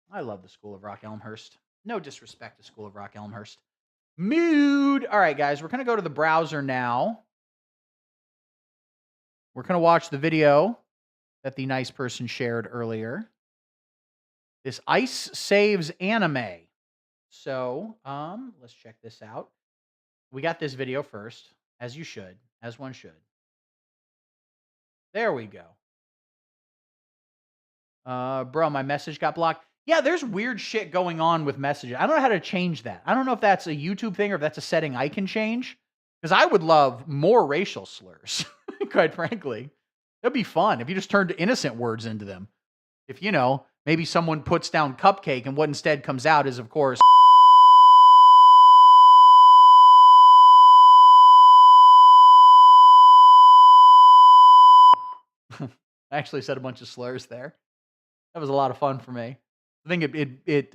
I love the School of Rock Elmhurst. No disrespect to School of Rock Elmhurst. Mood. All right, guys, we're going to go to the browser now. We're going to watch the video that the nice person shared earlier. This Ice Saves Anime. So, let's check this out. We got this video first, as you should, as one should. There we go. Bro, my message got blocked. Yeah, there's weird shit going on with messages. I don't know how to change that. I don't know if that's a YouTube thing or if that's a setting I can change. Because I would love more racial slurs, quite frankly. That'd be fun if you just turned innocent words into them. If, maybe someone puts down cupcake and what instead comes out is, of course, I actually said a bunch of slurs there. That was a lot of fun for me. I think it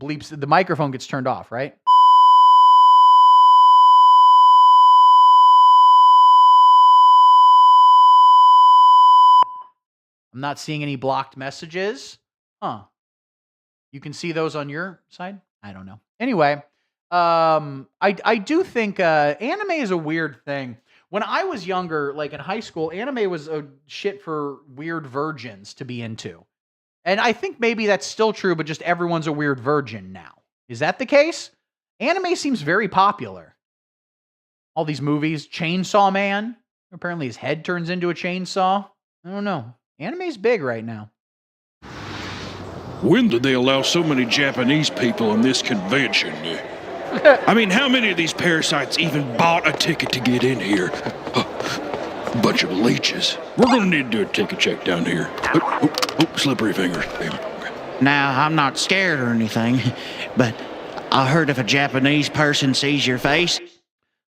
bleeps. The microphone gets turned off, right? I'm not seeing any blocked messages. Huh. You can see those on your side? I don't know. Anyway, I do think anime is a weird thing. When I was younger, like in high school, anime was a shit for weird virgins to be into. And I think maybe that's still true, but just everyone's a weird virgin now. Is that the case? Anime seems very popular. All these movies, Chainsaw Man. Apparently his head turns into a chainsaw. I don't know. Anime's big right now. When did they allow so many Japanese people in this convention? I mean, how many of these parasites even bought a ticket to get in here? Bunch of leeches. We're gonna need to do a ticket check down here. Slippery fingers. Now, I'm not scared or anything, but I heard if a Japanese person sees your face.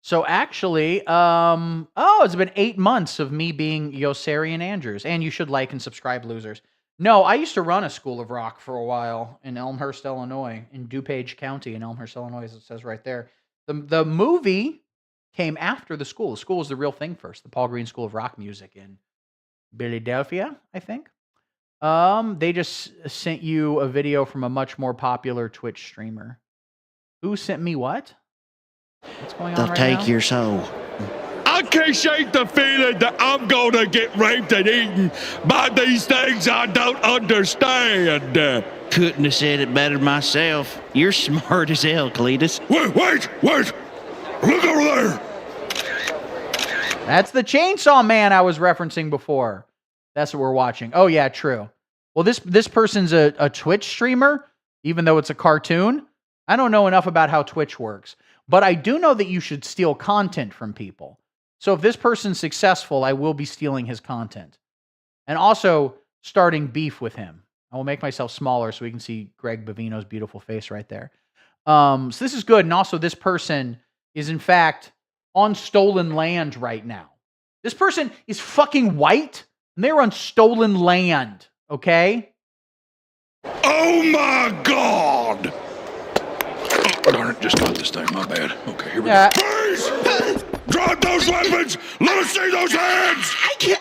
So actually, it's been 8 months of me being Yossarian Andrews. And you should like and subscribe, losers. No, I used to run a School of Rock for a while in Elmhurst, Illinois, in DuPage County in Elmhurst, Illinois, as it says right there. The movie came after the school. The school was the real thing first. The Paul Green School of Rock Music in Philadelphia, I think. They just sent you a video from a much more popular Twitch streamer. Who sent me what? What's going on They'll right take now? your soul. I can't shake the feeling that I'm gonna get raped and eaten by these things I don't understand. Couldn't have said it better myself. You're smart as hell, Cletus. Wait! Look over there! That's the Chainsaw Man I was referencing before. That's what we're watching. Oh, yeah, true. Well, this person's a Twitch streamer, even though it's a cartoon. I don't know enough about how Twitch works, but I do know that you should steal content from people. So if this person's successful, I will be stealing his content. And also, starting beef with him. I will make myself smaller so we can see Greg Bovino's beautiful face right there. So this is good. And also this person is in fact on stolen land right now. This person is fucking white and they're on stolen land. Okay? Oh my God! Oh, darn it, just got this thing, my bad. Okay, here we go. Please! Drop those weapons! Let us see those hands! I can't!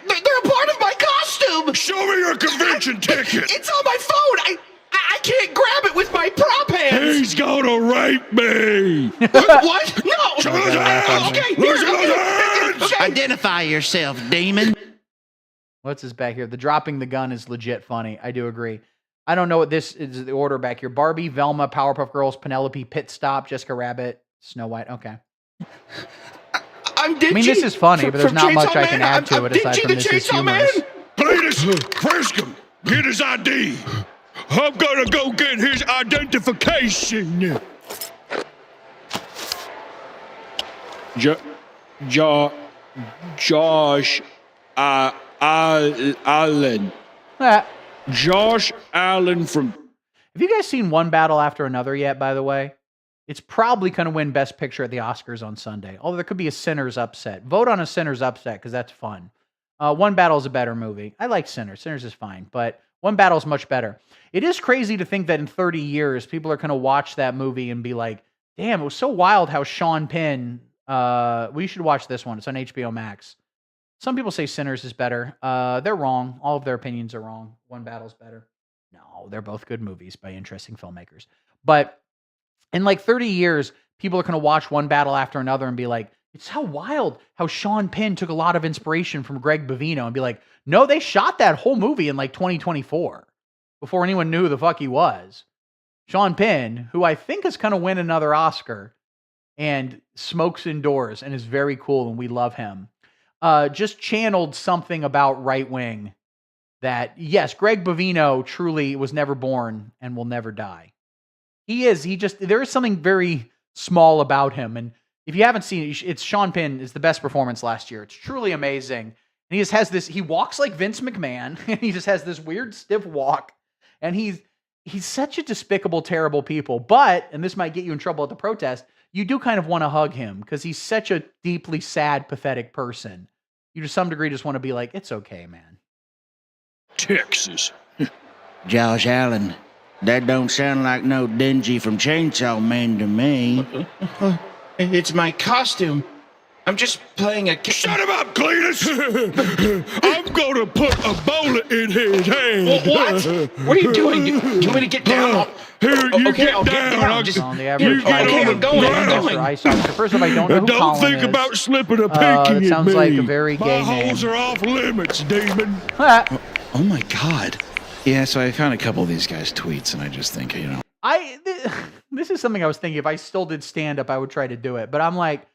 They're a part of my costume! Show me your convention ticket! It's on my phone! I can't grab it with my prop hands! He's gonna rape me! What? No! Show me those hands! Okay, Let me see those hands! Okay. Identify yourself, demon. What's this back here? The dropping the gun is legit funny. I do agree. I don't know what this is, the order back here. Barbie, Velma, Powerpuff Girls, Penelope, Pit Stop, Jessica Rabbit, Snow White. Okay. I'm Dingy. I mean, this is funny, but there's not much I can add to it I'm aside Dingy from the this is Chainsaw humorous. Man. Cletus, frisk him! Get his ID! I'm gonna go get his identification! Josh Allen. Josh Allen from... Have you guys seen One Battle After Another yet, by the way? It's probably going to win Best Picture at the Oscars on Sunday. Although there could be a Sinners upset. Vote on a Sinners upset because that's fun. One Battle is a better movie. I like Sinners. Sinners is fine. But One Battle is much better. It is crazy to think that in 30 years, people are going to watch that movie and be like, damn, it was so wild how Sean Penn... we should watch this one. It's on HBO Max. Some people say Sinners is better. They're wrong. All of their opinions are wrong. One Battle's better. No, they're both good movies by interesting filmmakers. But in like 30 years, people are going to watch One Battle After Another and be like, it's so wild how Sean Penn took a lot of inspiration from Greg Bovino and be like, no, they shot that whole movie in like 2024 before anyone knew who the fuck he was. Sean Penn, who I think is going to win another Oscar and smokes indoors and is very cool and we love him, just channeled something about right wing that, yes, Greg Bovino truly was never born and will never die. There is something very small about him. And if you haven't seen it, it's Sean Penn is the best performance last year. It's truly amazing. And he just has this, he walks like Vince McMahon and he just has this weird stiff walk. And he's such a despicable, terrible people. But, and this might get you in trouble at the protest, you do kind of want to hug him because he's such a deeply sad, pathetic person. You to some degree just want to be like, it's okay, man. Texas. Josh Allen, that don't sound like no Dingy from Chainsaw Man to me. It's my costume. I'm just playing a... Shut him up, Cletus! I'm gonna put a bullet in his head. What? What are you doing? Do you want me to get down? Here, you Okay, get I'll get down. down. Just, on the You average, get Okay, on I'm going, I'm ground. going. First off, I don't know who Don't Colin think is. about slipping a pinky It sounds at me. like a very gay My name. holes are off limits, demon. Oh my God. Yeah, so I found a couple of these guys' tweets and I just think, you know. This is something I was thinking if I still did stand up, I would try to do it. But I'm like,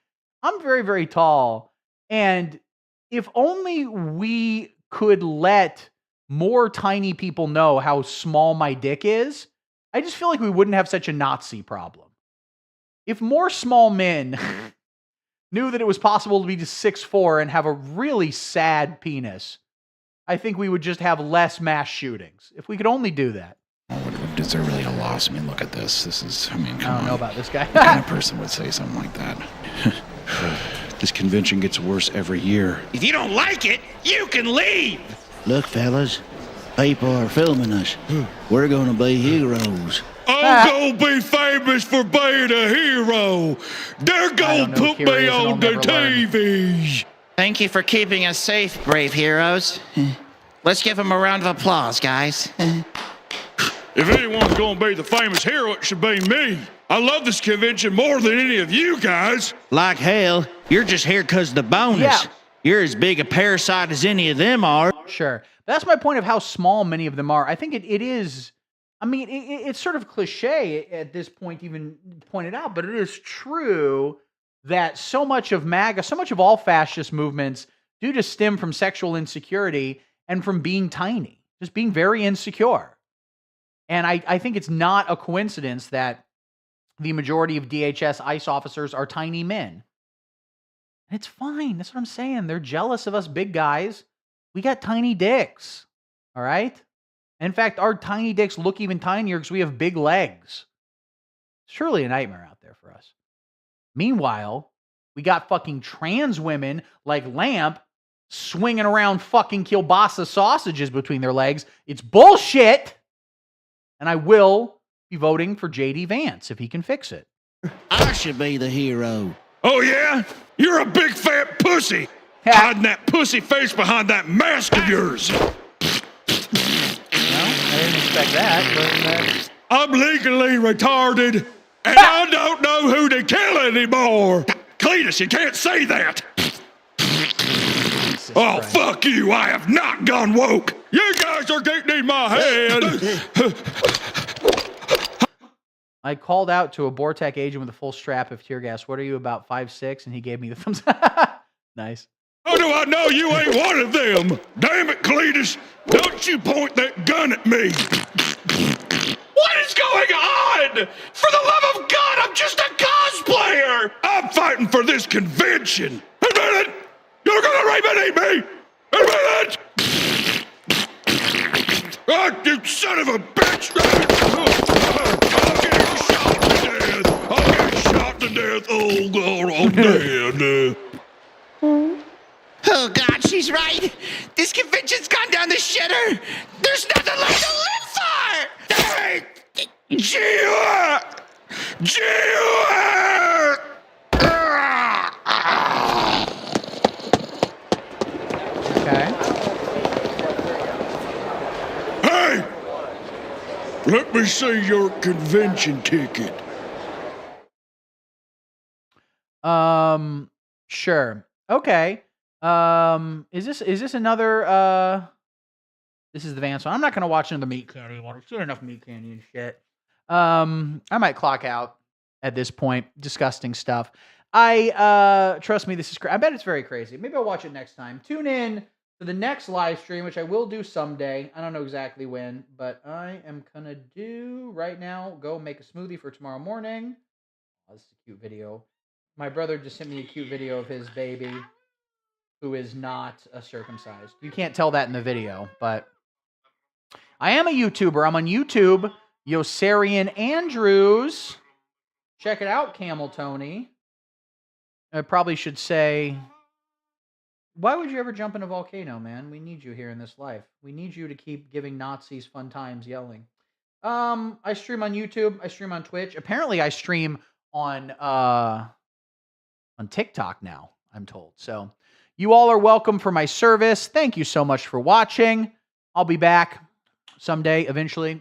I'm very, very tall. And if only we could let more tiny people know how small my dick is, I just feel like we wouldn't have such a Nazi problem. If more small men knew that it was possible to be just 6'4" and have a really sad penis, I think we would just have less mass shootings. If we could only do that. Would deserve really a loss. I mean, look at this. This is, I mean, come I don't on. know about this guy. What kind of person would say something like that? This convention gets worse every year. If you don't like it, you can leave. Look, fellas, people are filming us. We're gonna be heroes. I'm gonna be famous for being a hero. They're gonna put me on the TV. Thank you for keeping us safe, brave heroes. Let's give them a round of applause, guys. If anyone's gonna be the famous hero, it should be me. I love this convention more than any of you guys. Like hell, you're just here 'cause the bonus. Yeah. You're as big a parasite as any of them are. Sure. That's my point of how small many of them are. I think it is, I mean, it's sort of cliche at this point, even pointed out, but it is true that so much of MAGA, so much of all fascist movements do just stem from sexual insecurity and from being tiny, just being very insecure. And I think it's not a coincidence that the majority of DHS ICE officers are tiny men. It's fine. That's what I'm saying. They're jealous of us big guys. We got tiny dicks. All right? In fact, our tiny dicks look even tinier because we have big legs. It's truly a nightmare out there for us. Meanwhile, we got fucking trans women like Lamp swinging around fucking kielbasa sausages between their legs. It's bullshit. And I will be voting for J.D. Vance if he can fix it. I should be the hero. Oh, yeah? You're a big fat pussy. Hiding that pussy face behind that mask of yours. Well, I didn't expect that. But, I'm legally retarded, and I don't know who to kill anymore. Cletus, you can't say that. Oh, Christ. fuck you. I have not gone woke. You guys are getting in my head. I called out to a Bortec agent with a full strap of tear gas. What are you, about 5'6"? And he gave me the thumbs up. Nice. How do I know you ain't one of them? Damn it, Cletus. Don't you point that gun at me. What is going on? For the love of God, I'm just a cosplayer. I'm fighting for this convention. Admit it. You're gonna rape me. Admit it. Oh, you son of a bitch. I'll get shot to death. Oh, God, I'm dead. Oh, God, she's right. This convention's gone down the shitter. There's nothing left to live for. Hey! Gia! Gia! Okay. Hey! Let me see your convention ticket. Sure. Okay. Is this another this is the Vance one. I'm not gonna watch another meat candy one. It's good enough meat candy and shit. I might clock out at this point. Disgusting stuff. Trust me, this is I bet it's very crazy. Maybe I'll watch it next time. Tune in to the next live stream, which I will do someday. I don't know exactly when, but I am gonna do right now. Go make a smoothie for tomorrow morning. Oh, this is a cute video. My brother just sent me a cute video of his baby who is not circumcised. You can't tell that in the video, but I am a YouTuber. I'm on YouTube. Yosarian Andrews. Check it out, Camel Tony. I probably should say, why would you ever jump in a volcano, man? We need you here in this life. We need you to keep giving Nazis fun times yelling. I stream on YouTube. I stream on Twitch. Apparently, I stream on TikTok now, I'm told. So you all are welcome for my service. Thank you so much for watching. I'll be back someday, eventually.